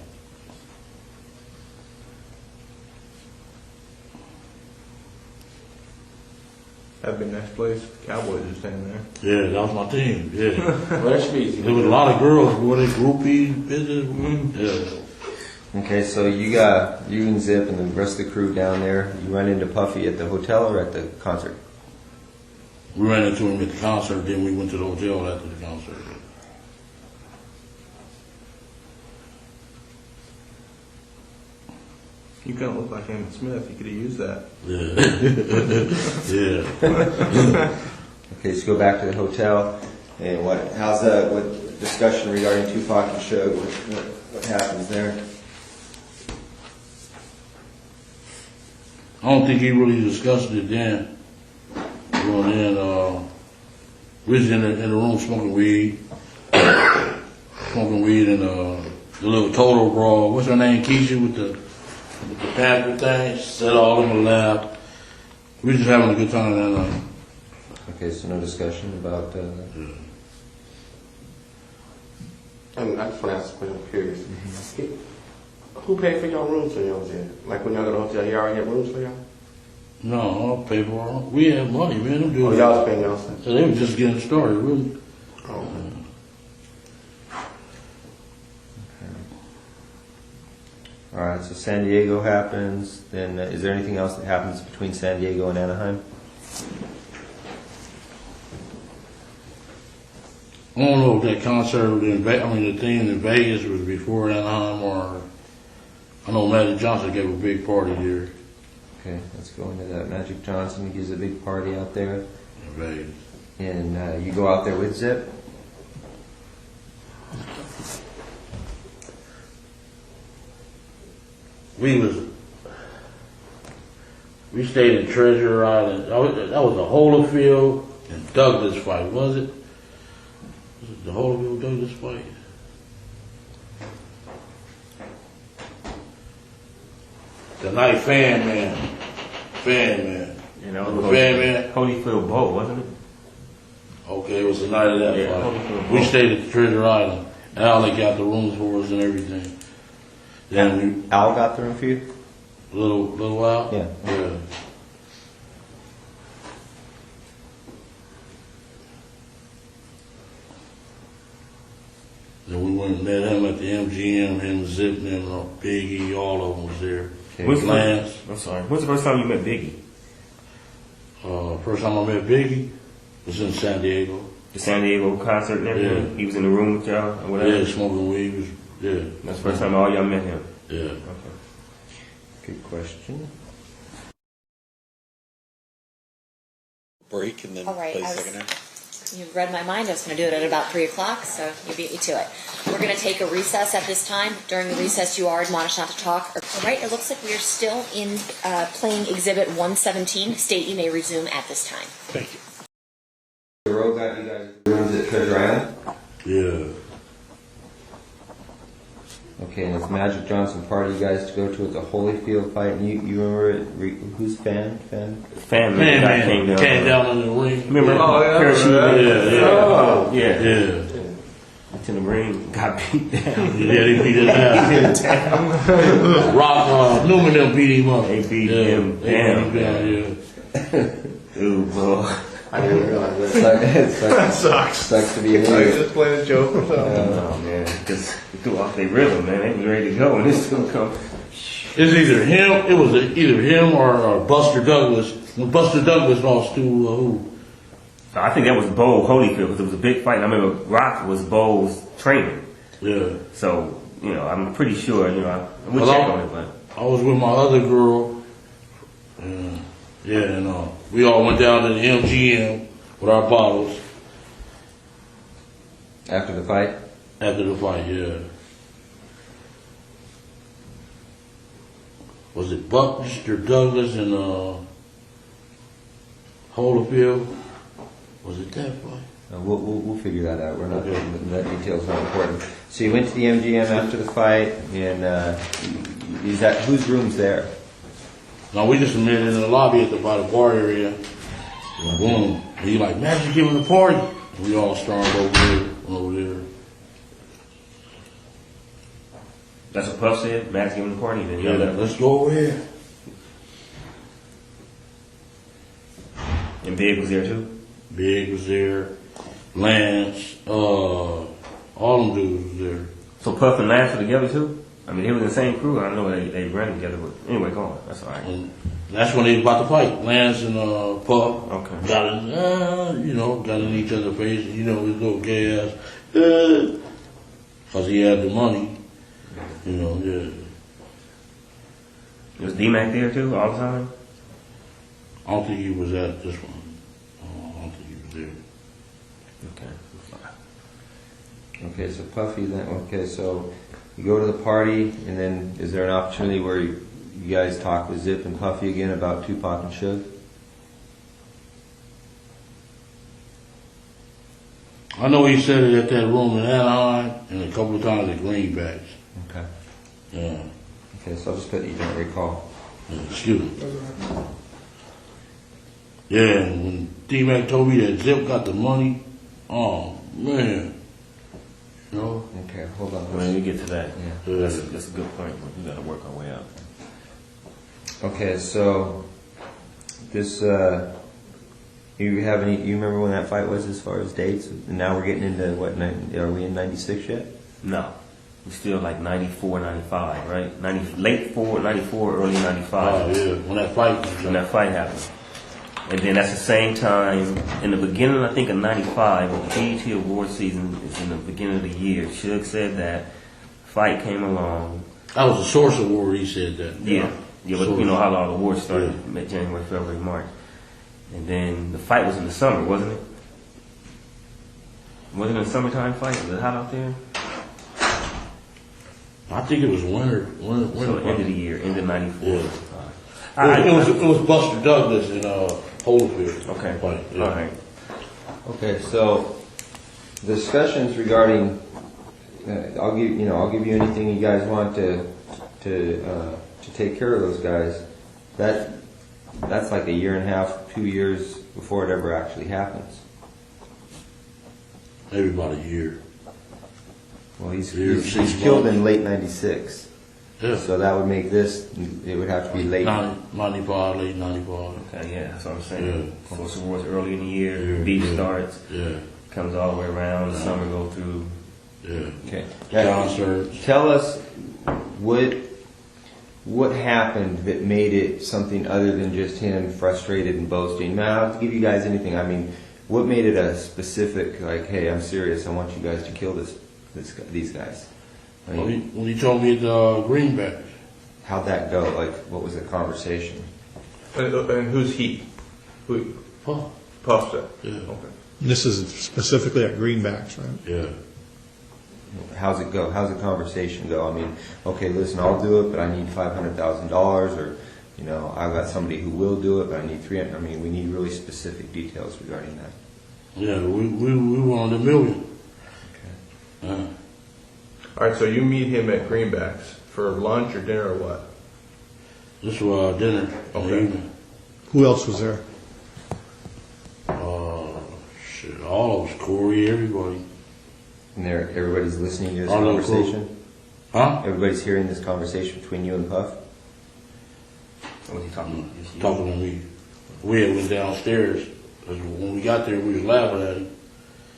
Speaker 5: That'd be a nice place. Cowboys are staying there.
Speaker 4: Yeah, that was my team. Yeah.
Speaker 1: Well, that should be easy.
Speaker 4: There was a lot of girls, boy, they groupies, business. Yeah.
Speaker 2: Okay, so you and Zip and the rest of the crew down there. You run into Puffy at the hotel or at the concert?
Speaker 4: We ran into him at the concert, then we went to the hotel after the concert.
Speaker 5: You kind of look like Emmett Smith. You could have used that.
Speaker 4: Yeah. Yeah.
Speaker 2: Okay, so go back to the hotel. And how's what discussion regarding Tupac and Suge? What happens there?
Speaker 4: I don't think he really discussed it then. Going in, we was in the room smoking weed. Smoking weed and the little total brawl. What's her name? Keisha with the panther thing. She said all in my lap. We just having a good time that night.
Speaker 2: Okay, so no discussion about.
Speaker 1: I just want to ask a question. I'm curious. Who paid for y'all rooms when y'all was there? Like when y'all go to the hotel, y'all already had rooms for y'all?
Speaker 4: No, I'll pay for it. We had money, man. Them
Speaker 1: Oh,
Speaker 4: dudes.
Speaker 1: y'all was paying y'all stuff.
Speaker 4: So they were just getting started, really.
Speaker 1: Oh.
Speaker 2: All right, so San Diego happens. Then is there anything else that happens between San Diego and Anaheim?
Speaker 4: I don't know if that concert in the thing in Vegas was before Anaheim or I know Magic Johnson gave a big party there
Speaker 2: Okay, let's go into that. Magic Johnson gives a big party out there.
Speaker 4: in Vegas.
Speaker 2: And you go out there with Zip?
Speaker 4: We stayed in Treasure Island. That was the Holyfield and Douglas fight, was it? Was it the Holyfield Douglas fight? The night Fan Man.
Speaker 6: You know,
Speaker 4: The Fan Man.
Speaker 6: Holyfield Bowl, wasn't it?
Speaker 4: Okay, it was the night of that
Speaker 6: Yeah,
Speaker 4: fight.
Speaker 6: Holyfield
Speaker 4: We
Speaker 6: Bowl.
Speaker 4: stayed at Treasure Island. Al they got the rooms for us and everything. Then
Speaker 2: Al got the room for you?
Speaker 4: we little while.
Speaker 2: Yeah.
Speaker 4: Yeah. And we went and met him at the MGM, him, Zip, and Biggie, all of them was there.
Speaker 6: When's the
Speaker 4: Lance.
Speaker 6: I'm sorry. When's the first time you met Biggie?
Speaker 4: First time I met Biggie was in San Diego.
Speaker 6: The San Diego concert and everything?
Speaker 4: Yeah.
Speaker 6: He was in the room with y'all or whatever?
Speaker 4: Yeah, smoking weed. Yeah.
Speaker 6: That's the first time all y'all met him?
Speaker 4: Yeah.
Speaker 6: Okay.
Speaker 2: Good question.
Speaker 7: Break and then
Speaker 8: All right,
Speaker 7: play
Speaker 8: I was-
Speaker 7: second half.
Speaker 8: You read my mind. I was going to do it at about 3 o'clock, so you beat me to it. We're going to take a recess at this time. During the recess, you are admonished not to talk. All right, it looks like we are still in playing Exhibit 117. State, you may resume at this time.
Speaker 4: Thank you.
Speaker 2: The road got you guys rooms at Treasure Island?
Speaker 4: Yeah.
Speaker 2: Okay, and it's Magic Johnson party you guys to go to. It's a Holyfield fight. And you remember it? Who's fan?
Speaker 6: Family guy
Speaker 4: Came down in the ring.
Speaker 6: Remember parachute?
Speaker 4: Yeah.
Speaker 6: Oh, yeah.
Speaker 4: Yeah.
Speaker 6: Went to the ring, got beat down.
Speaker 4: Yeah, they beat his ass. Rock, Newman them beat him up.
Speaker 6: They beat him down.
Speaker 4: Yeah.
Speaker 6: Dude, bro.
Speaker 2: I didn't realize that. Sucks to be
Speaker 5: I was
Speaker 2: here.
Speaker 5: just playing a joke or something.
Speaker 6: Oh, man. Because they threw off their rhythm, man. They was ready to go, and this still come.
Speaker 4: It's either him. It was either him or Buster Douglas. When Buster Douglas lost to who?
Speaker 6: So I think that was Bo Holyfield, because it was a big fight. And I remember Rock was Bo's trainer.
Speaker 4: Yeah.
Speaker 6: So, I'm pretty sure, I would
Speaker 4: Well,
Speaker 6: check on it, but.
Speaker 4: I was with my other girl. And we all went down to the MGM with our bottles
Speaker 2: After the fight?
Speaker 4: after the fight. Yeah. Was it Buster Douglas and Holyfield? Was it that fight?
Speaker 2: We'll figure that out. We're not.
Speaker 4: Okay.
Speaker 2: That detail's not important. So you went to the MGM after the fight, and whose room's there?
Speaker 4: No, we just met in the lobby by the bar area. Boom. And he like, Magic giving the party. And we all stormed over there.
Speaker 6: That's what Puff said. Matt's giving the party. Then
Speaker 4: Yeah, let's go over here.
Speaker 6: And Big was there too.
Speaker 4: Big was there. Lance, all them dudes was there.
Speaker 6: So Puff and Lance were together too. I mean, they were in the same crew. I know they ran together. But anyway, go on. That's all right.
Speaker 4: And that's when they was about to fight. Lance and Puff
Speaker 6: Okay.
Speaker 4: got in each other's face. His little gay ass. Because he had the money. Yeah.
Speaker 6: Was D-Mac there too all the time?
Speaker 4: I don't think he was at this one. I don't think he was there.
Speaker 6: Okay.
Speaker 2: Okay, so Puffy then. Okay, so you go to the party, and then is there an opportunity where you guys talk with Zip and Puffy again about Tupac and Suge?
Speaker 4: I know he said it at that room in Anaheim and a couple of times at Greenbacks.
Speaker 2: Okay.
Speaker 4: Yeah.
Speaker 2: Okay, so I'll just put you don't recall.
Speaker 4: Excuse me. Yeah, and when D-Mac told me that Zip got the money, oh, man.
Speaker 2: Okay, hold on.
Speaker 6: When we get to that,
Speaker 2: Yeah.
Speaker 6: that's a good point. We got to work our way out.
Speaker 2: Okay, so this you remember when that fight was as far as dates? And now we're getting into what? Are we in '96 yet?
Speaker 6: No, we're still like 94, 95, right? Late 94, early 95.
Speaker 4: Oh, yeah, when that fight was
Speaker 6: When that fight happened. And then that's the same time, in the beginning, I think, of 95, when the BET award season is in the beginning of the year, Suge said that, fight came along.
Speaker 4: That was a Source Award, he said that.
Speaker 6: Yeah, but you know how all the awards started, January, February, March. And then the fight was in the summer, wasn't it? Wasn't it a summertime fight? Was it hot out there?
Speaker 4: I think it was winter.
Speaker 6: So the end of the year, end of 94.
Speaker 4: Yeah. It was Buster Douglas and Holyfield.
Speaker 6: Okay.
Speaker 4: Fight, yeah.
Speaker 6: All right.
Speaker 2: Okay, so discussions regarding I'll give you anything you guys want to take care of those guys. That's like a year and a half, 2 years before it ever actually happens.
Speaker 4: Maybe about a year.
Speaker 2: Well, he's
Speaker 4: Six
Speaker 2: killed
Speaker 4: months.
Speaker 2: in late '96,
Speaker 4: Yeah.
Speaker 2: so that would make this. It would have to be late.
Speaker 4: 95, late 95.
Speaker 6: Okay, yeah, that's what I'm saying. Force Awards early in the year,
Speaker 4: Yeah,
Speaker 6: beat
Speaker 4: yeah.
Speaker 6: starts,
Speaker 4: Yeah.
Speaker 6: comes all the way around, summer go through.
Speaker 4: Yeah.
Speaker 2: Okay.
Speaker 4: John Serge.
Speaker 2: Tell us what happened that made it something other than just him frustrated and boasting. Now, I'll give you guys anything. I mean, what made it a specific, like, hey, I'm serious, I want you guys to kill these guys? I mean,
Speaker 4: When he told me the greenback.
Speaker 2: how'd that go? Like, what was the conversation?
Speaker 5: And who's he? Who?
Speaker 4: Huh.
Speaker 5: Puff said.
Speaker 4: Yeah.
Speaker 5: Okay.
Speaker 3: This is specifically at Greenbacks, right?
Speaker 4: Yeah.
Speaker 2: How's it go? How's the conversation go? I mean, okay, listen, I'll do it, but I need $500,000, or, you know, I've got somebody who will do it, but I need 300. I mean, we need really specific details regarding that.
Speaker 4: Yeah, we wanted $1 million.
Speaker 2: Okay.
Speaker 5: All right, so you meet him at Greenbacks for lunch or dinner or what?
Speaker 4: This was dinner.
Speaker 5: Okay.
Speaker 3: Who else was there?
Speaker 4: Shit, all of us, Corey, everybody.
Speaker 2: And everybody's listening to this
Speaker 4: All of
Speaker 2: conversation?
Speaker 4: Huh?
Speaker 2: Everybody's hearing this conversation between you and Puff?
Speaker 6: What was he talking about?
Speaker 4: Talking to me. We had went downstairs. 'Cause when we got there, we was laughing at him.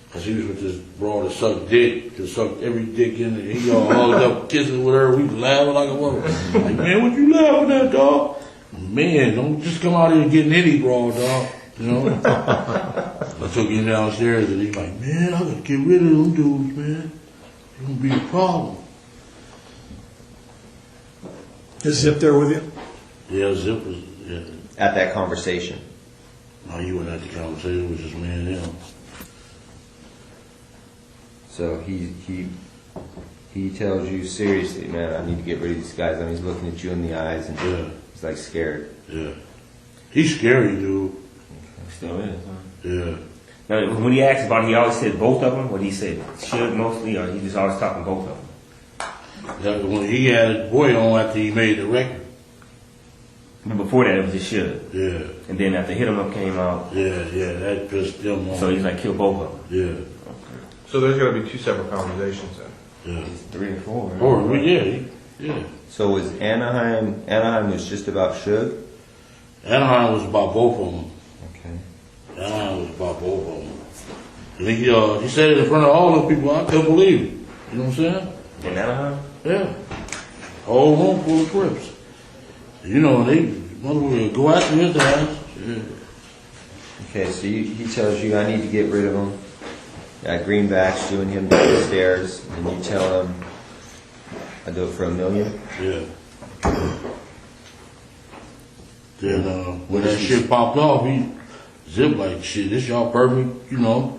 Speaker 4: Because he was with this broad that sucked dick. Just sucked every dick in it. He all hugged up, kissing with her. We was laughing like a woman. Like, man, what you laughing at, dog? Man, don't just come out here getting any broad, dog. You know? I took him downstairs and he's like, man, I gotta get rid of them dudes, man. It's gonna be a problem.
Speaker 3: Is Zip there with you?
Speaker 4: Yeah, Zip was, yeah.
Speaker 2: At that conversation?
Speaker 4: No, you weren't at the conversation. It was just me and him.
Speaker 2: So he tells you, seriously, man, I need to get rid of these guys. I mean, he's looking at you in the eyes and
Speaker 4: Yeah.
Speaker 2: he's like scared.
Speaker 4: Yeah. He's scary, dude.
Speaker 6: Still is, huh?
Speaker 4: Yeah.
Speaker 6: Now, when he asked about it, he always said both of them. What he said, should mostly, or he just always talking both of them.
Speaker 4: That, when he had Boy on after he made the record.
Speaker 6: But before that, it was just should.
Speaker 4: Yeah.
Speaker 6: And then after Hit 'Em Up came out,
Speaker 4: Yeah, that pissed him off.
Speaker 6: so he's like, kill both of them.
Speaker 4: Yeah.
Speaker 5: So there's got to be two separate conversations then.
Speaker 4: Yeah.
Speaker 6: 3 or 4. Right?
Speaker 4: Or, yeah.
Speaker 2: So was Anaheim was just about Suge?
Speaker 4: Anaheim was about both of them.
Speaker 2: Okay.
Speaker 4: Anaheim was about both of them. And he said it in front of all the people. I couldn't believe it. You know what I'm saying?
Speaker 6: In Anaheim?
Speaker 4: Yeah. Whole room full of Crips. You know, they motherfucker go after his ass. Yeah.
Speaker 2: Okay, so he tells you, I need to get rid of him. At Greenbacks, doing him down the stairs, and you tell him, I do it for $1 million.
Speaker 4: Yeah. Then when that shit popped off, he Zip like, shit, this y'all perfect, you know.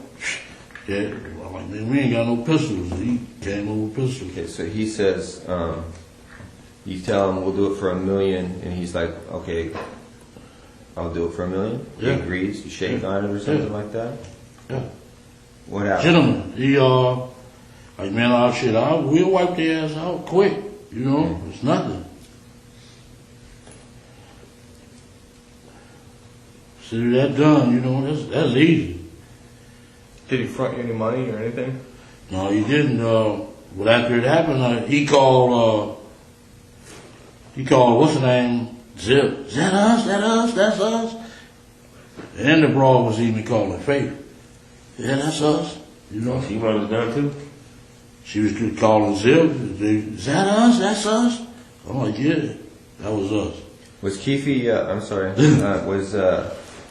Speaker 4: Yeah. I'm like, man, we ain't got no pistols. He came over with pistols.
Speaker 2: Okay, so he says, you tell him we'll do it for $1 million, and he's like, okay, I'll do it for $1 million.
Speaker 4: Yeah.
Speaker 2: He agrees. You shake on it or something like that.
Speaker 4: Yeah.
Speaker 2: What happened?
Speaker 4: Gentlemen, he like, man, we'll wipe their ass out quick. You know, it's nothing. See that done, you know, that's easy.
Speaker 5: Did he front you any money or anything?
Speaker 4: No, he didn't. But after it happened, he called, what's the name? Zip. Is that us? That's us? And the broad was even calling Faith. Yeah, that's us. You know,
Speaker 6: She wanted his gun too?
Speaker 4: she was just calling Zip. Is that us? That's us? I'm like, yeah, that was us.
Speaker 2: Was Keefe,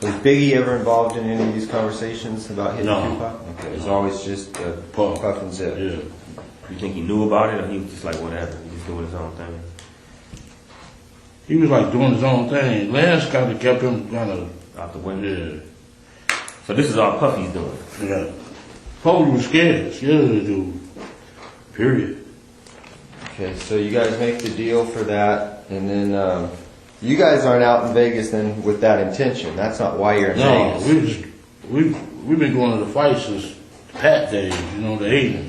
Speaker 2: was Biggie ever involved in any of these conversations about hitting
Speaker 4: No.
Speaker 2: Tupac? Okay, it was always just Puff and Zip.
Speaker 4: Yeah.
Speaker 6: You think he knew about it, or he was just like, whatever, he was doing his own thing?
Speaker 4: He was like doing his own thing. Lance kind of kept him kind of,
Speaker 6: Out the window?
Speaker 4: yeah.
Speaker 6: So this is all Puffy's doing?
Speaker 4: Yeah. Probably was scared of the dude. Period.
Speaker 2: Okay, so you guys make the deal for that, and then you guys aren't out in Vegas then with that intention. That's not why you're in
Speaker 4: No,
Speaker 2: Vegas.
Speaker 4: we've been going to the fight since Pat days, you know, the 80s.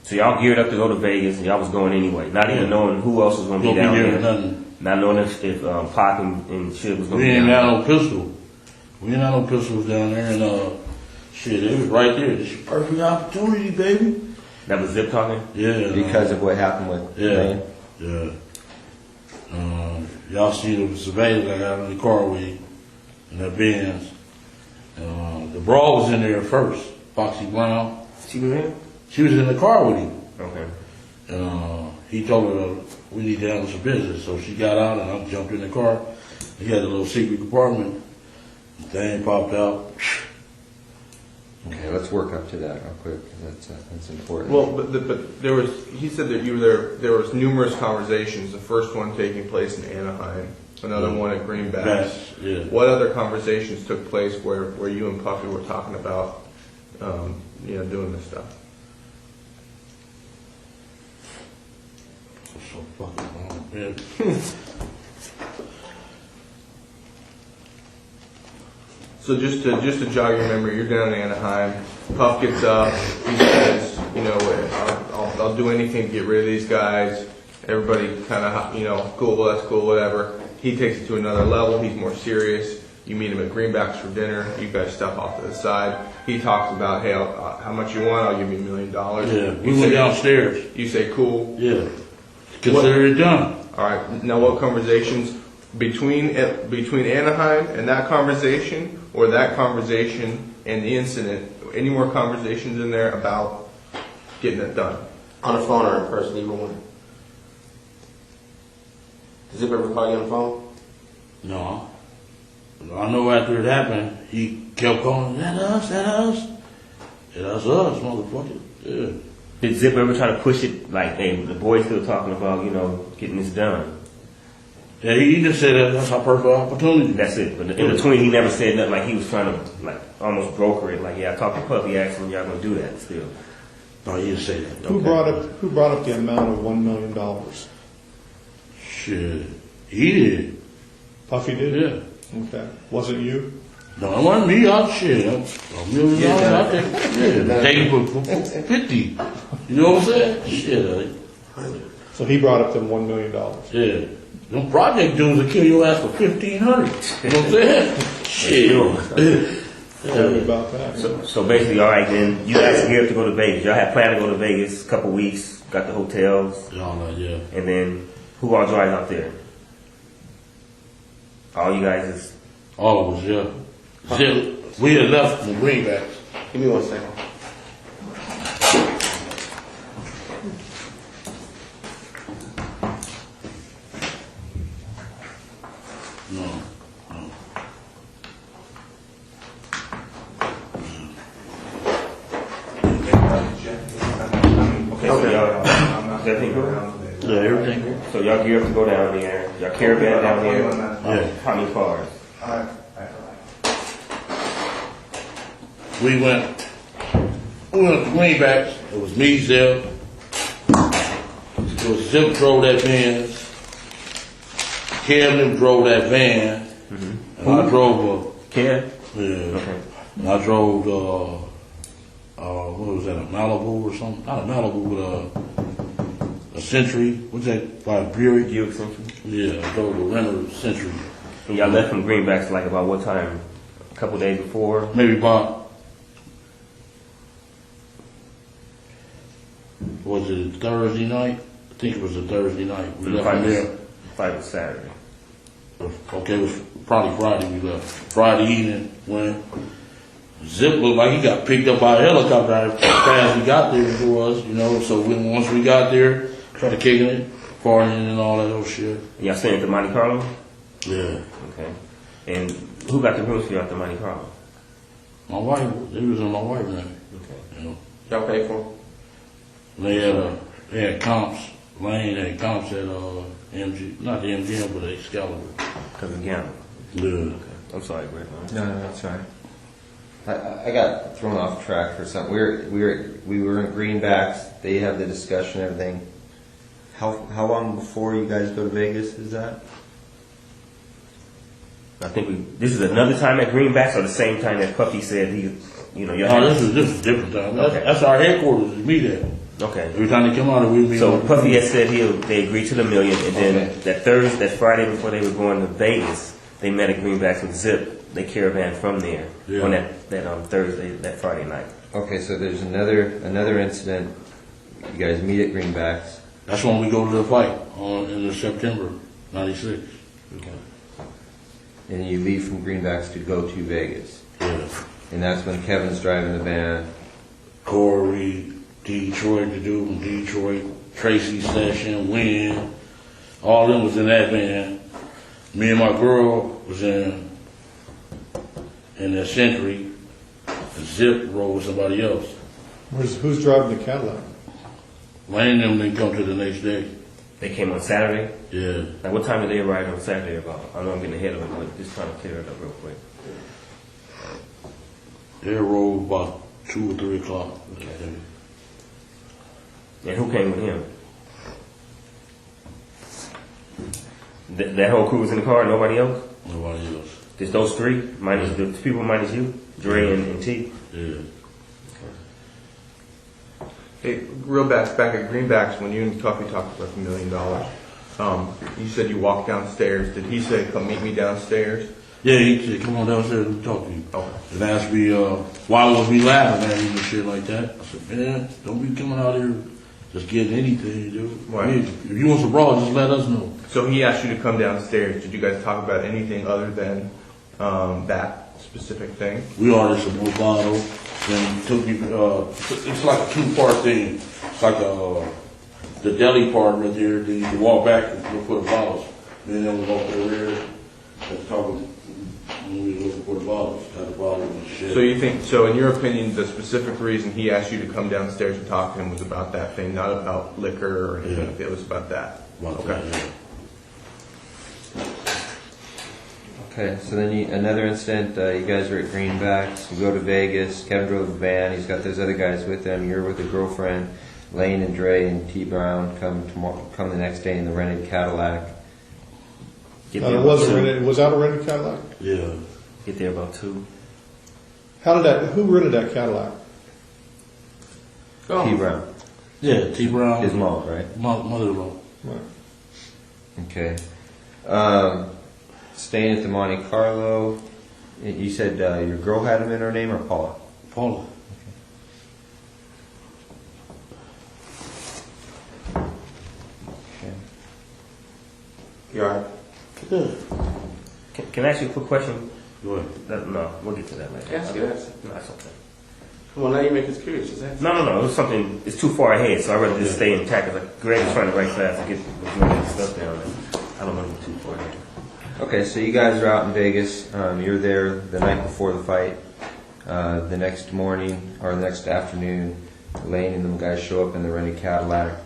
Speaker 6: So y'all geared up to go to Vegas, and y'all was going anyway, not even knowing who else was going to be
Speaker 4: Don't be
Speaker 6: down
Speaker 4: there
Speaker 6: there.
Speaker 4: or nothing.
Speaker 6: Not knowing if Pac and shit was going
Speaker 4: We
Speaker 6: to be
Speaker 4: ain't
Speaker 6: down
Speaker 4: had no pistol. We ain't had no pistols down there, and shit, it was right there. This is your perfect opportunity, baby.
Speaker 6: there. That was Zip talking?
Speaker 4: Yeah.
Speaker 2: Because of what happened with Wayne?
Speaker 4: Yeah. Y'all see the surveillance I got in the car with him, in that Benz. The brawl was in there first. Foxy Brown.
Speaker 6: She was in?
Speaker 4: She was in the car with him.
Speaker 6: Okay.
Speaker 4: And he told her we need to handle some business. So she got out and I jumped in the car. He had a little secret compartment. The thing popped out.
Speaker 2: Okay, let's work up to that real quick. That's important.
Speaker 5: Well, but there was. He said that you were there. There was numerous conversations. The first one taking place in Anaheim, another one at Greenbacks.
Speaker 4: Yeah.
Speaker 5: What other conversations took place where you and Puffy were talking about, doing this stuff?
Speaker 4: So fucking wrong, man.
Speaker 5: So just to jog your memory, you're down in Anaheim. Puff gets up. He says, I'll do anything to get rid of these guys. Everybody kind of, cool, that's cool, whatever. He takes it to another level. He's more serious. You meet him at Greenbacks for dinner. You guys step off to the side. He talks about, hey, how much you want? I'll give you $1 million.
Speaker 4: Yeah, we went downstairs.
Speaker 5: You say, cool.
Speaker 4: Yeah. Consider it done.
Speaker 5: All right. Now, what conversations between Anaheim and that conversation, or that conversation and the incident? Any more conversations in there about getting it done?
Speaker 1: On the phone or in person, either one. Does Zip ever call you on the phone?
Speaker 4: No. I know after it happened, he kept calling, that us? Yeah, that's us, motherfucker. Yeah.
Speaker 6: Did Zip ever try to push it like, hey, the boys still talking about, getting this done?
Speaker 4: Yeah, he just said that's our perfect opportunity.
Speaker 6: That's it. But in between, he never said nothing. Like he was trying to almost broker it. Like, yeah, I talked to Puffy, asked him, y'all gonna do that still.
Speaker 4: No, he didn't say that.
Speaker 3: Who brought up the amount of $1 million?
Speaker 4: Shit. He did.
Speaker 3: Puffy did?
Speaker 4: Yeah.
Speaker 3: Okay. Wasn't you?
Speaker 4: No, it wasn't me. Shit. $1 million out there. Yeah. Take it for 50. You know what I'm saying? Shit.
Speaker 3: So he brought up them $1 million.
Speaker 4: Yeah. Them project dudes will kill your ass for $1,500. You know what I'm saying? Shit.
Speaker 3: Tell me about that.
Speaker 6: So basically, all right, then you guys geared up to go to Vegas. Y'all had planned to go to Vegas a couple weeks, got the hotels,
Speaker 4: Yeah.
Speaker 6: and then who all drives out there? All you guys is.
Speaker 4: All of us, yeah. Zip, we had left from Greenbacks.
Speaker 1: Give me 1 second.
Speaker 4: No.
Speaker 6: Okay, so y'all, everything good?
Speaker 4: Yeah, everything good.
Speaker 6: So y'all gear up to go down there. Y'all caravan down there.
Speaker 4: Yeah.
Speaker 6: How many cars?
Speaker 4: We went to Greenbacks. It was me, Zip. It was Zip drove that van. Kevin drove that van. And I drove
Speaker 6: Kev?
Speaker 4: yeah.
Speaker 6: Okay.
Speaker 4: And I drove what was that, a Malibu or something? Not a Malibu, but a Century. What's that, by Buick?
Speaker 6: Buick Century.
Speaker 4: Yeah, I drove the Renner Century.
Speaker 6: And y'all left from Greenbacks like about what time? A couple days before?
Speaker 4: Maybe about, was it Thursday night? I think it was a Thursday night. We left from there.
Speaker 6: Friday was Saturday.
Speaker 4: Okay, it was probably Friday we left. Friday evening when Zip looked like he got picked up by a helicopter as fast as he got there for us, so once we got there, started kicking it, partying and all that old shit.
Speaker 6: And y'all staying at the Monte Carlo?
Speaker 4: Yeah.
Speaker 6: Okay. And who got the rooms for y'all at the Monte Carlo?
Speaker 4: My wife, it was in my wife's name.
Speaker 6: Okay.
Speaker 1: Y'all pay for them?
Speaker 4: They had comps. Lane had comps at MG, not the MGM, but Excalibur.
Speaker 6: Because of gambling.
Speaker 4: Yeah.
Speaker 6: Okay. I'm sorry, Greg.
Speaker 2: No, that's right. I got thrown off track for something. We were in Greenbacks. They have the discussion and everything. How long before you guys go to Vegas is that?
Speaker 6: I think this is another time at Greenbacks or the same time that Puffy said he,
Speaker 4: No, this is different time.
Speaker 6: Okay.
Speaker 4: That's our headquarters. We meet there.
Speaker 6: Okay.
Speaker 4: Every time they come out, we meet.
Speaker 6: So Puffy had said they agreed to the $1 million, and then that Friday before they were going to Vegas, they met at Greenbacks with Zip. They caravan from there on that Thursday, that Friday night.
Speaker 2: Okay, so there's another incident. You guys meet at Greenbacks.
Speaker 4: That's when we go to the fight in the September '96.
Speaker 6: Okay.
Speaker 2: And you leave from Greenbacks to go to Vegas.
Speaker 4: Yeah.
Speaker 2: And that's when Kevin's driving the van.
Speaker 4: Corey, Detroit, the dude from Detroit, Tracy Session, Wayne, all of them was in that van. Me and my girl was in the Century. The Zip rode with somebody else.
Speaker 3: Who's driving the Cadillac?
Speaker 4: Wayne and them didn't come to the next day.
Speaker 6: They came on Saturday?
Speaker 4: Yeah.
Speaker 6: Like, what time did they arrive on Saturday about? I know I'm getting ahead of it, but just trying to clear it up real quick.
Speaker 4: They rode about 2 or 3 o'clock.
Speaker 6: Okay. And who came with him? That whole crew was in the car, nobody else?
Speaker 4: Nobody else.
Speaker 6: Just those three? Minus the people minus you? Dre and T?
Speaker 4: Yeah.
Speaker 5: Hey, real back at Greenbacks, when you and Tuffy talked about $1 million, you said you walked downstairs. Did he say, come meet me downstairs?
Speaker 4: Yeah, he said, come on downstairs and talk to you.
Speaker 5: Okay.
Speaker 4: And asked me, why was we laughing at him and shit like that? I said, man, don't be coming out here just getting anything, dude.
Speaker 5: Right.
Speaker 4: If you want some broad, just let us know.
Speaker 5: So he asked you to come downstairs. Did you guys talk about anything other than that specific thing?
Speaker 4: We ordered some more bottles. Then took you, it's like a 2-part thing. It's like the deli part right there. Then you can walk back and look for the bottles. And then we go over there and talking when we looking for the bottles. Got the bottles and shit.
Speaker 5: So you think, so in your opinion, the specific reason he asked you to come downstairs and talk to him was about that thing, not about liquor or anything?
Speaker 4: Yeah.
Speaker 5: It was about that.
Speaker 4: About
Speaker 5: Okay.
Speaker 4: that, yeah.
Speaker 2: Okay, so then another incident, you guys are at Greenbacks, you go to Vegas, Kevin drove the van, he's got those other guys with him, you're with a girlfriend, Lane and Dre and T Brown come the next day in the rented Cadillac.
Speaker 6: Get
Speaker 3: It
Speaker 6: there
Speaker 3: wasn't
Speaker 6: about
Speaker 3: rented, was that a rented Cadillac?
Speaker 4: Yeah.
Speaker 6: 2. Get there about 2.
Speaker 3: Who rented that Cadillac?
Speaker 2: T Brown,
Speaker 4: Yeah, T Brown.
Speaker 2: his mom, right?
Speaker 4: Mother-in-law.
Speaker 3: Right.
Speaker 2: Okay. Staying at the Monte Carlo, you said your girl had him in her name or Paula?
Speaker 4: Paula.
Speaker 2: Okay.
Speaker 5: You all right?
Speaker 4: Yeah.
Speaker 6: Can I ask you a quick question?
Speaker 4: Go ahead.
Speaker 6: No, we'll get to that later.
Speaker 5: Ask it, ask
Speaker 6: No, that's okay.
Speaker 5: Come on, now you make us curious. Just ask.
Speaker 6: No. It was something, it's too far ahead, so I'd rather just stay intact. It's like Greg's trying to write fast and get the stuff down there. I don't want to be too far ahead.
Speaker 2: Okay, so you guys are out in Vegas. You're there the night before the fight. The next morning or the next afternoon, Lane and them guys show up in the rented Cadillac,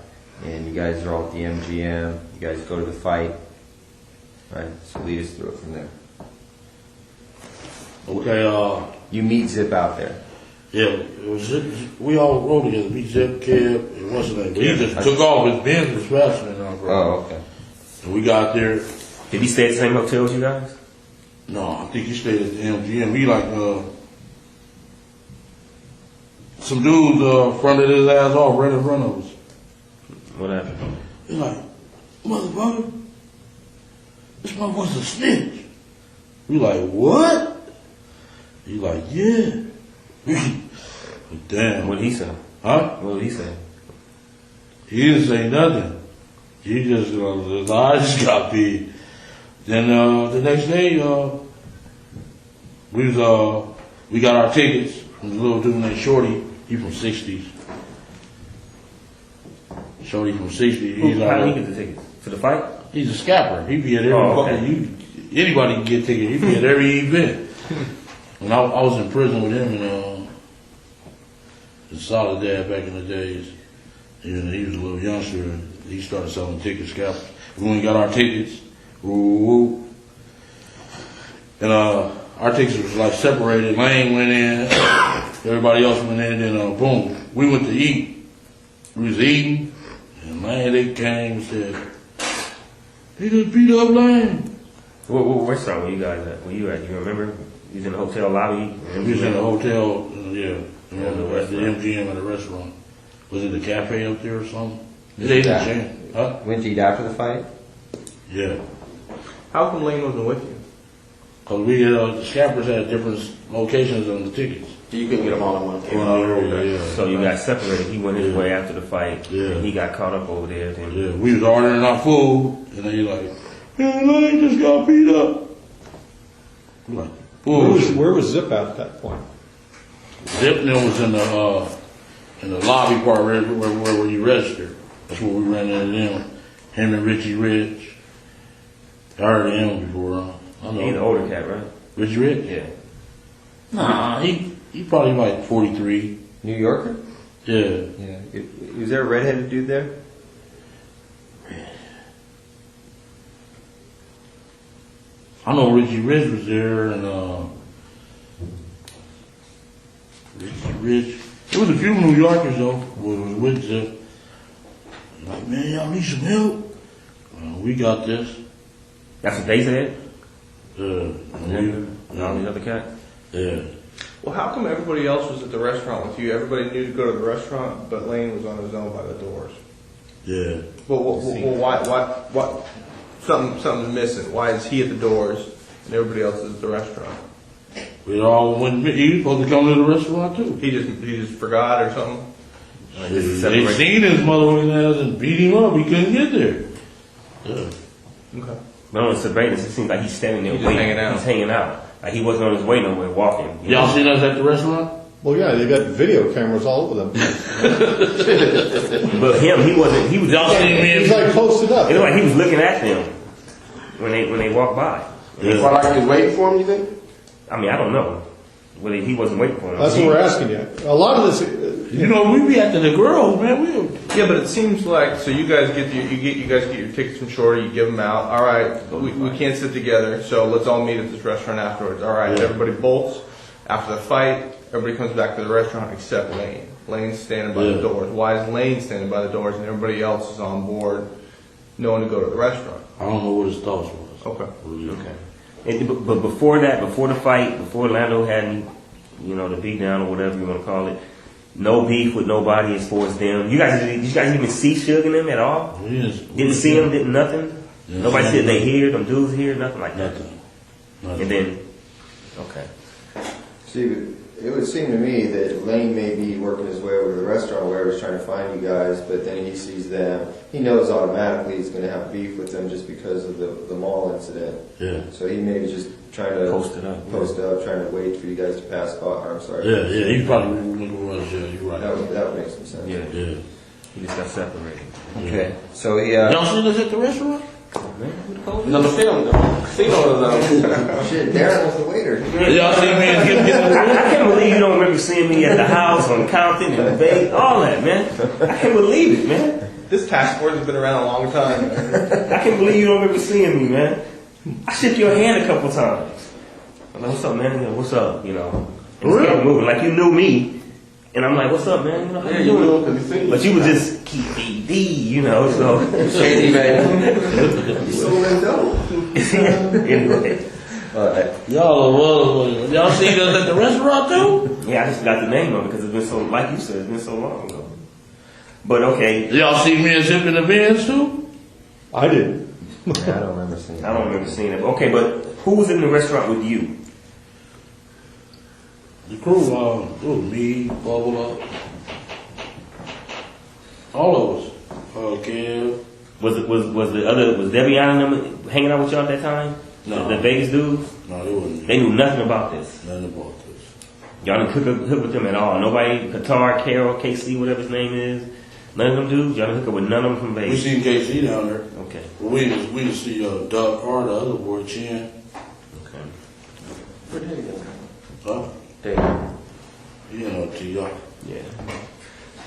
Speaker 2: and you guys are all at the MGM. You guys go to the fight. Right, so lead us through it from there.
Speaker 4: Okay,
Speaker 2: You meet Zip out there.
Speaker 4: yeah, it was Zip. We all rode together. Me, Zip, Kev, and what's his name? He just took off. His Benz was faster than our bro.
Speaker 2: Oh, okay.
Speaker 4: And we got there.
Speaker 6: Did he stay at the same hotel as you guys?
Speaker 4: No, I think he stayed at the MGM. He like, some dudes, fronted his ass off right in front of us.
Speaker 6: What happened?
Speaker 4: He's like, motherfucker, this motherfucker's a snitch. We like, what? He like, yeah. Damn.
Speaker 6: What did he say?
Speaker 4: Huh?
Speaker 6: What did he say?
Speaker 4: He didn't say nothing. He just, his eyes just got big. Then, the next day, we got our tickets from the little dude named Shorty. He from 60s. Shorty from 60s.
Speaker 6: How did he get the tickets? For the fight?
Speaker 4: He's a scalper. He be at every anybody can get tickets. He be at every event. When I was in prison with him in Soledad back in the days, he was a little youngster. He started selling tickets, scalpers. We went and got our tickets. Woo. And our tickets was like separated. Lane went in, everybody else went in, then boom, we went to eat. We was eating, and Lane, they came and said, he just beat up Lane.
Speaker 6: What restaurant were you guys at? Where you at? You remember? You was in the hotel lobby?
Speaker 4: We was in the hotel, yeah,
Speaker 6: the
Speaker 4: at the MGM at a restaurant. Was it the cafe up there or something?
Speaker 2: Yeah.
Speaker 4: They didn't change. Huh?
Speaker 2: Went to eat after the fight?
Speaker 4: Yeah.
Speaker 5: How come Lane wasn't with you?
Speaker 4: Because we, the scalpers had different locations on the tickets.
Speaker 5: You couldn't get them all in one case.
Speaker 4: Yeah.
Speaker 6: So you got separated. He went his way after the fight.
Speaker 4: Yeah.
Speaker 6: And he got caught up over there. Then
Speaker 4: Yeah, we was ordering our food, and they like, man, Lane just got beat up. I'm like, bullshit.
Speaker 3: Where was Zip at that point?
Speaker 4: Zip and them was in the in the lobby part where you register. That's where we ran into them. Him and Richie Rich. I heard of him before. I know.
Speaker 6: He's an older cat, right?
Speaker 4: Richie Rich?
Speaker 6: Yeah.
Speaker 4: Nah, he probably like 43.
Speaker 2: New Yorker?
Speaker 4: Yeah.
Speaker 2: Yeah. Was there a redheaded dude there?
Speaker 4: I know Richie Rich was there, and Richie Rich. There was a few New Yorkers though was with Zip. Like, man, y'all need some help. We got this.
Speaker 6: That's what they said?
Speaker 4: And
Speaker 6: all these other cats?
Speaker 4: yeah.
Speaker 5: Well, how come everybody else was at the restaurant with you? Everybody knew to go to the restaurant, but Lane was on his own by the doors.
Speaker 4: Yeah.
Speaker 5: Well, why? Something's missing. Why is he at the doors and everybody else is at the restaurant?
Speaker 4: We all went. He was supposed to come to the restaurant too.
Speaker 5: He just forgot or something.
Speaker 4: They seen his mother and beat him up. He couldn't get there. Yeah.
Speaker 5: Okay.
Speaker 6: No, in surveillance, it seems like he's standing there
Speaker 5: He's just
Speaker 6: waiting.
Speaker 5: hanging out.
Speaker 6: He's hanging out. Like he wasn't on his way nowhere, walking.
Speaker 4: Y'all seen us at the restaurant?
Speaker 3: Well, yeah, they got video cameras all over them.
Speaker 6: But him, he wasn't. He was.
Speaker 4: Y'all seen me?
Speaker 3: He's like posted up.
Speaker 6: It looked like he was looking at them when they walked by.
Speaker 4: Yeah.
Speaker 1: Well, like he was waiting for him, you think?
Speaker 6: I mean, I don't know whether he wasn't waiting for them.
Speaker 3: That's what we're asking you. A lot of this,
Speaker 4: You know, we be after the girls, man.
Speaker 5: Yeah, but it seems like so you guys get your tickets from Shorty, you give them out. All right, we can't sit together, so let's all meet at this restaurant afterwards. All right,
Speaker 4: Yeah.
Speaker 5: everybody bolts after the fight. Everybody comes back to the restaurant except Lane. Lane's standing by the
Speaker 4: Yeah.
Speaker 5: doors. Why is Lane standing by the doors and everybody else is on board, knowing to go to the restaurant?
Speaker 4: I don't know what his thoughts was.
Speaker 5: Okay.
Speaker 6: Okay. But before that, before the fight, before Lando had, the beat down or whatever you want to call it, no beef with nobody as far as them. You guys even see Suge and them at all?
Speaker 4: Yes.
Speaker 6: Didn't see them, didn't nothing?
Speaker 4: Yeah.
Speaker 6: Nobody said they here, them dudes here, nothing like that.
Speaker 4: Nothing.
Speaker 6: And then, okay.
Speaker 2: See, it would seem to me that Lane may be working his way over to the restaurant where he's trying to find you guys, but then he sees them. He knows automatically he's going to have beef with them just because of the mall incident.
Speaker 4: Yeah.
Speaker 2: So he may be just trying to
Speaker 6: Post it up.
Speaker 2: trying to wait for you guys to pass. I'm sorry.
Speaker 4: Yeah, he probably looking for us. Yeah, you're right.
Speaker 2: That would make some sense.
Speaker 6: Yeah.
Speaker 4: Yeah.
Speaker 6: He just got separated.
Speaker 2: Okay. So he.
Speaker 4: Y'all seen us at the restaurant?
Speaker 1: No, the casino was
Speaker 2: Shit, Daryn was the waiter.
Speaker 4: Y'all seen me and him get
Speaker 6: I can't believe you don't remember seeing me at the house on Compton and the Bay, all that, man. I can't believe it, man.
Speaker 5: This task force has been around a long time.
Speaker 6: I can't believe you don't remember seeing me, man. I shook your hand a couple times. I'm like, what's up, man? What's up? And just kept moving like you knew me. And I'm like, what's up, man? How you doing? But you was just Keefe D, so.
Speaker 1: Shady man.
Speaker 6: Anyway.
Speaker 4: Y'all seen us at the restaurant too?
Speaker 6: Yeah, I just got the name of it because it's been so, like you said, it's been so long ago. But okay.
Speaker 4: Y'all see me and Zip in the Vans too?
Speaker 3: I didn't.
Speaker 2: Yeah, I don't remember seeing it.
Speaker 6: I don't remember seeing it. Okay, but who was in the restaurant with you?
Speaker 4: The crew, it was me, Bubba, all of us. Kev.
Speaker 6: Was Devion and them hanging out with y'all at that time?
Speaker 4: No.
Speaker 6: The Vegas dudes?
Speaker 4: No, they wasn't.
Speaker 6: They knew nothing about this.
Speaker 4: Nothing about this.
Speaker 6: Y'all didn't hook with them at all. Nobody, Qatar, Carol, KC, whatever his name is. None of them dudes. Y'all didn't hook up with none of them from
Speaker 4: We
Speaker 6: Vegas.
Speaker 4: seen KC down there.
Speaker 6: Okay.
Speaker 4: We didn't see Doug Carter, the other boy, Chin.
Speaker 6: Okay.
Speaker 2: Where did he go?
Speaker 4: Huh?
Speaker 2: Damn.
Speaker 4: T.R.
Speaker 6: Yeah.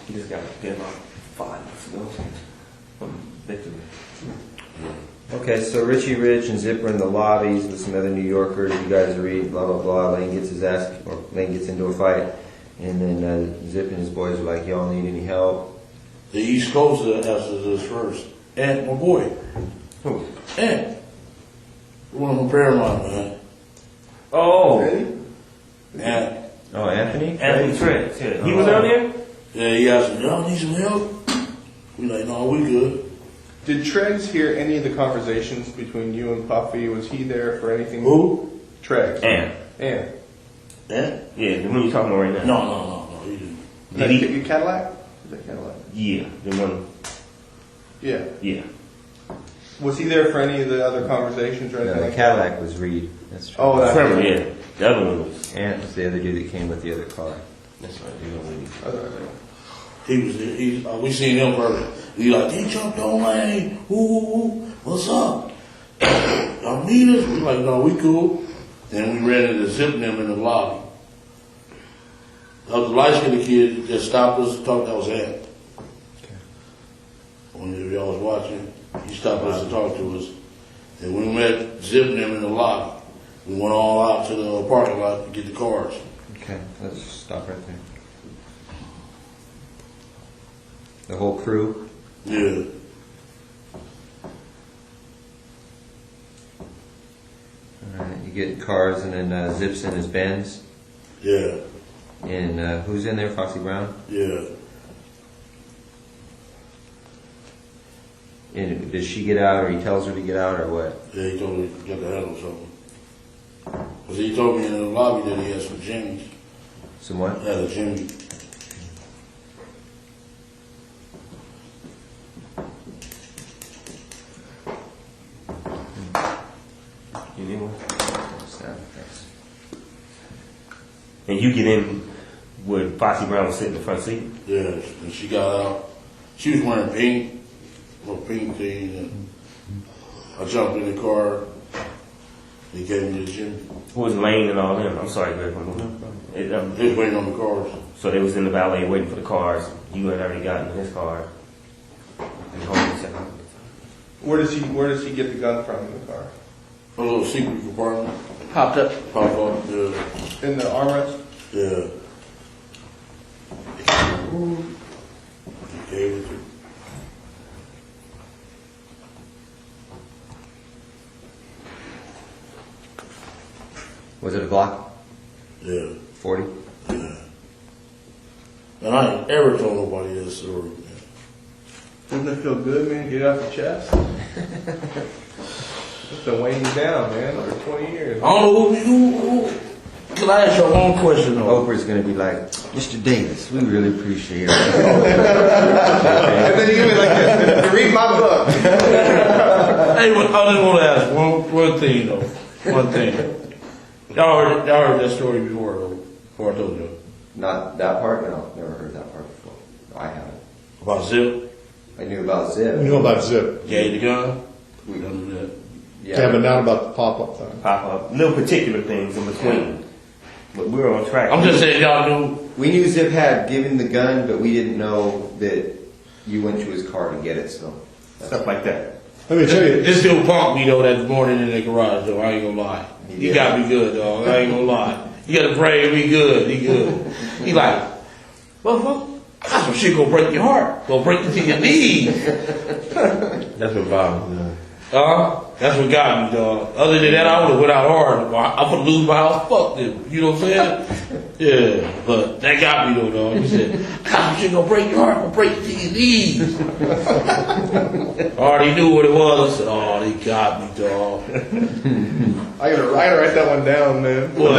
Speaker 6: He just got get about 5 months ago. Victory.
Speaker 2: Okay, so Richie Rich and Zipper in the lobbies with some other New Yorkers. You guys read, blah, blah, blah. Lane gets into a fight. And then Zip and his boys are like, y'all need any help?
Speaker 4: The East Coast asked us first. And my boy.
Speaker 6: Who?
Speaker 4: And one of my Paramount, man.
Speaker 6: Oh.
Speaker 4: And
Speaker 2: Oh, Anthony?
Speaker 6: Anthony Trent. Yeah. He was down there?
Speaker 4: yeah, he asked us, y'all need some help? We like, no, we good.
Speaker 5: Did Treggs hear any of the conversations between you and Puffy? Was he there for anything?
Speaker 4: Who?
Speaker 5: Treggs.
Speaker 6: And.
Speaker 5: And.
Speaker 4: And?
Speaker 6: Yeah, the one you talking about right now.
Speaker 4: No, he didn't.
Speaker 6: Did he?
Speaker 5: Your Cadillac? Is that Cadillac?
Speaker 6: Yeah, the one.
Speaker 5: Yeah.
Speaker 6: Yeah.
Speaker 5: Was he there for any of the other conversations or
Speaker 2: No,
Speaker 5: anything
Speaker 2: the
Speaker 5: like
Speaker 2: Cadillac was Reed. That's true.
Speaker 5: Oh, that's
Speaker 6: Trevor, yeah. The other one was.
Speaker 2: Ant was the other dude that came with the other car.
Speaker 6: That's right. He was
Speaker 5: that?
Speaker 4: We seen him first. He like, they jumped on Wayne. Ooh, what's up? Y'all need us? We like, no, we cool. Then we ran into Zip them in the lobby. That was the light-skinned kid that stopped us and talked. That was him. When y'all was watching, he stopped us to talk to us. And we met Zip them in the lobby. We went all out to the parking lot to get the cars.
Speaker 2: Okay, let's stop right there. The whole crew?
Speaker 4: Yeah.
Speaker 2: Alright, you get cars and then Zips in his Benz.
Speaker 4: Yeah.
Speaker 2: And who's in there? Foxy Brown?
Speaker 4: Yeah.
Speaker 2: And does she get out, or he tells her to get out, or what?
Speaker 4: Yeah, he told me to get the handle something. Because he told me in the lobby that he had some jimmies.
Speaker 2: Some what?
Speaker 4: Had a jimmy.
Speaker 6: You need one?
Speaker 2: Thanks.
Speaker 6: And you get in where Foxy Brown was sitting in the front seat.
Speaker 4: Yeah, and she got out. She was wearing pink, little pink thing, and I jumped in the car. He gave me the jimmy.
Speaker 6: Who was Lane and all them? I'm sorry, Greg.
Speaker 4: He was waiting on the cars.
Speaker 6: So they was in the valet waiting for the cars. You had already gotten in his car. And hold on a second.
Speaker 5: Where does he get the gun from in the car?
Speaker 4: A little secret compartment.
Speaker 1: Popped up.
Speaker 4: Pop up, yeah.
Speaker 5: In the armrest?
Speaker 4: Yeah. He gave it to.
Speaker 2: Was it a Glock?
Speaker 4: Yeah.
Speaker 2: 40?
Speaker 4: Yeah. And I ain't ever told nobody this story, man.
Speaker 5: Doesn't it feel good, man? Get it off your chest. It's been weighing you down, man, for 20 years.
Speaker 4: I don't know who. Can I ask you one question though?
Speaker 2: Oprah's going to be like, Mr. Davis, we really appreciate it.
Speaker 5: And then you give me like this, read my book.
Speaker 4: Hey, I just want to ask one thing though. One thing. Y'all heard that story before, though, before I told you.
Speaker 2: Not that part? No, never heard that part before. No, I haven't.
Speaker 4: About Zip?
Speaker 2: I knew about Zip.
Speaker 3: We know about Zip.
Speaker 4: Gave the gun?
Speaker 2: We
Speaker 4: Don't do that.
Speaker 3: Yeah, but not about the pop-up thing.
Speaker 6: Pop up. Little particular things in between. But we're on track.
Speaker 4: I'm just saying, y'all knew.
Speaker 2: We knew Zip had given the gun, but we didn't know that you went to his car to get it, so.
Speaker 6: Stuff like that.
Speaker 3: Let me tell you,
Speaker 4: This dude punked me, though, that morning in the garage, though. I ain't gonna lie. He got me good, dog. I ain't gonna lie. You gotta pray, he good. He good. He like, well, I got some shit gonna break your heart. Gonna break you to your knees.
Speaker 1: That's what bothers me.
Speaker 4: That's what got me, dog. Other than that, I would have went out hard. I would lose my house. Fuck them. You know what I'm saying? Yeah. But that got me, though, dog. He said, I got some shit gonna break your heart. Gonna break you to your knees. I already knew what it was. I said, oh, they got me, dog.
Speaker 5: I gotta write that one down, man. Put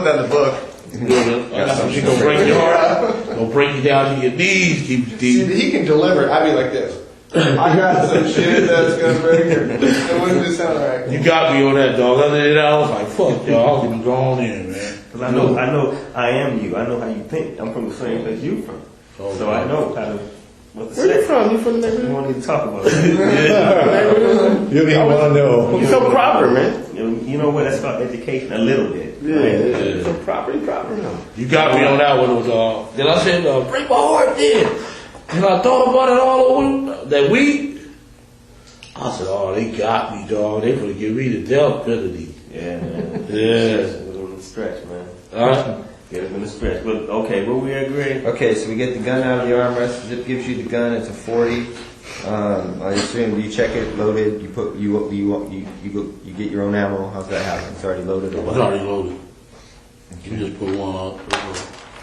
Speaker 5: that in the book.
Speaker 4: I got some shit gonna break your heart. Gonna break you down to your knees. Keep your
Speaker 5: See,
Speaker 4: teeth.
Speaker 5: he can deliver it. I'd be like this. I got some shit that's gonna break her. It wouldn't just sound right.
Speaker 4: You got me on that, dog. Other than that, I was like, fuck, y'all. I'm going in, man.
Speaker 6: Because I am you. I know how you think. I'm from the same place you from.
Speaker 4: Oh,
Speaker 6: So I know kind of what to
Speaker 1: Where you
Speaker 6: say.
Speaker 1: from? You from the
Speaker 6: You
Speaker 1: neighborhood?
Speaker 6: won't even talk about it.
Speaker 3: you don't even want to know.
Speaker 1: You so proper, man.
Speaker 6: You know what? That's called education a little bit.
Speaker 1: Yeah. So property now.
Speaker 4: You got me on that one, dog. Then I said, break my heart then. And I thought about it all over that week. I said, oh, they got me, dog. They gonna give me the death penalty.
Speaker 6: Yeah, man.
Speaker 4: Yeah.
Speaker 6: It was in the stretch, man. Get it in the stretch. But okay, where we agree?
Speaker 2: Okay, so we get the gun out of the armrest. Zip gives you the gun. It's a 40. I assume you check it, loaded. You put you get your own ammo. How's that happen? It's already loaded or
Speaker 4: It's
Speaker 2: what?
Speaker 4: already loaded. You just put one on.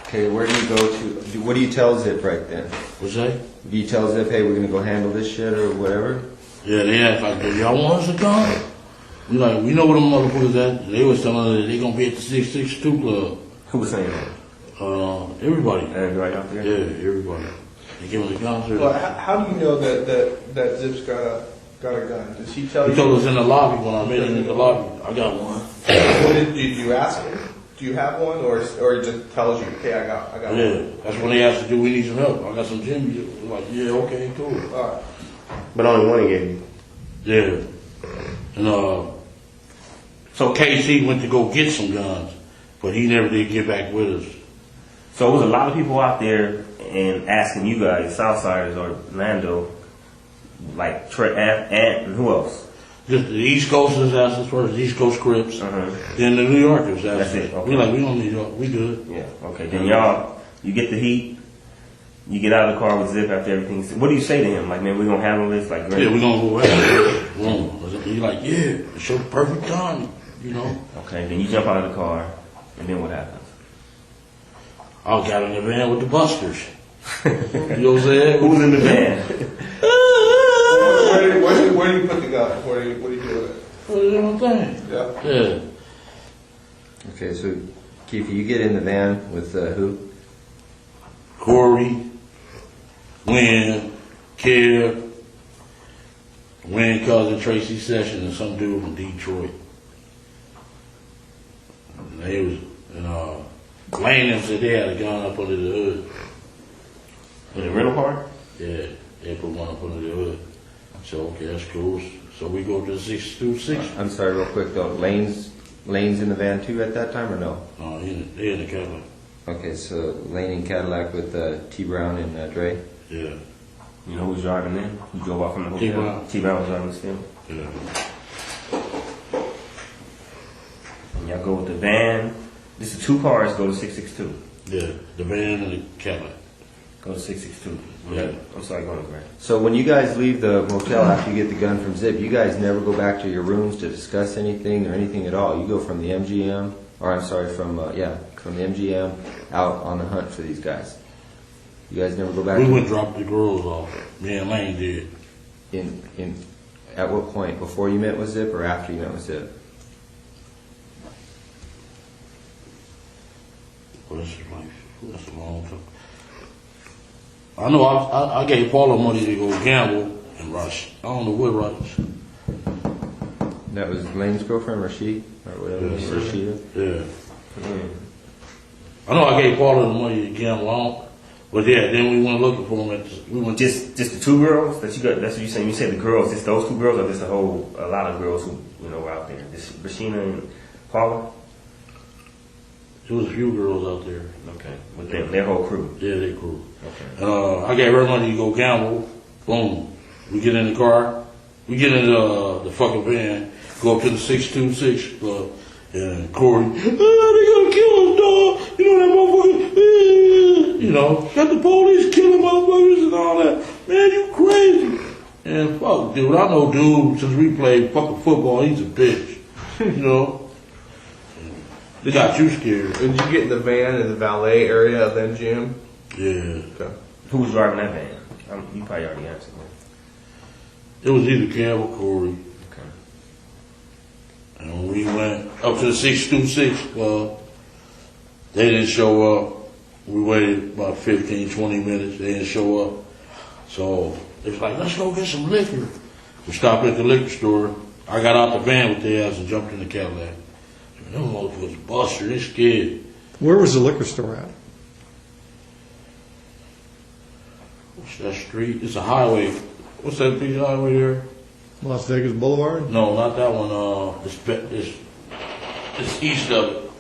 Speaker 2: Okay, where do you go to? What do you tell Zip right then?
Speaker 4: What's that?
Speaker 2: Do you tell Zip, hey, we're gonna go handle this shit or whatever?
Speaker 4: Yeah, they asked like, do y'all want us to come? We like, we know where them motherfuckers at. They was telling us that they gonna be at the 662 club.
Speaker 6: Who was saying that?
Speaker 4: Everybody.
Speaker 6: Everybody out there?
Speaker 4: Yeah, everybody. They gave us a concert.
Speaker 5: Well, how do you know that Zip's got a gun? Does he tell
Speaker 4: He
Speaker 5: you?
Speaker 4: told us in the lobby when I met him in the lobby. I got one.
Speaker 5: What did you ask him? Do you have one, or it just tells you, okay, I got one?
Speaker 4: Yeah, that's when they asked to do, we need some help. I got some gym. We're like, yeah, okay, cool.
Speaker 5: All right.
Speaker 1: But only one he gave you.
Speaker 4: Yeah. And so KC went to go get some guns, but he never did get back with us.
Speaker 6: So it was a lot of people out there and asking you guys, Southsiders or Orlando, like Trey and who else?
Speaker 4: Just the East Coasters asked us first, the East Coast Crips. Then the New Yorkers asked
Speaker 6: That's
Speaker 4: us.
Speaker 6: it, okay.
Speaker 4: We like, we don't need y'all, we good.
Speaker 6: Yeah. Okay. Then y'all, you get the heat. You get out of the car with Zip after everything. What do you say to him? Like, man, we're gonna handle this. Like, great.
Speaker 4: Yeah, we're gonna go ahead. He's like, yeah, show the perfect time, you know.
Speaker 6: Okay. Then you jump out of the car, and then what happens?
Speaker 4: I got in the van with the busters. You know what I'm saying?
Speaker 6: Who's in the van?
Speaker 5: Where do you put the gun? What do you do with it?
Speaker 4: What is that thing?
Speaker 5: Yeah.
Speaker 4: Yeah.
Speaker 2: Okay, so Keefe, you get in the van with who?
Speaker 4: Corey, Wayne, Kev, Wayne cousin Tracy Sessions, and some dude from Detroit. And they was, Lane them said they had a gun up under the hood.
Speaker 6: In the rental car?
Speaker 4: Yeah, they put one up under the hood. So, okay, that's cool. So we go to the 626.
Speaker 2: I'm sorry, real quick though. Lane's in the van too at that time or no?
Speaker 4: Oh, they in the Cadillac.
Speaker 2: Okay, so Lane in Cadillac with T Brown and Dre.
Speaker 4: Yeah.
Speaker 6: You know who's driving in? Who drove off from the hotel?
Speaker 4: T-Brown.
Speaker 6: T-Brown was driving the still.
Speaker 4: Yeah.
Speaker 6: And y'all go with the van. This is 2 cars. Go to 662.
Speaker 4: Yeah, the van and the Cadillac.
Speaker 6: Go to 662.
Speaker 4: Yeah.
Speaker 6: I'm sorry. Go on, Grant.
Speaker 2: So when you guys leave the motel after you get the gun from Zip, you guys never go back to your rooms to discuss anything or anything at all. You go from the MGM, or I'm sorry, from the MGM out on the hunt for these guys. You guys never go back.
Speaker 4: We went drop the girls off. Me and Lane did.
Speaker 2: In at what point? Before you met with Zip or after you met with Zip?
Speaker 4: Well, that's a long time. I know I gave Paula money to go gamble and rush. I don't know what rush.
Speaker 2: That was Lane's girlfriend, Rashid, or whatever.
Speaker 4: Yes.
Speaker 2: Rashida.
Speaker 4: Yeah. I know I gave Paula the money to gamble on, but yeah, then we went looking for them. We went
Speaker 6: Just the 2 girls that you got. That's what you saying. You said the girls. Just those 2 girls, or just a lot of girls who were out there. Just Rashina and Paula.
Speaker 4: There was a few girls out there.
Speaker 6: Okay, with them, their whole crew.
Speaker 4: Yeah, they cool.
Speaker 6: Okay.
Speaker 4: And I gave her money to go gamble. Boom. We get in the car. We get in the fucking van. Go up to the 626 club. And Corey, they gonna kill us, dog. You know that motherfucker. You know, got the police killing motherfuckers and all that. Man, you crazy. And fuck, dude, I know dude since we played fucking football. He's a bitch. You know. They got you scared.
Speaker 5: And did you get in the van in the valet area of the MGM?
Speaker 4: Yeah.
Speaker 5: Okay.
Speaker 6: Who was driving that van? You probably already answered that.
Speaker 4: It was either Kev or Corey.
Speaker 6: Okay.
Speaker 4: And when we went up to the 626 club, they didn't show up. We waited about 15, 20 minutes. They didn't show up. So it was like, let's go get some liquor. We stopped at the liquor store. I got out the van with their ass and jumped in the Cadillac. Them motherfuckers buster, they scared.
Speaker 3: Where was the liquor store at?
Speaker 4: What's that street? It's a highway. What's that big highway there?
Speaker 3: Las Vegas Boulevard?
Speaker 4: No, not that one. It's east of it.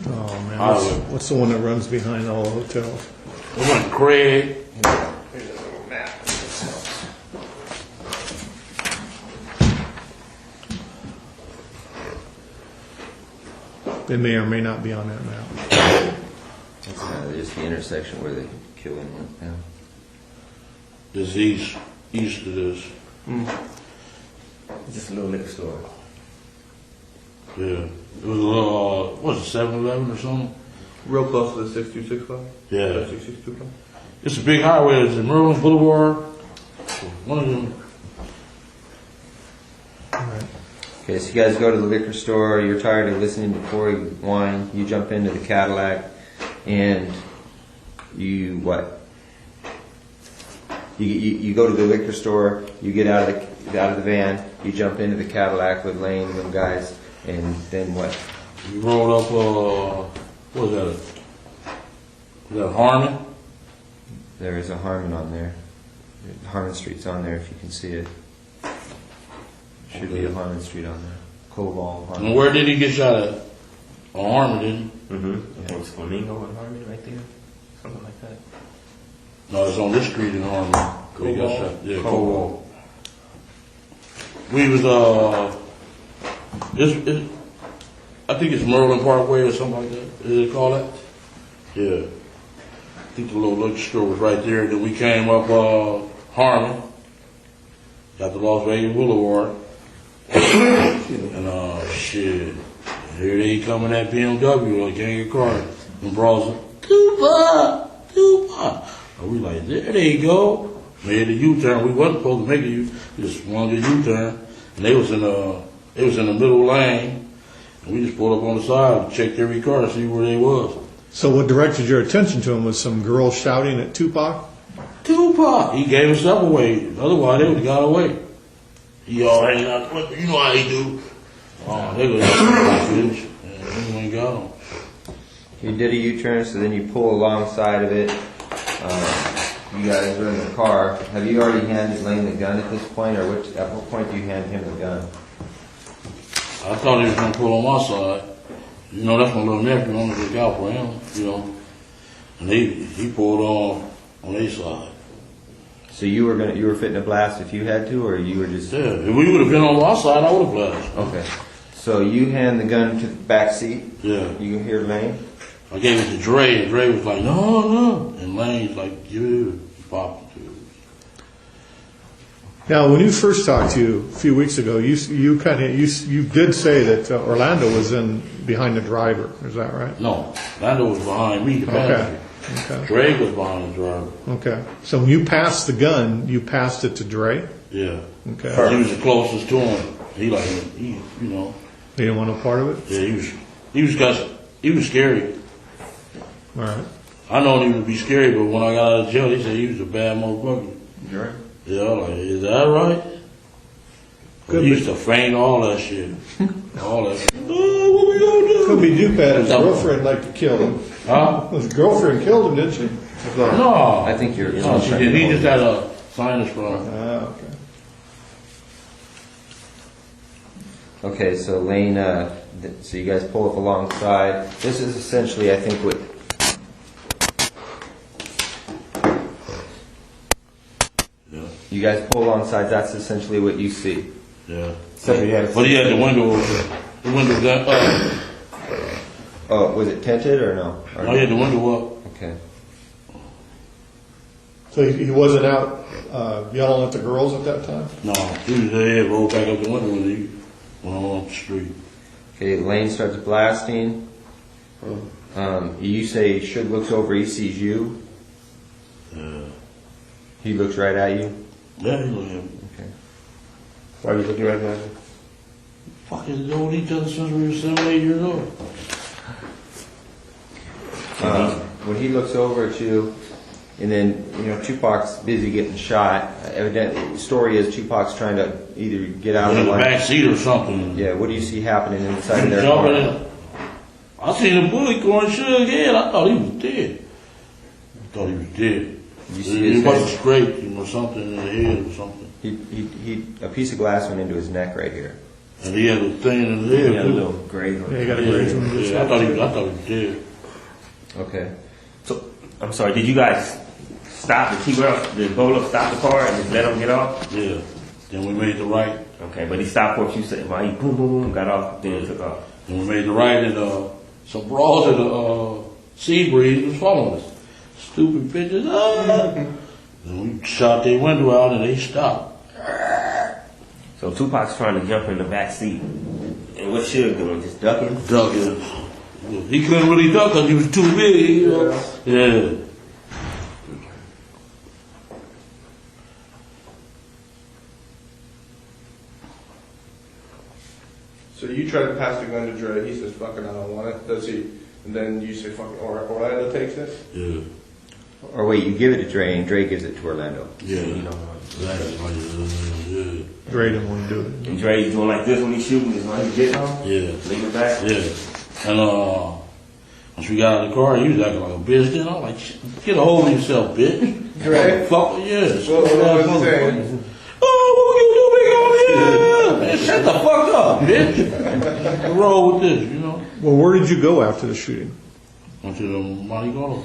Speaker 3: Oh man,
Speaker 4: Highway.
Speaker 3: what's the one that runs behind all the hotels?
Speaker 4: We went to Craig.
Speaker 3: They may or may not be on that map.
Speaker 2: That's just the intersection where they kill him. Yeah.
Speaker 4: This east of this.
Speaker 6: Just a little liquor store.
Speaker 4: Yeah. It was a little, what was it, 7-Eleven or something?
Speaker 5: Real close to the 626 club?
Speaker 4: Yeah.
Speaker 5: 662 club?
Speaker 4: It's a big highway. It's in Merlin Boulevard. One of them.
Speaker 2: Okay, so you guys go to the liquor store. You're tired of listening to Corey whine. You jump into the Cadillac, and you what? You go to the liquor store. You get out of the van. You jump into the Cadillac with Lane and them guys, And then what?
Speaker 4: We rolled up, what was that? Was that Harmon?
Speaker 2: There is a Harmon on there. Harmon Street's on there if you can see it. Should be a Harmon Street on there. Koval, Harmon.
Speaker 4: And where did he get shot at? On Harmon, didn't he?
Speaker 6: Mm-hmm. It was Flamingo and Harmon right there. Something like that.
Speaker 4: No, it's on this street in Harmon. He got shot. Yeah, Koval. We was, I think it's Merlin Parkway or something like that. Is it called that? Yeah. I think the little liquor store was right there. Then we came up Harmon, got the Las Vegas Boulevard, and shit. Here they come in that BMW, like gang of cars, and brawls, Tupac. And we like, there they go. Made a U-turn. We wasn't supposed to make a U. We just wanted a U-turn, and they was in the middle lane, and we just pulled up on the side, checked every car to see where they was.
Speaker 3: So what directed your attention to him was some girl shouting at Tupac?
Speaker 4: Tupac. He gave himself away. Otherwise, they would have got away. He all hanging out. You know how he do. Oh, they go finish. And he ain't got him.
Speaker 2: You did a U-turn, so then you pull alongside of it. You guys are in the car. Have you already handed Lane the gun at this point, or at what point do you hand him the gun?
Speaker 4: I thought he was going to pull on my side. You know, that's my little nephew. I'm going to look out for him, you know. And he pulled on their side.
Speaker 2: So you were fitting to blast if you had to, or you were just...
Speaker 4: Yeah, if we would have been on my side, I would have blasted.
Speaker 2: Okay. So you hand the gun to the back seat.
Speaker 4: Yeah.
Speaker 2: You can hear Lane.
Speaker 4: I gave it to Dre, and Dre was like, no. And Lane's like, yeah, popped it.
Speaker 3: Now, when you first talked to you a few weeks ago, you did say that Orlando was behind the driver. Is that right?
Speaker 4: No, Orlando was behind me, the passenger.
Speaker 3: Okay.
Speaker 4: Dre was behind the driver.
Speaker 3: Okay. So when you passed the gun, you passed it to Dre?
Speaker 4: Yeah.
Speaker 3: Okay.
Speaker 4: He was the closest to him. He you know.
Speaker 3: He didn't want no part of it?
Speaker 4: Yeah, he was scary.
Speaker 3: All right.
Speaker 4: I know he would be scary, but when I got out of jail, he said he was a bad motherfucker.
Speaker 2: Dre?
Speaker 4: Yeah, I'm like, is that right?
Speaker 3: Could
Speaker 4: He
Speaker 3: be.
Speaker 4: used to feign all that shit. All that shit. Oh, what we gonna do?
Speaker 3: Could be Dupac. His girlfriend liked to kill him.
Speaker 4: Huh?
Speaker 3: His girlfriend killed him, didn't she?
Speaker 4: No.
Speaker 2: I think you're...
Speaker 4: No, she did. He just had a sinus problem.
Speaker 3: Ah, okay.
Speaker 2: Okay, so Lane, so you guys pull up alongside. This is essentially, I think, what...
Speaker 4: Yeah.
Speaker 2: You guys pull alongside, that's essentially what you see.
Speaker 4: Yeah.
Speaker 2: Somebody had
Speaker 4: But he had the window open. The window down.
Speaker 2: Oh, was it tinted or no? Or
Speaker 4: No, he had the window up.
Speaker 2: Okay.
Speaker 3: So he wasn't out yelling at the girls at that time?
Speaker 4: No, he was there, rolled back up the window when he went on up the street.
Speaker 2: Okay, Lane starts blasting. You say Suge looks over, he sees you. He looks right at you.
Speaker 4: Yeah, he looked at me.
Speaker 2: Okay.
Speaker 1: Why are you looking right at me?
Speaker 4: Fucking known each other since we were 7, 8 years old.
Speaker 2: When he looks over at you, and then, you know, Tupac's busy getting shot. Evidently, the story is Tupac's trying to either get out
Speaker 4: In
Speaker 2: of
Speaker 4: the
Speaker 2: the
Speaker 4: back seat or something.
Speaker 2: Yeah, what do you see happening inside of their
Speaker 4: Jumping
Speaker 2: car?
Speaker 4: in. I seen a bullet going Suge head. I thought he was dead.
Speaker 2: You see his
Speaker 4: He wasn't
Speaker 2: head?
Speaker 4: scraped him or something in the head or something.
Speaker 2: He a piece of glass went into his neck right here.
Speaker 4: And he had a thing in his head.
Speaker 6: He had a
Speaker 4: too.
Speaker 6: little grave on
Speaker 3: Yeah,
Speaker 6: it.
Speaker 3: he got a grave on his
Speaker 4: Yeah, I
Speaker 3: head.
Speaker 4: thought he was dead.
Speaker 2: Okay.
Speaker 6: So, I'm sorry, did you guys stop the T-Rail, the Bolo stop the car and just let him get off?
Speaker 4: Yeah. Then we made the right.
Speaker 6: Okay, but he stopped for a few seconds. While he boom, boom, boom, got off, then took off.
Speaker 4: Then we made the right, and some brawls in the sea breeze was following us. Stupid bitches. And we shot their window out, and they stopped.
Speaker 6: So Tupac's trying to jump in the back seat. And what Suge doing? Just ducking?
Speaker 4: Ducking. He couldn't really duck because he was too big. You know? Yeah.
Speaker 5: So you try to pass the gun to Dre. He says, "Fucking, I don't want it." Does he? And then you say, "Fucking," Orlando takes it.
Speaker 4: Yeah.
Speaker 2: Or wait, you give it to Dre, and Dre gives it to Orlando.
Speaker 4: Yeah.
Speaker 6: You know,
Speaker 4: Yeah.
Speaker 3: Dre didn't want to do it.
Speaker 6: And Dre's doing like this when he's shooting, is when he's getting on.
Speaker 4: Yeah.
Speaker 6: Lean it back.
Speaker 4: Yeah. And once we got out of the car, he was acting like a bitch. Then I'm like, get a hold of yourself, bitch.
Speaker 5: Right?
Speaker 4: Fuck, yes.
Speaker 5: What was he saying?
Speaker 4: Oh, what you do, big on here? Man, shut the fuck up, bitch. What's wrong with this, you know?
Speaker 3: Well, where did you go after the shooting?
Speaker 4: Went to the Monte Carlo.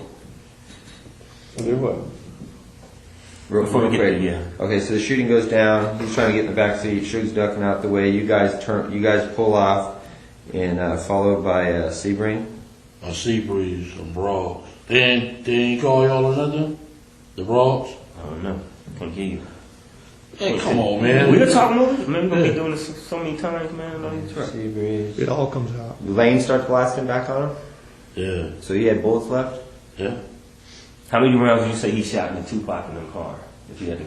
Speaker 1: Do what?
Speaker 2: Real
Speaker 6: Before we get
Speaker 2: quick.
Speaker 6: there, yeah.
Speaker 2: Okay, so the shooting goes down. He's trying to get in the back seat. Suge's ducking out the way. You guys pull off, and followed by Sebring.
Speaker 4: A sea breeze, some broads. They ain't call y'all or nothing? The broads?
Speaker 6: I don't know. Can't hear you.
Speaker 4: Hey, come on, man.
Speaker 6: We been talking over. Man, we've been doing this so many times, man. On these trucks.
Speaker 2: Sebring.
Speaker 3: It all comes out.
Speaker 2: Lane starts blasting back on him.
Speaker 4: Yeah,
Speaker 2: So he had bullets left.
Speaker 4: yeah.
Speaker 6: How many rounds did you say he shot in the Tupac in the car? If you had to,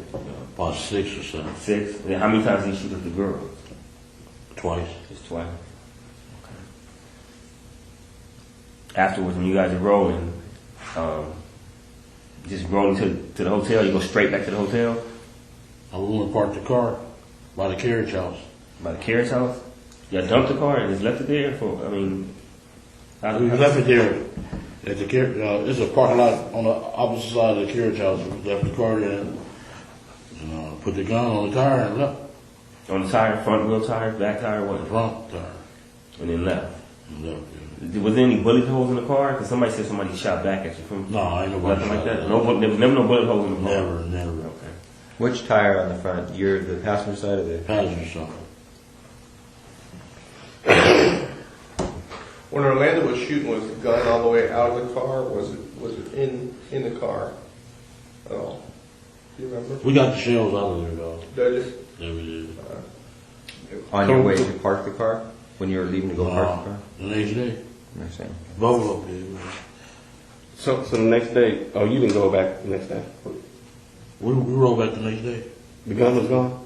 Speaker 4: About 6 or 7.
Speaker 6: 6. And how many times did he shoot at the girl?
Speaker 4: Twice.
Speaker 6: Just twice. Okay. Afterwards, when you guys are rolling, just rolling to the hotel. You go straight back to the hotel
Speaker 4: I went and parked the car by the carriage house.
Speaker 6: by the carriage house. You dumped the car and just left it there for. I mean, how
Speaker 4: We left it there at the carriage. It's a parking lot on the opposite side of the carriage house. We left the car there and put the gun on the tire and left.
Speaker 6: on the tire, front wheel tire, back tire,
Speaker 4: The
Speaker 6: what?
Speaker 4: front tire
Speaker 6: And then left.
Speaker 4: and left.
Speaker 6: Was there any bullet holes in the car? Because somebody said somebody shot back at you from.
Speaker 4: No, ain't nobody
Speaker 6: Nothing like
Speaker 4: shot
Speaker 6: that. No, never no bullet holes in the car.
Speaker 4: Never.
Speaker 6: Okay.
Speaker 2: Which tire on the front? You're the passenger side of the.
Speaker 4: Passenger something.
Speaker 5: When Orlando was shooting, was the gun all the way out of the car? Was it in the car at all? Do you remember?
Speaker 4: We got the shells out of there, though.
Speaker 5: Did it?
Speaker 4: Yeah, we did.
Speaker 2: On your way to park the car? When you were leaving to go park the car?
Speaker 4: The next day.
Speaker 2: I understand.
Speaker 4: Bubble up there.
Speaker 1: So the next day, oh, you didn't go back the next day.
Speaker 4: We rolled back the next day.
Speaker 1: The gun was gone.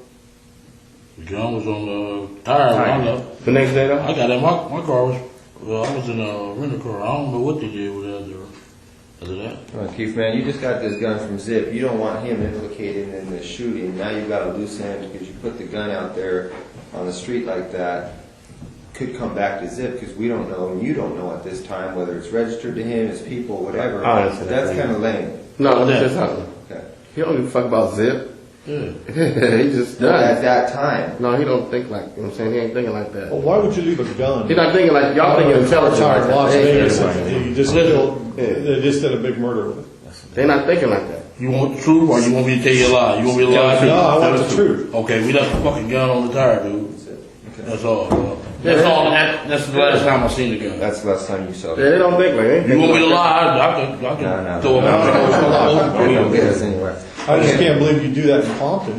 Speaker 4: The gun was on the tire when I left.
Speaker 1: The next day
Speaker 4: I
Speaker 1: though.
Speaker 4: got in my car was, well, I was in a rental car. I don't know what they did with that after that.
Speaker 2: Well, Keefe, man, you just got this gun from Zip. You don't want him implicated in the shooting. Now you've got a loose end because you put the gun out there on the street like that. Could come back to Zip because we don't know, and you don't know at this time whether it's registered to him, his people, whatever.
Speaker 1: I understand
Speaker 2: That's
Speaker 1: that.
Speaker 2: kind of lame.
Speaker 1: No,
Speaker 4: Yeah.
Speaker 1: that's not.
Speaker 2: Okay.
Speaker 1: He don't give a fuck about Zip.
Speaker 4: Yeah.
Speaker 1: He just
Speaker 2: No, at
Speaker 1: does.
Speaker 2: that time.
Speaker 1: No, he don't think like, you know what I'm saying? He ain't thinking like that.
Speaker 3: Well, why would you leave a gun?
Speaker 1: He's not thinking like, y'all thinking intelligent like
Speaker 3: in Las
Speaker 1: that.
Speaker 3: Vegas,
Speaker 4: right.
Speaker 3: and you just killed, they just did a big murder with it.
Speaker 1: They're not thinking like that.
Speaker 4: You want the truth or you want me to tell you a lie? You want me to lie to you?
Speaker 3: No, I want the truth.
Speaker 4: Okay, we left the fucking gun on the tire, dude. That's all. That's all. That's the last time I seen the gun.
Speaker 2: That's the last time you saw
Speaker 1: Yeah,
Speaker 2: it.
Speaker 1: they don't think like that.
Speaker 4: You want me to lie? I can
Speaker 2: No,
Speaker 4: throw it out.
Speaker 2: We don't get us anywhere.
Speaker 3: I just can't believe you do that in Compton.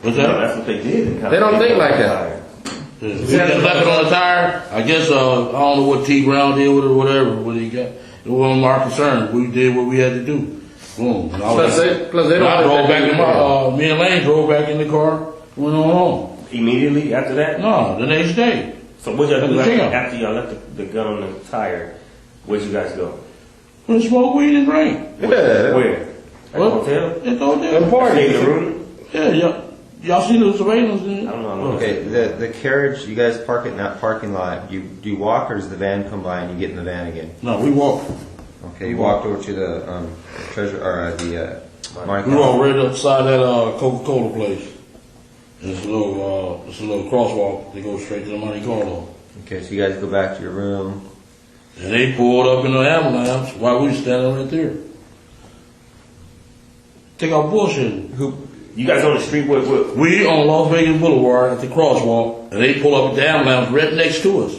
Speaker 4: What's
Speaker 6: No,
Speaker 4: that?
Speaker 6: that's what they did.
Speaker 1: They don't think like that.
Speaker 4: We just left it on the tire. I guess I don't know what T Brown did with it or whatever. What he got? It wasn't our concern. We did what we had to do. Boom. And I
Speaker 1: Plus they don't
Speaker 4: I drove
Speaker 1: think
Speaker 4: back in my. Me and Lane drove back in the car. Went on home.
Speaker 6: Immediately after that?
Speaker 4: No, the next day.
Speaker 6: So what y'all do
Speaker 4: Let me
Speaker 6: after,
Speaker 4: think.
Speaker 6: after y'all left the gun on the tire? Where'd you guys go?
Speaker 4: We smoke weed and drink.
Speaker 1: Yeah.
Speaker 6: Where? At the
Speaker 4: What?
Speaker 6: hotel?
Speaker 4: At the hotel.
Speaker 6: Stay in the room?
Speaker 4: Yeah, y'all see the surveillance?
Speaker 6: I don't know.
Speaker 2: Okay, the carriage, you guys park it in that parking lot. Do you walk or does the van come by and you get in the van again?
Speaker 4: No, we walked.
Speaker 2: Okay, you walked over to the treasure or the Monte
Speaker 4: We
Speaker 2: Carlo.
Speaker 4: walked right outside that Coca-Cola place. It's a little crosswalk that goes straight to the Monte Carlo.
Speaker 2: Okay, so you guys go back to your room.
Speaker 4: And they pulled up in the ambulance while we was standing right there. Think I'm bullshitting.
Speaker 6: You guys on the street with
Speaker 4: We on Las Vegas Boulevard at the crosswalk, and they pull up at the ambulance right next to us.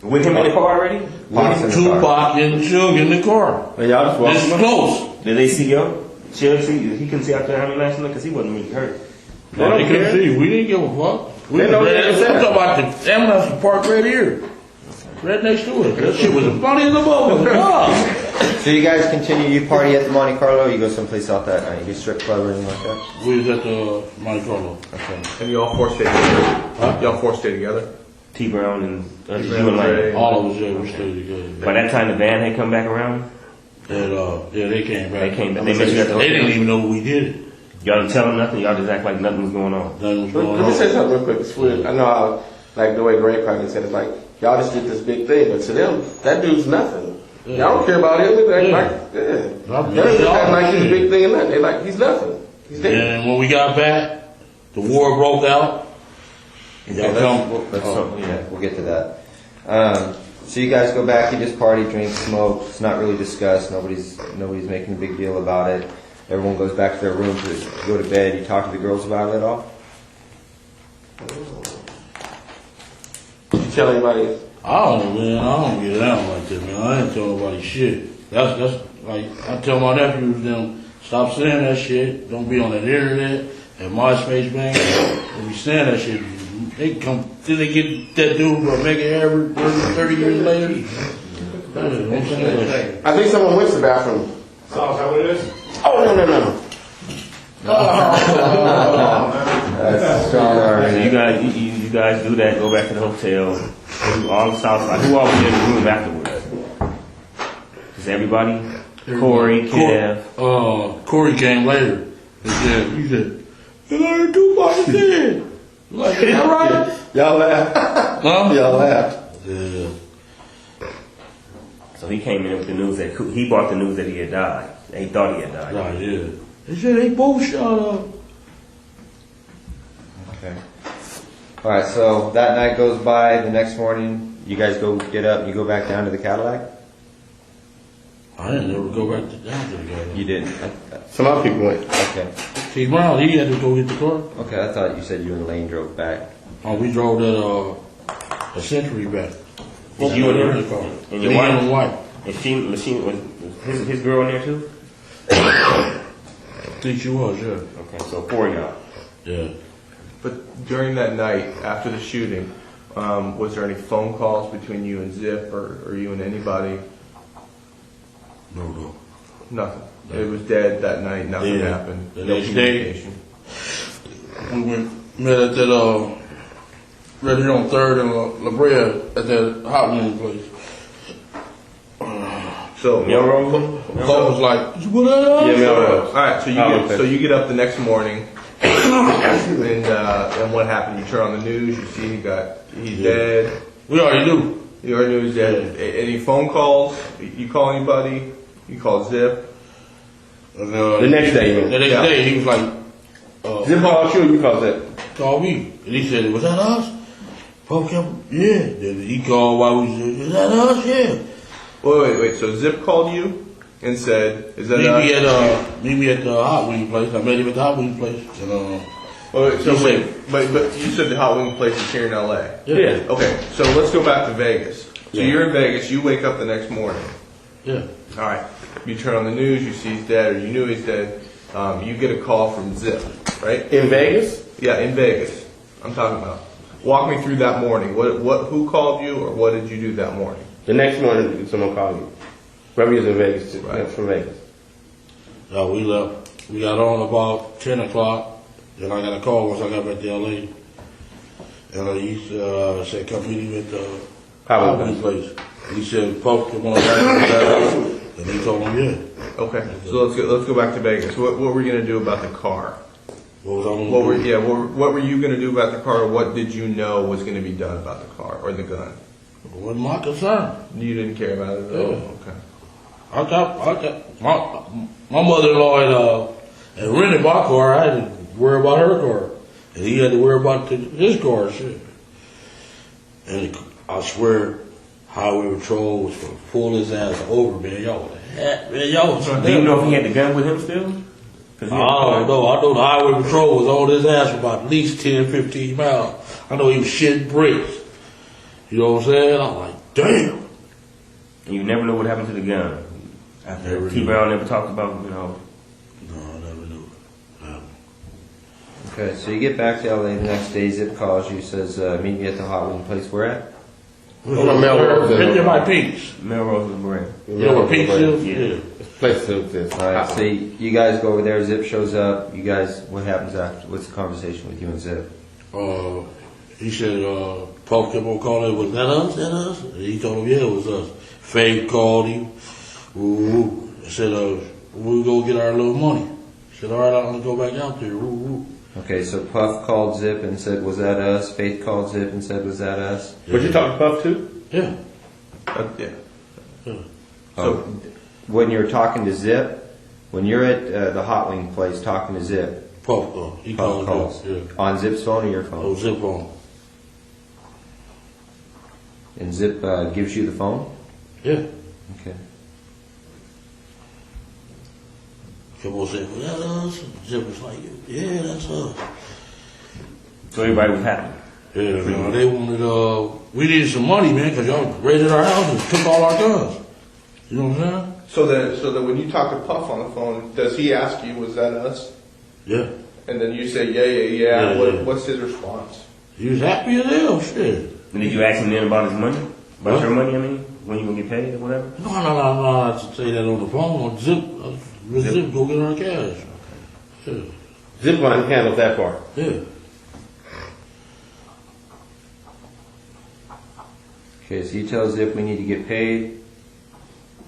Speaker 6: with him in the car already?
Speaker 2: Pops in the car.
Speaker 4: Tupac and Suge in the car.
Speaker 1: And y'all just
Speaker 4: This
Speaker 1: walking.
Speaker 4: close.
Speaker 6: Did they see him? Chug see? He couldn't see out the ambulance because he wasn't really hurt.
Speaker 1: They don't
Speaker 4: They couldn't
Speaker 1: care.
Speaker 4: see. We didn't give a fuck. We
Speaker 1: They know
Speaker 4: was
Speaker 1: they
Speaker 4: I'm
Speaker 1: said.
Speaker 4: talking about the ambulance was parked right here. Right next to us. That shit was as funny as a bubble. Fuck.
Speaker 2: So you guys continue, you party at the Monte Carlo, you go someplace else that night, you go strip club or anything like that?
Speaker 4: We was at the Monte Carlo.
Speaker 2: Okay.
Speaker 5: And you all four stayed together?
Speaker 4: Huh?
Speaker 5: Y'all four stayed together?
Speaker 6: T Brown and
Speaker 5: Brown,
Speaker 6: you and
Speaker 5: Dre.
Speaker 6: like.
Speaker 4: All of us there, we stayed together.
Speaker 6: By that time, the van had come back around.
Speaker 4: And, yeah, they came back.
Speaker 6: They came back. They met you at the
Speaker 4: They didn't
Speaker 6: hotel?
Speaker 4: even know we did it.
Speaker 6: Y'all didn't tell him nothing. Y'all just act like nothing was going on.
Speaker 4: Nothing was going
Speaker 1: Let me
Speaker 4: on.
Speaker 1: say something real quick. It's weird. I know how, like the way Greg Crockett said, it's like, y'all just did this big thing, but to them, that dude's nothing. Y'all don't care about him. They act like, yeah. They don't act like he's a big thing or nothing. They like, he's nothing. He's dead.
Speaker 4: And when we got back, the war broke out.
Speaker 2: Yeah, we'll get to that. So you guys go back, you just party, drink, smoke. It's not really discussed. Nobody's making a big deal about it. Everyone goes back to their room to go to bed. You talk to the girls about it at all?
Speaker 1: Did you tell anybody?
Speaker 4: I don't know, man. I don't get down like that, man. I ain't tell nobody shit. That's like, I tell my nephews, them, stop saying that shit. Don't be on that internet and MySpace, man. If you saying that shit, they come, till they get that dude for make it ever 30 years later. Don't say that shit.
Speaker 1: I think someone went to the bathroom.
Speaker 7: So is that what it is?
Speaker 1: Oh, no.
Speaker 2: That's strong argument.
Speaker 6: You guys do that. Go back to the hotel. Do all the south side. Who all was in the room afterwards? Just everybody. Corey, Kev.
Speaker 4: Corey came later. He said, you learned Tupac again. Like, is that right?
Speaker 1: Y'all laughed.
Speaker 4: Huh?
Speaker 1: Y'all laughed.
Speaker 4: Yeah.
Speaker 6: So he came in with the news that he brought the news that he had died. He thought he had died.
Speaker 4: Right, yeah. They said they both shot up.
Speaker 2: Okay. All right. So that night goes by. The next morning, you guys go get up and you go back down to the Cadillac.
Speaker 4: I didn't ever go back down to the guy.
Speaker 2: You didn't.
Speaker 1: Some other people went.
Speaker 2: Okay.
Speaker 4: See, Brown, he had to go get the car.
Speaker 2: Okay. I thought you said you and Lane drove back.
Speaker 4: Oh, we drove that a Century back.
Speaker 6: Was you and him?
Speaker 4: The car.
Speaker 6: And your
Speaker 4: Me
Speaker 6: wife?
Speaker 4: and my wife.
Speaker 6: And she was his girl in there too?
Speaker 4: I think she was, yeah.
Speaker 6: Okay, so 4 of y'all.
Speaker 4: Yeah.
Speaker 5: But during that night, after the shooting, was there any phone calls between you and Zip or you and anybody?
Speaker 4: No.
Speaker 5: Nothing. It was dead that night. Nothing
Speaker 4: Yeah.
Speaker 5: happened.
Speaker 4: The
Speaker 5: No
Speaker 4: next day-
Speaker 5: communication.
Speaker 4: We met at that, Reggie on 3rd and La Brea at that hot wing place.
Speaker 5: So
Speaker 6: Melrose?
Speaker 4: Paul was like, what up?
Speaker 1: Yeah, Melrose.
Speaker 5: all right. So you get up the next morning, and what happened? You turn on the news. You see he's dead.
Speaker 4: We already knew.
Speaker 5: You already knew he's dead. Any phone calls? You call anybody? You call Zip?
Speaker 4: And,
Speaker 1: The next day, you mean?
Speaker 4: The next
Speaker 5: Yeah.
Speaker 4: day, he was like,
Speaker 1: Zip called you, you called Zip.
Speaker 4: call me. And he said, was that us? Paul kept, yeah. Then he called while we said, is that us? Yeah.
Speaker 5: Wait. So Zip called you and said, "Is that us?"
Speaker 4: Meet me at the hot wing place. I met him at the hot wing place. And,
Speaker 5: Wait, so
Speaker 4: He
Speaker 5: wait,
Speaker 4: said-
Speaker 5: but you said the hot wing place is here in LA.
Speaker 4: yeah.
Speaker 5: Okay, so let's go back to Vegas. So
Speaker 4: Yeah.
Speaker 5: you're in Vegas. You wake up the next morning.
Speaker 4: Yeah.
Speaker 5: All right. You turn on the news. You see he's dead, or you knew he's dead. You get a call from Zip, right?
Speaker 1: In Vegas?
Speaker 5: Yeah, in Vegas. I'm talking about. Walk me through that morning. Who called you, or what did you do that morning?
Speaker 1: The next morning, someone called you. Remember you was in Vegas, too.
Speaker 5: Right.
Speaker 1: From Vegas.
Speaker 4: So we left. We got on about 10 o'clock. Then I got a call once I got back to LA. And he said, come meet him at the hot wing place. And he said, Pope, come on back. And he told him, yeah.
Speaker 5: Okay, so let's go back to Vegas. What were you gonna do about the car?
Speaker 4: What was I going
Speaker 5: What
Speaker 4: to do?
Speaker 5: what were you gonna do about the car? Or what did you know was gonna be done about the car or the gun?
Speaker 4: It wasn't my concern.
Speaker 5: You didn't care about it at all.
Speaker 4: Yeah.
Speaker 5: Okay.
Speaker 4: I got my mother-in-law had rented my car. I had to worry about her car, and he had to worry about his car. Shit. And I swear, Highway Patrol was gonna pull his ass over, man. Y'all was
Speaker 6: Do you know if he had the gun with him still?
Speaker 4: I don't know. I know the Highway Patrol was on his ass for about at least 10, 15 miles. I know he was shitting bricks. You know what I'm saying? I'm like, damn.
Speaker 6: And you never know what happened to the gun. After
Speaker 4: Never
Speaker 6: T
Speaker 4: knew.
Speaker 6: Brown never talked about,
Speaker 4: No, I never knew.
Speaker 2: Okay. So you get back to LA the next day. Zip calls you, says, "Meet me at the hot wing place." Where at?
Speaker 1: On Melrose.
Speaker 4: It's by Peaks.
Speaker 6: Melrose and Brand.
Speaker 4: You know where Peaks is?
Speaker 6: Yeah.
Speaker 4: Yeah.
Speaker 1: Place to this.
Speaker 2: All right. So you guys go over there. Zip shows up. You guys, what happens after? What's the conversation with you and Zip?
Speaker 4: He said, Paul kept on calling, was that us? That us? And he told him, yeah, it was us. Faye called him. Ooh. I said, we go get our little money. Said, all right, I'm gonna go back out there. Woo, woo.
Speaker 2: Okay, so Puff called Zip and said, was that us? Faith called Zip and said, was that us?
Speaker 1: But you talk to Puff too?
Speaker 4: Yeah.
Speaker 5: Yeah.
Speaker 2: Oh, when you're talking to Zip, when you're at the hot wing place talking to Zip,
Speaker 4: Puff he
Speaker 2: Puff
Speaker 4: called
Speaker 2: calls.
Speaker 4: Yeah.
Speaker 2: On Zip's phone or your phone?
Speaker 4: Oh, Zip phone.
Speaker 2: And Zip gives you the phone?
Speaker 4: Yeah.
Speaker 2: Okay.
Speaker 4: Kept on saying, well, that us? Zip was like, yeah, that's us.
Speaker 6: So everybody was happy.
Speaker 4: Yeah, man, they wanted, we needed some money, man, because y'all raided our house and took all our guns. You know what I'm saying?
Speaker 5: So that when you talk to Puff on the phone, does he ask you, was that us?
Speaker 4: Yeah.
Speaker 5: And then you say, yeah.
Speaker 4: Yeah.
Speaker 5: What's his response?
Speaker 4: He was happy as hell, shit.
Speaker 6: And did you ask him then about his money? About
Speaker 4: Huh?
Speaker 6: your money, I mean? When you gonna get paid or whatever?
Speaker 4: No, I should say that on the phone. On Zip, go get our cash. Yeah.
Speaker 1: Zipline handled that part.
Speaker 4: Yeah.
Speaker 2: Okay, so you tell Zip we need to get paid.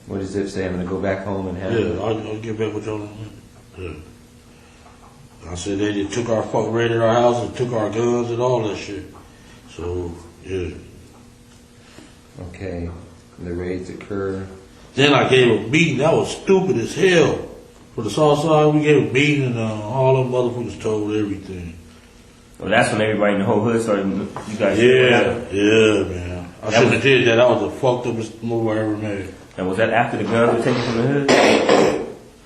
Speaker 2: What does Zip say? I'm going to go back home and handle
Speaker 4: Yeah,
Speaker 2: it.
Speaker 4: I'll get back with y'all. Yeah. I said they just took our raided our house and took our guns and all that shit. So, yeah.
Speaker 2: Okay, the raids occur.
Speaker 4: Then I gave a meeting. That was stupid as hell. For the South Side, we gave a meeting and all them motherfuckers told everything.
Speaker 6: Well, that's when everybody in the whole hood started, you guys.
Speaker 4: Yeah, man. I shouldn't have did that. That was the fucked up move I ever made.
Speaker 6: And was that after the guns were taken from the hood?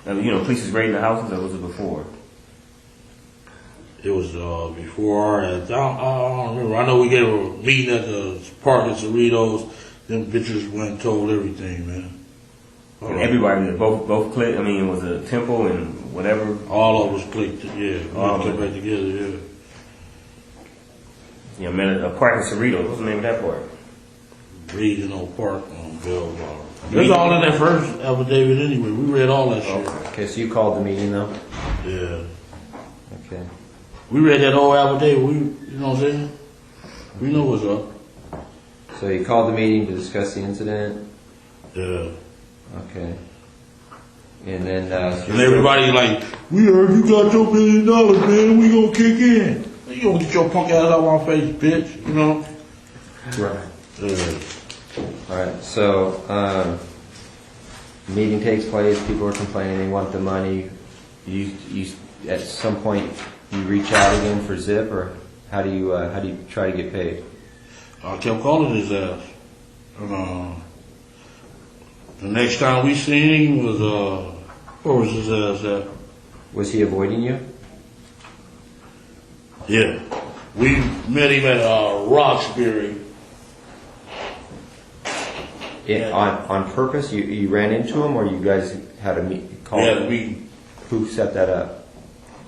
Speaker 6: And, police was raiding the houses, or was it before?
Speaker 4: It was before our. I don't remember. I know we gave a meeting at the park at Cerritos. Them bitches went and told everything, man.
Speaker 6: And everybody, both clicked. I mean, it was a temple and whatever.
Speaker 4: All of us clicked. Yeah, all clicked back together. Yeah.
Speaker 6: Yeah, man, a park in Cerritos. What's the name of that park?
Speaker 4: Regional Park on Bellevue. It was all in that first affidavit anyway. We read all that shit.
Speaker 2: Okay, so you called the meeting though?
Speaker 4: Yeah.
Speaker 2: Okay.
Speaker 4: We read that whole affidavit. You know what I'm saying? We know what's up.
Speaker 2: So you called the meeting to discuss the incident?
Speaker 4: Yeah.
Speaker 2: Okay. And then,
Speaker 4: And everybody like, we heard you got your $1 million, man. We gonna kick in. You gonna get your punk ass out of my face, bitch. You know?
Speaker 2: right.
Speaker 4: Yeah.
Speaker 2: Alright, so, meeting takes place, people are complaining, they want the money. You, at some point, you reach out again for Zip, or how do you try to get paid?
Speaker 4: I kept calling his ass. And, the next time we seen him was, where was his ass at?
Speaker 2: Was he avoiding you?
Speaker 4: Yeah. We met him at, Roxbury.
Speaker 2: On purpose? You ran into him, or you guys had a call?
Speaker 4: We had a meeting.
Speaker 2: Who set that up?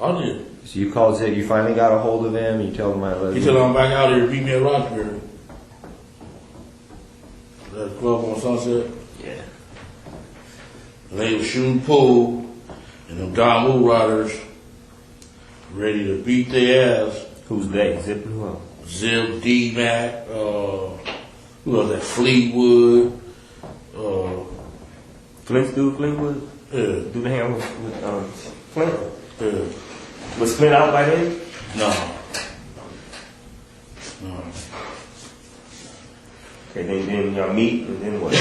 Speaker 4: I did.
Speaker 2: So you called Zip, you finally got a hold of him, you told him I let
Speaker 4: He
Speaker 2: him.
Speaker 4: said, I'm back out here, meet me at Roxbury. That club on Sunset.
Speaker 6: Yeah.
Speaker 4: And they were shooting pool, and them Don Woo Riders ready to beat their ass.
Speaker 6: Who's they? Zip and who else?
Speaker 4: Zip, D-Mac, who was that? Fleetwood,
Speaker 6: Fleetwood?
Speaker 4: yeah,
Speaker 6: Do they hang with Flint?
Speaker 4: yeah.
Speaker 6: Was Flint out by then?
Speaker 4: No.
Speaker 6: Okay, then y'all meet, and then what?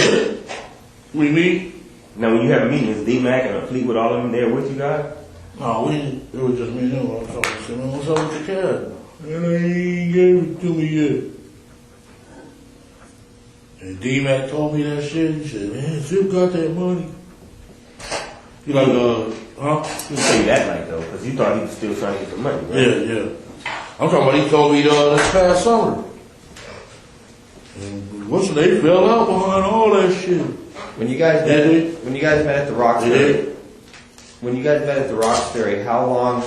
Speaker 4: We meet?
Speaker 6: Now, when you have a meeting, is D-Mac and Fleetwood all of them there with you guys?
Speaker 4: No, we didn't. It was just me and him. I was talking to him. What's up with the cat? And he ain't gave it to me yet. And D-Mac told me that shit. He said, man, Zip got that money. He like, huh?
Speaker 6: He didn't tell you that night, though, because you thought he was still trying to get some money, right?
Speaker 4: Yeah. I'm talking about he told me this past summer. And what's they fell out behind all that shit.
Speaker 2: When you guys met at the Roxbury, how long,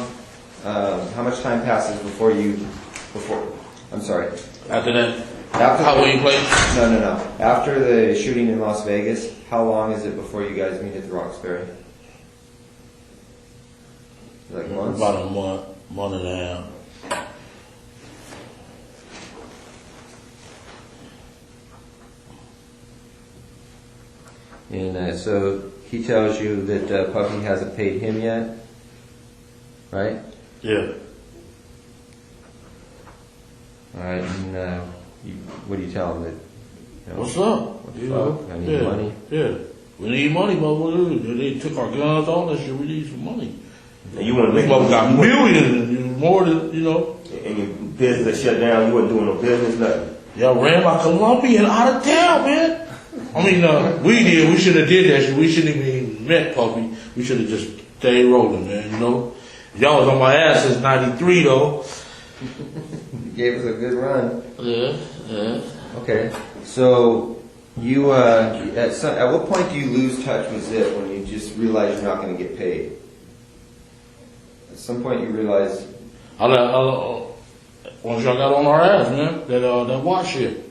Speaker 2: how much time passes I'm sorry.
Speaker 4: After that
Speaker 2: After
Speaker 4: Halloween place?
Speaker 2: No. After the shooting in Las Vegas, how long is it before you guys meet at the Roxbury? Like months?
Speaker 4: About a month and a half.
Speaker 2: And so he tells you that Puffy hasn't paid him yet? right?
Speaker 4: Yeah.
Speaker 2: All right, and what do you tell them? That,
Speaker 4: What's up?
Speaker 2: What the fuck? I need money.
Speaker 4: Yeah. We need money, motherfucker. They took our guns, all that shit. We need some money.
Speaker 6: And you want to
Speaker 4: This
Speaker 6: make
Speaker 4: motherfucker got millions, more than, you know.
Speaker 6: and your business shut down. You wasn't doing no business, nothing.
Speaker 4: Y'all ran my Colombian out of town, man. I mean, we did. We should have did that shit. We shouldn't even met Puffy. We should have just stayed rolling, man, you know. Y'all was on my ass since 93, though.
Speaker 2: You gave us a good run.
Speaker 4: Yeah, yeah.
Speaker 2: Okay, so you at what point do you lose touch with Zip when you just realize you're not going to get paid? At some point you realize.
Speaker 4: Once y'all got on our ass, man, that watch shit.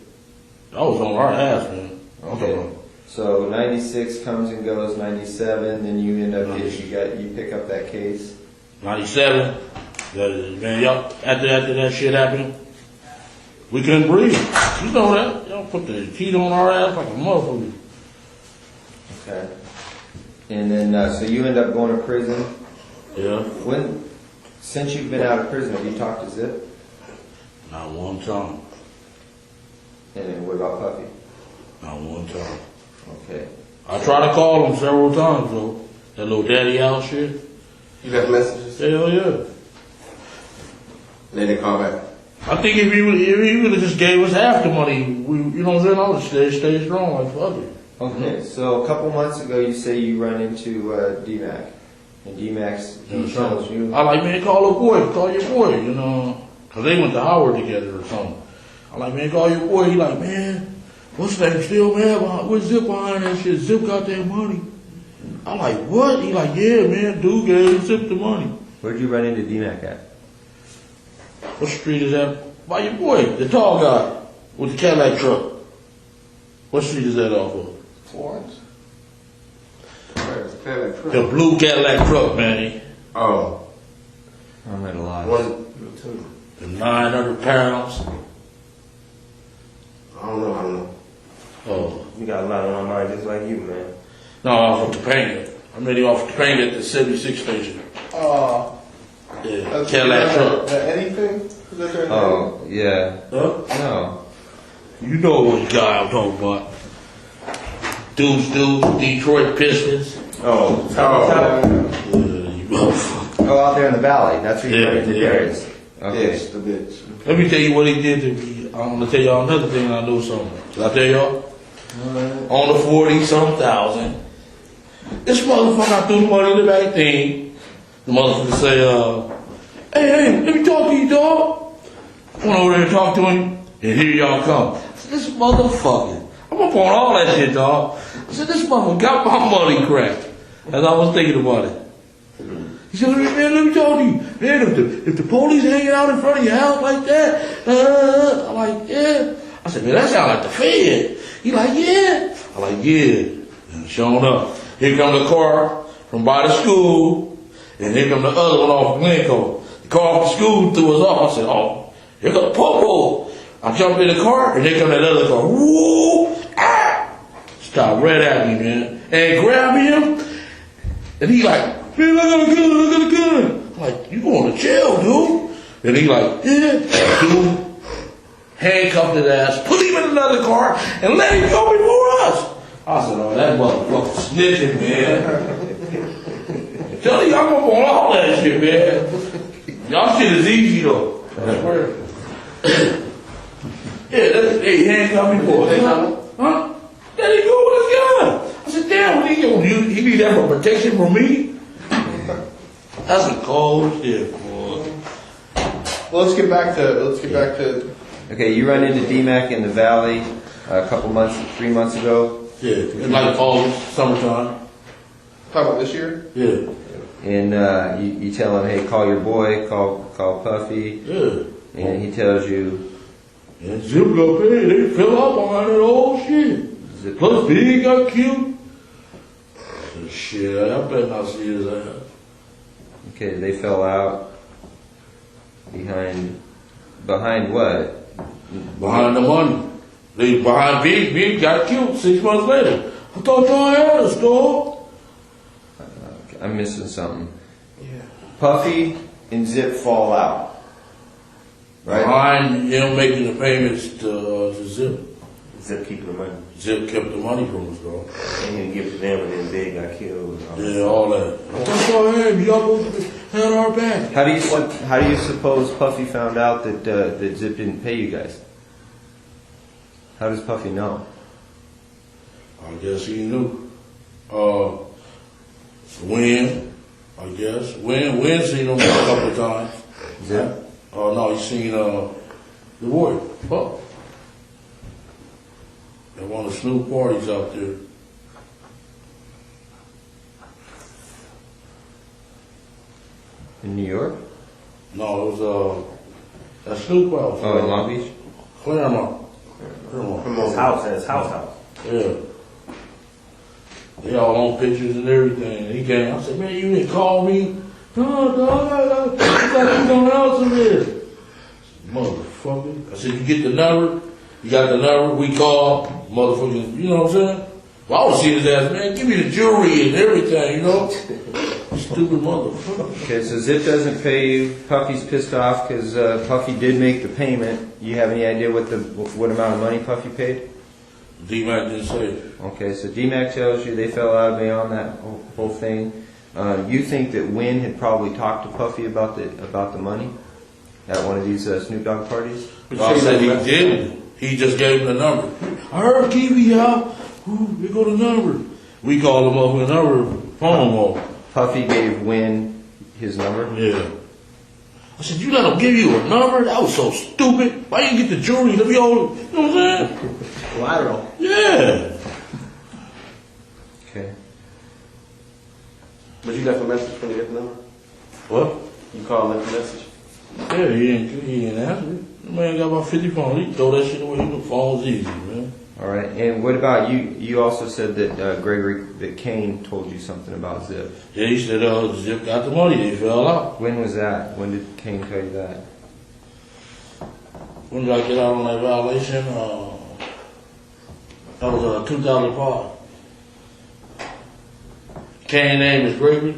Speaker 4: I was on our ass, man.
Speaker 2: Okay. So 96 comes and goes, 97, then you end up you pick up that case.
Speaker 4: 97. Man, y'all, after that shit happened, we couldn't breathe. You know that. Y'all put the heat on our ass like a motherfucker.
Speaker 2: Okay. And then, so you end up going to prison.
Speaker 4: Yeah.
Speaker 2: Since you've been out of prison, have you talked to Zip?
Speaker 4: Not one time.
Speaker 2: And then what about Puffy?
Speaker 4: Not one time.
Speaker 2: Okay.
Speaker 4: I tried to call him several times, though. That little daddy out shit.
Speaker 1: You got messages?
Speaker 4: Hell yeah.
Speaker 1: They didn't call back.
Speaker 4: I think if he would have just gave us half the money, you know what I'm saying? I would have stayed strong like fuck it.
Speaker 2: Okay, so a couple months ago you say you run into D-Mac. And D-Mac's, he tells you.
Speaker 4: I like, man, call your boy, you know. Cause they went to Howard together or something. I like, man, call your boy. He like, man, what's that name still, man? What's Zip behind that shit? Zip got that money. I like, what? He like, yeah, man, dude gave Zip the money.
Speaker 2: Where'd you run into D-Mac at?
Speaker 4: What street is that? By your boy, the tall guy with the Cadillac truck. What street is that off of?
Speaker 1: Florence? Where's the Cadillac truck?
Speaker 4: The blue Cadillac truck, man.
Speaker 1: Oh.
Speaker 2: I'm at a lot.
Speaker 1: One, two.
Speaker 4: The 900 pounds.
Speaker 1: I don't know.
Speaker 4: Oh.
Speaker 6: You got a lot on my mind, just like you, man.
Speaker 4: No, off of Topanga. I met him off of Topanga at the 76 station. Yeah, Cadillac truck.
Speaker 5: Anything? Is that their name?
Speaker 2: Oh, yeah.
Speaker 4: Huh?
Speaker 2: No.
Speaker 4: You know what guy I'm talking about. Dudes, Detroit Pistons.
Speaker 6: Oh,
Speaker 4: You motherfucker.
Speaker 2: Oh, out there in the valley. That's where you run into
Speaker 4: Yeah.
Speaker 2: Darius. Okay.
Speaker 1: Yes, the bitch.
Speaker 4: Let me tell you what he did to me. I'm gonna tell y'all another thing I know something. Did I tell y'all? On the 40-some-thousand. This motherfucker, I threw the money in the back thing. The motherfucker say, hey, let me talk to you, dog. I went over there and talked to him, and here y'all come. I said, this motherfucker, I'm up on all that shit, dog. I said, this motherfucker got my money cracked. As I was thinking about it. He said, man, let me talk to you. Man, if the police hanging out in front of your house like that, I'm like, yeah. I said, man, that sound like the Fed. He like, yeah. I'm like, yeah. And sure enough, here come the car from by the school, and here come the other one off Glencoe. The car off the school threw us off. I said, oh, here come the popo. I jumped in the car, and here come that other car. Woo! Ah! Stopped right at me, man. And grabbed him, and he like, man, look at the gun. I'm like, you going to jail, dude? And he like, yeah. Dude handcuffed his ass, put him in another car, and let him go before us. I said, oh, that motherfucker snitching, man. Tell you, I'm up on all that shit, man. Y'all shit is easy, though. I swear. Yeah, they handcuffed me for it. Huh? There he go with his gun. I said, damn, what he need that for protection from me? That's some cold shit, boy.
Speaker 5: Well, let's get back to.
Speaker 2: Okay, you run into D-Mac in the valley a couple months, 3 months ago.
Speaker 4: Yeah, in like August, summertime.
Speaker 5: Talk about this year.
Speaker 4: Yeah.
Speaker 2: And you tell him, hey, call your boy, call Puffy.
Speaker 4: Yeah.
Speaker 2: And he tells you.
Speaker 4: And Zip got paid. They fell out behind that old shit. Plus Biggie got killed. I said, shit, I better not see his ass.
Speaker 2: Okay, they fell out behind what?
Speaker 4: Behind the money. They behind Big. Big got killed 6 months later. I thought y'all had us, dog.
Speaker 2: I'm missing something. Puffy and Zip fall out, right?
Speaker 4: Behind him making the payments to Zip.
Speaker 6: Zip keeping the money.
Speaker 4: Zip kept the money from us, though.
Speaker 6: And he didn't give it to them, and then Big got killed. And all that.
Speaker 4: Yeah, all that. That's all right. Y'all had our back.
Speaker 2: How do you suppose Puffy found out that Zip didn't pay you guys? How does Puffy know?
Speaker 4: I guess he knew. Wayne, I guess. Wayne seen him a couple of times.
Speaker 2: Zip?
Speaker 4: Oh, no, he seen the boy, Buck. At one of the Snoop parties out there.
Speaker 2: In New York?
Speaker 4: No, it was at Snoop house.
Speaker 2: Oh, in Long Beach?
Speaker 4: Claremont.
Speaker 6: His house.
Speaker 4: Yeah. They all on pictures and everything. He came. I said, man, you didn't call me. No, dog. I thought you gonna answer this. Motherfucker. I said, you get the number? You got the number? We call. Motherfucker, you know what I'm saying? Well, I want to see his ass, man. Give me the jewelry and everything, you know? Stupid motherfucker.
Speaker 2: Okay, so Zip doesn't pay you. Puffy's pissed off because Puffy did make the payment. You have any idea what amount of money Puffy paid?
Speaker 4: D-Mac didn't say it.
Speaker 2: Okay, so D-Mac tells you they fell out beyond that whole thing. You think that Wynn had probably talked to Puffy about the money at one of these Snoop Dogg parties?
Speaker 4: Well, I said he didn't. He just gave him the number. I heard Keefe out. Here go the number. We called him up with a number. Phone off.
Speaker 2: Puffy gave Wynn his number?
Speaker 4: Yeah. I said, you let him give you a number? That was so stupid. Why you get the jewelry? Let me all, you know what I'm saying?
Speaker 1: Collateral.
Speaker 4: Yeah.
Speaker 2: Okay.
Speaker 1: But you left a message when you get the number?
Speaker 4: What?
Speaker 1: You called and left a message?
Speaker 4: Yeah, he ain't answer it. The man got about 50 phones. He throw that shit away. The phone's easy, man.
Speaker 2: All right. And what about you? You also said that that Kane told you something about Zip.
Speaker 4: Yeah, he said, Zip got the money. They fell out.
Speaker 2: When was that? When did Kane tell you that?
Speaker 4: When did I get out on that violation? That was 2005. Kane's name is Gregory.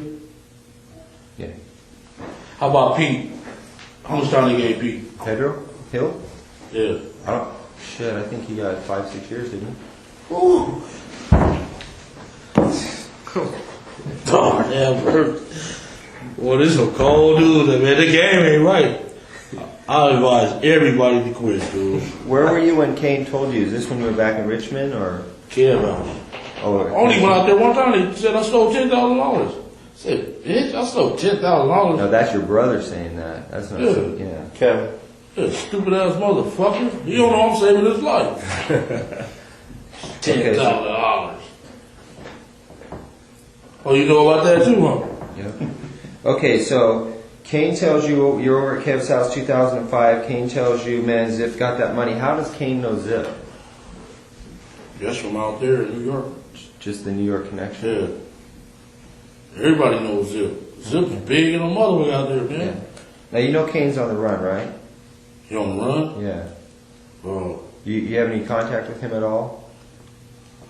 Speaker 2: Yeah.
Speaker 4: How about Pete? How much time they gave Pete?
Speaker 2: Pedro Hill?
Speaker 4: Yeah.
Speaker 2: I think he got 5-6 years, didn't he?
Speaker 4: Ooh. Darn, damn. Well, this is a cold dude, man. The game ain't right. I advise everybody to quit, dude.
Speaker 2: Where were you when Kane told you? Is this when you were back in Richmond or?
Speaker 4: Care about it.
Speaker 2: Oh,
Speaker 4: I only went out there one time. They said I stole $10,000. I said, bitch, I stole $10,000.
Speaker 2: No, that's your brother saying that. That's not.
Speaker 4: Yeah.
Speaker 1: Kevin.
Speaker 4: That stupid ass motherfucker. He don't know I'm saving his life. $10,000. Oh, you know about that too, huh?
Speaker 2: Yeah. Okay, so Kane tells you you're over at Kev's house 2005. Kane tells you, man, Zip got that money. How does Kane know Zip?
Speaker 4: Just from out there in New York.
Speaker 2: Just the New York connection.
Speaker 4: Yeah. Everybody knows Zip. Zip is big and a mother out there, man.
Speaker 2: Yeah. Now you know Kane's on the run, right?
Speaker 4: He on the run?
Speaker 2: Yeah.
Speaker 4: Oh.
Speaker 2: You have any contact with him at all?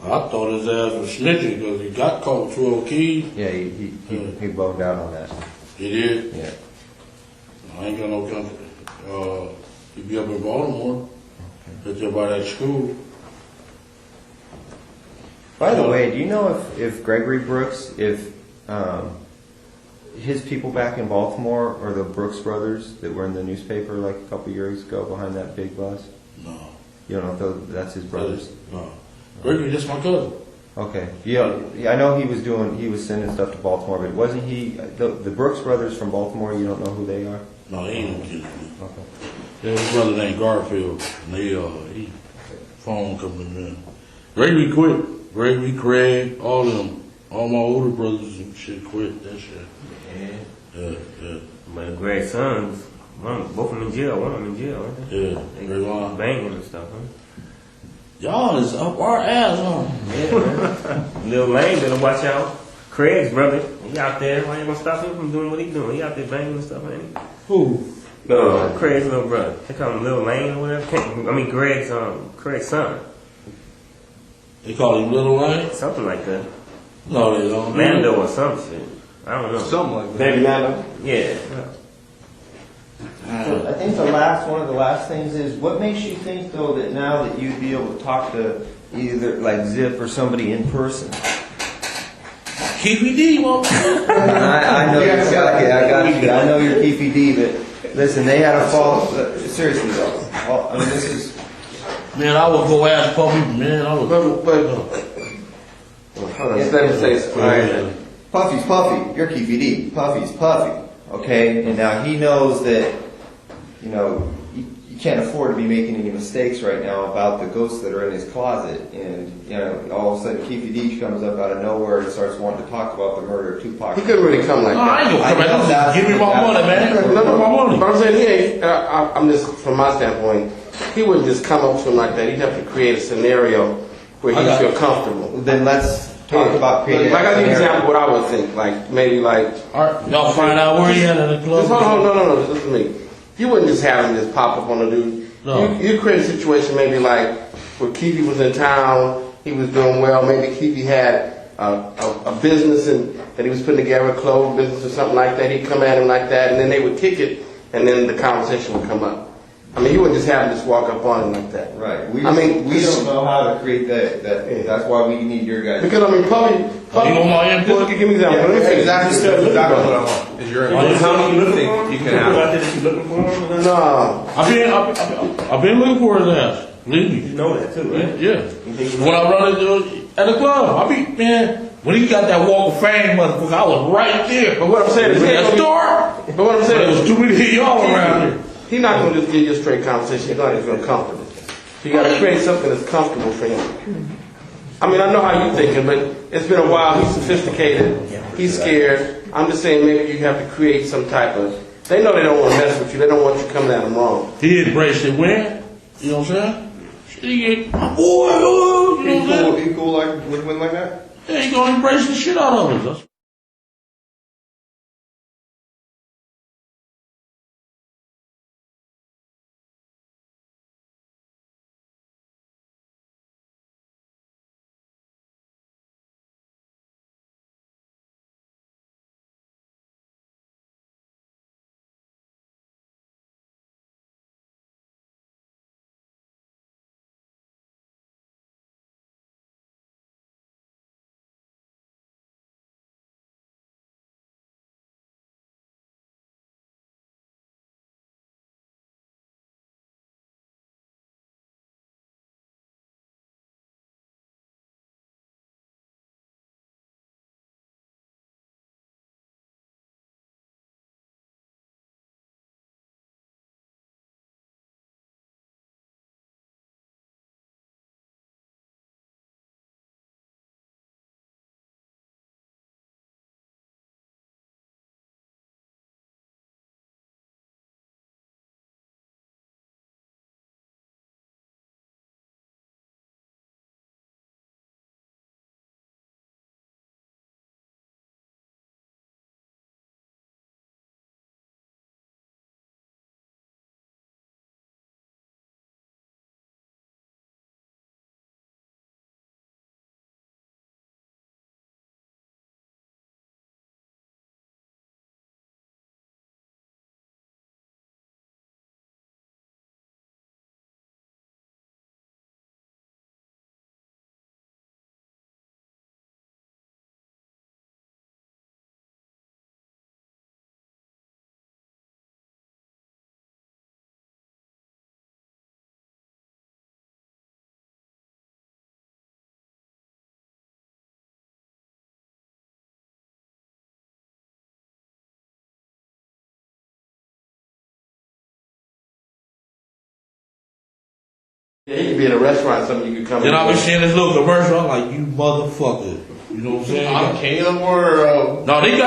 Speaker 4: I thought his ass was snitching because he got caught with 12 keys.
Speaker 2: Yeah, he boned out on that.
Speaker 4: He did?
Speaker 2: Yeah.
Speaker 4: I ain't got no country. He be up in Baltimore. Right there by that school.
Speaker 2: By the way, do you know if Gregory Brooks, if his people back in Baltimore are the Brooks brothers that were in the newspaper like a couple years ago behind that big bus?
Speaker 4: No.
Speaker 2: You don't know if that's his brothers?
Speaker 4: No. Gregory, just my cousin.
Speaker 2: Okay. Yeah, I know he was sending stuff to Baltimore, but wasn't he, the Brooks brothers from Baltimore, you don't know who they are?
Speaker 4: No, he ain't no kid.
Speaker 2: Okay.
Speaker 4: Yeah, his brother named Garfield. And he phone coming in. Gregory quit. Gregory, Craig, all of them. All my older brothers and shit quit that shit. Yeah.
Speaker 6: But Greg's sons, both of them in jail. One of them in jail, aren't they?
Speaker 4: Yeah.
Speaker 6: They banging and stuff, huh?
Speaker 4: Y'all is up our ass, huh?
Speaker 6: Yeah, man. Lil Lane better watch out. Craig's brother, he out there. Why you gonna stop him from doing what he doing? He out there banging and stuff, ain't he?
Speaker 4: Who?
Speaker 6: Craig's little brother. They call him Lil Lane or whatever. Craig's son.
Speaker 4: They call him Little Lane?
Speaker 6: Something like that.
Speaker 4: No, they don't.
Speaker 6: Mando or some shit. I don't know.
Speaker 5: Something like that.
Speaker 6: Maybe
Speaker 1: Nano?
Speaker 6: Yeah.
Speaker 2: So I think one of the last things is, what makes you think though that now that you'd be able to talk to either like Zip or somebody in person?
Speaker 4: Keefe D, well,
Speaker 2: I know exactly. I got you. I know you're Keefe D, but listen, they had a fall. Seriously though, I mean this is.
Speaker 4: man, I would go ask Puffy, man, I would.
Speaker 1: Hold on, let me say something.
Speaker 2: All right. Puffy's Puffy. You're Keefe D. Puffy's Puffy. Okay, and now he knows that, you know, you can't afford to be making any mistakes right now about the ghosts that are in his closet. And, you know, all of a sudden Keefe D comes up out of nowhere and starts wanting to talk about the murder of Tupac.
Speaker 1: He couldn't really come like
Speaker 4: No, I
Speaker 1: that.
Speaker 4: ain't gonna come
Speaker 2: I know
Speaker 4: back.
Speaker 2: that.
Speaker 4: Give me my money, man.
Speaker 1: No,
Speaker 4: My money.
Speaker 1: but I'm saying he ain't, I'm just, from my standpoint, he wouldn't just come up to him like that. He'd have to create a scenario where
Speaker 4: I
Speaker 1: he'd
Speaker 4: got
Speaker 1: feel
Speaker 4: it.
Speaker 1: comfortable.
Speaker 2: Then let's talk about creating.
Speaker 1: Like I give you an
Speaker 2: a scenario.
Speaker 1: example of what I would think, like maybe like,
Speaker 4: Alright, y'all find out where he at in the club.
Speaker 1: just hold on, no, listen to me. You wouldn't just have him just pop up on the dude.
Speaker 4: No.
Speaker 1: You create a situation maybe like where Keefe was in town, he was doing well, maybe Keefe had a business and that he was putting together, a clothes business or something like that. He'd come at him like that, and then they would kick it, and then the conversation would come up. I mean, you wouldn't just have him just walk up on him like that.
Speaker 2: Right. We
Speaker 1: just-
Speaker 2: don't know how to create that.
Speaker 1: Yeah.
Speaker 2: That's why we need your guys.
Speaker 1: Because I mean, probably
Speaker 4: You want my input?
Speaker 1: just give me an example. Let me finish.
Speaker 5: Exactly what I want. Is your
Speaker 6: How many you looking for?
Speaker 5: you can
Speaker 6: People
Speaker 5: have.
Speaker 6: out there that you looking for?
Speaker 1: No.
Speaker 4: I've been looking for his ass. Believe
Speaker 6: You
Speaker 4: me.
Speaker 6: know that too, right?
Speaker 4: Yeah. When I run into at the club, man, when he got that walk of fame, motherfucker, I was right there.
Speaker 1: But what I'm saying is,
Speaker 4: That store.
Speaker 1: but what I'm
Speaker 4: But
Speaker 1: saying
Speaker 4: it was
Speaker 1: is,
Speaker 4: too many of y'all around here.
Speaker 1: he's not going to just give you a straight conversation. He's going to feel comfortable. So you got to create something that's comfortable for him. I mean, I know how you're thinking, but it's been a while. He's sophisticated. He's scared. I'm just saying maybe you have to create some type of. They know they don't want to mess with you. They don't want you coming at them wrong.
Speaker 4: He embraced it when, you know what I'm saying? He ain't, my boy, you know what I'm saying?
Speaker 5: He cool like with women like that?
Speaker 4: Yeah, he gonna embrace the shit out of us.
Speaker 1: Yeah, he could be in a restaurant, something you could come
Speaker 4: Then
Speaker 1: in.
Speaker 4: I be seeing this little commercial, I'm like, you motherfucker. You know what I'm saying?
Speaker 5: I'm Caleb or
Speaker 4: No, he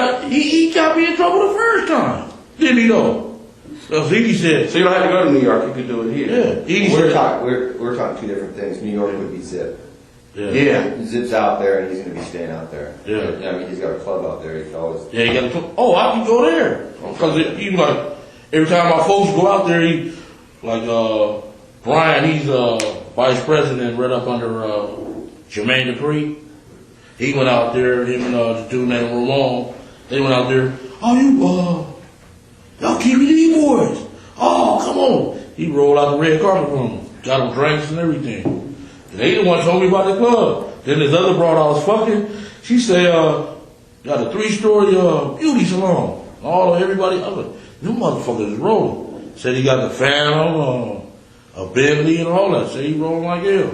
Speaker 4: got me in trouble the first time. Didn't he though? So he said,
Speaker 1: So you don't have to go to New York. You could do it here.
Speaker 4: yeah. He
Speaker 2: We're
Speaker 4: said,
Speaker 2: talking. We're talking two different things. New York would be Zip.
Speaker 4: yeah.
Speaker 1: Yeah.
Speaker 2: Zip's out there, and he's going to be staying out there.
Speaker 4: Yeah.
Speaker 2: I mean, he's got a club out there. He can always.
Speaker 4: Yeah, he got to, oh, I can go there. Because he like, every time my folks go out there, he, like, Brian, he's vice president right up under Jermaine Dupree. He went out there, him and the dude named Ramon, They went out there. Oh, y'all Keefe D boys. Oh, come on. He rolled out the red carpet for them. Got them drinks and everything. And they the one told me about the club. Then this other broad I was fucking, she said, got a 3-story beauty salon. Everybody, I was like, them motherfuckers is rolling. Said he got the Phantom, a Bentley and all that. Said he rolling like hell.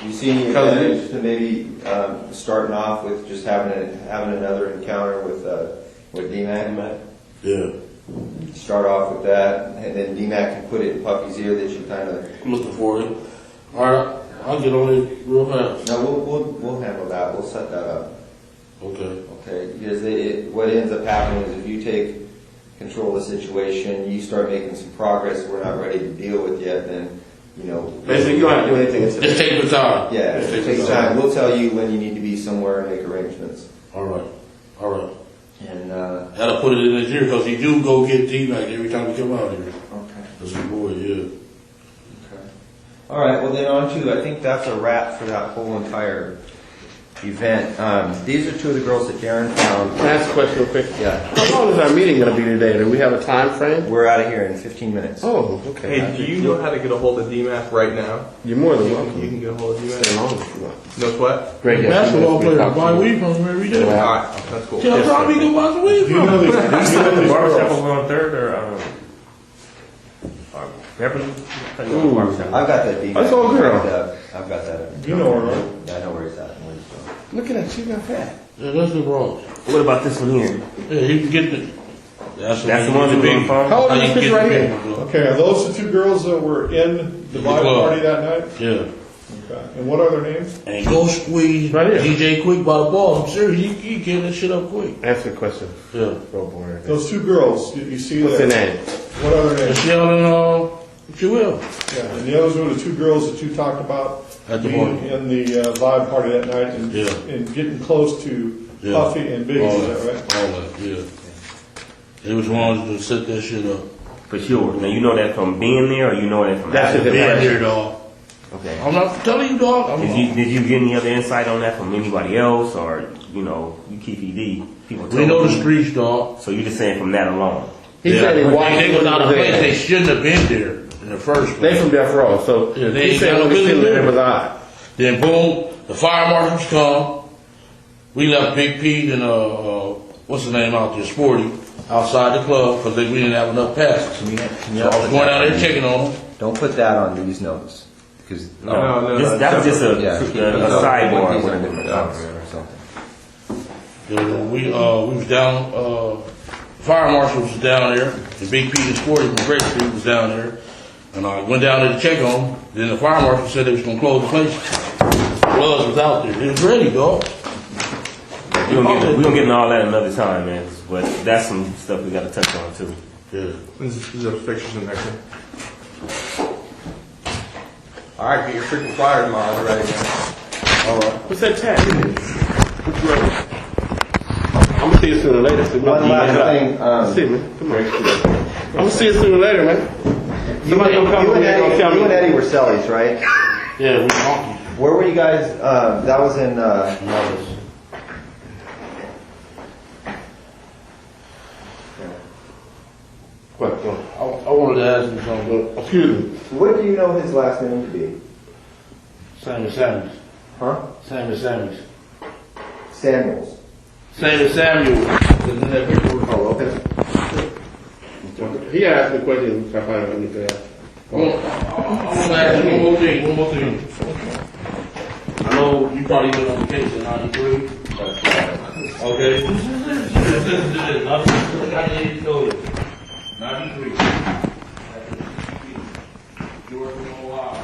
Speaker 2: You see any advantage to maybe starting off with just having another encounter with D-Mac?
Speaker 4: Yeah.
Speaker 2: Start off with that, and then D-Mac can put it in Puffy's ear that you kind of...
Speaker 4: I'm looking for it. All right, I'll get on it real fast.
Speaker 2: No, we'll handle that. We'll set that up.
Speaker 4: Okay.
Speaker 2: Okay, because what ends up happening is if you take control of the situation, you start making some progress we're not ready to deal with yet, then,
Speaker 1: Basically, you don't have to do anything.
Speaker 4: Just take the time.
Speaker 2: Yeah, it takes time. We'll tell you when you need to be somewhere and make arrangements.
Speaker 4: All right.
Speaker 2: And,
Speaker 4: Gotta put it in his ear because he do go get D-Mac every time he come out here.
Speaker 2: okay.
Speaker 4: That's his boy, yeah.
Speaker 2: Okay. All right. Well, then on to, I think that's a wrap for that whole entire event. These are two of the girls that Daryn found.
Speaker 1: Can I ask a question real quick?
Speaker 2: Yeah.
Speaker 1: How long is our meeting going to be today? Do we have a time frame?
Speaker 2: We're out of here in 15 minutes.
Speaker 1: Oh, okay.
Speaker 5: Hey, do you know how to get a hold of DMAC right now?
Speaker 1: You're more than welcome.
Speaker 5: You can get a hold of
Speaker 1: Stay
Speaker 5: DMAC.
Speaker 1: long if you want.
Speaker 5: Knows what?
Speaker 1: Great. yeah,
Speaker 4: Basketball
Speaker 1: she wants me to
Speaker 4: player,
Speaker 1: talk to
Speaker 4: buy
Speaker 1: you.
Speaker 4: weed from him every day.
Speaker 5: All right, that's cool.
Speaker 4: Tell Tommy to buy some weed
Speaker 3: You
Speaker 4: from
Speaker 3: know
Speaker 4: him.
Speaker 3: these, you know these
Speaker 6: Barbershop
Speaker 3: girls.
Speaker 6: over on 3rd or Beverly?
Speaker 1: Ooh.
Speaker 2: I've got that D-Mac.
Speaker 1: That's all girl.
Speaker 2: I've got that.
Speaker 3: You know her, right?
Speaker 2: Yeah, I know where he's at.
Speaker 1: Look at that. She got fat.
Speaker 4: Yeah, that's the wrong.
Speaker 6: What about this one here?
Speaker 4: Yeah, he can get the. That's
Speaker 6: That's the one that
Speaker 4: big.
Speaker 6: was on the phone?
Speaker 1: How old is
Speaker 4: How you
Speaker 1: this
Speaker 4: get
Speaker 1: bitch right
Speaker 4: the
Speaker 1: here?
Speaker 4: big one,
Speaker 3: Okay, are those the two girls that were in the vibe
Speaker 4: club.
Speaker 3: party that night?
Speaker 4: Yeah.
Speaker 3: Okay. And what are their names?
Speaker 4: And go squeeze
Speaker 1: Right here.
Speaker 4: DJ Quick by the ball. I'm serious, he get that shit up quick.
Speaker 1: Answer the question.
Speaker 4: Yeah.
Speaker 1: Go boy.
Speaker 3: Those two girls, you see
Speaker 1: What's their
Speaker 3: that?
Speaker 1: name?
Speaker 3: What are their names?
Speaker 4: Michelle and Jewel.
Speaker 3: Yeah, and the others were the two girls that you talked about
Speaker 4: At the
Speaker 3: being
Speaker 4: party.
Speaker 3: in the vibe party that night and,
Speaker 4: Yeah.
Speaker 3: and getting close to
Speaker 4: Yeah.
Speaker 3: Puffy and Biggie,
Speaker 4: All
Speaker 3: is that right?
Speaker 4: All that, yeah. They was ones to set that shit up.
Speaker 6: For sure. Now you know that from being there, or you know that from
Speaker 1: That's
Speaker 6: after?
Speaker 1: it.
Speaker 4: Being here, dog.
Speaker 6: Okay.
Speaker 4: I'm not telling you, dog.
Speaker 6: Did you get any other insight on that from anybody else, or you Keefe D? People.
Speaker 4: We
Speaker 6: told
Speaker 4: know
Speaker 6: you?
Speaker 4: the streets, dog.
Speaker 6: So you just saying from that alone?
Speaker 1: He said he watched
Speaker 4: They was out of
Speaker 1: them
Speaker 4: place. They
Speaker 1: there.
Speaker 4: shouldn't have been there in the first
Speaker 1: They
Speaker 4: place.
Speaker 1: from Death Row, so
Speaker 4: Yeah, they
Speaker 1: he
Speaker 4: ain't
Speaker 1: said
Speaker 4: got no
Speaker 1: when we
Speaker 4: business
Speaker 1: sitting there
Speaker 4: there.
Speaker 1: was odd.
Speaker 4: Then boom, the fire marshals come. We left Big Pete and what's his name out there, Sporty, outside the club because we didn't have enough passes. So I was going out there checking on them.
Speaker 2: Don't put that on these notes. Because
Speaker 5: No,
Speaker 6: That was just a
Speaker 2: yeah,
Speaker 6: sidebar.
Speaker 2: These are different notes or something.
Speaker 4: Yeah, we was down. Fire marshal was down there. The Big Pete and Sporty from Great Street was down there, and I went down there to check on them. Then the fire marshal said they was gonna close the place. Bloods was out there. It was ready, dog.
Speaker 6: We gonna get into all that another time, man. But that's some stuff we gotta touch on too.
Speaker 4: Yeah.
Speaker 5: These are pictures in there. All right, get your freaking flyers miles ready, man.
Speaker 1: All right. What's that tag? I'm gonna see you sooner or later. So
Speaker 2: One last thing.
Speaker 1: See me. Come on. I'm gonna see you sooner or later, man. Somebody gonna come over here and tell
Speaker 2: You and
Speaker 1: me.
Speaker 2: Eddie were Sellies, right?
Speaker 4: Yeah, we honky.
Speaker 2: Where were you guys? That was in.
Speaker 1: What?
Speaker 4: I wanted to ask you something.
Speaker 1: Excuse me.
Speaker 2: What do you know his last name to be?
Speaker 4: Sammy Samuels.
Speaker 2: Huh?
Speaker 4: Sammy Samuels.
Speaker 2: Samuels.
Speaker 4: Sammy Samuels.
Speaker 2: Oh, okay.
Speaker 1: He asked the question. If I find out anything else.
Speaker 4: I want to ask you one more thing. I know you probably been on the case in 93. Okay? I need to know this. 93. You working on a while.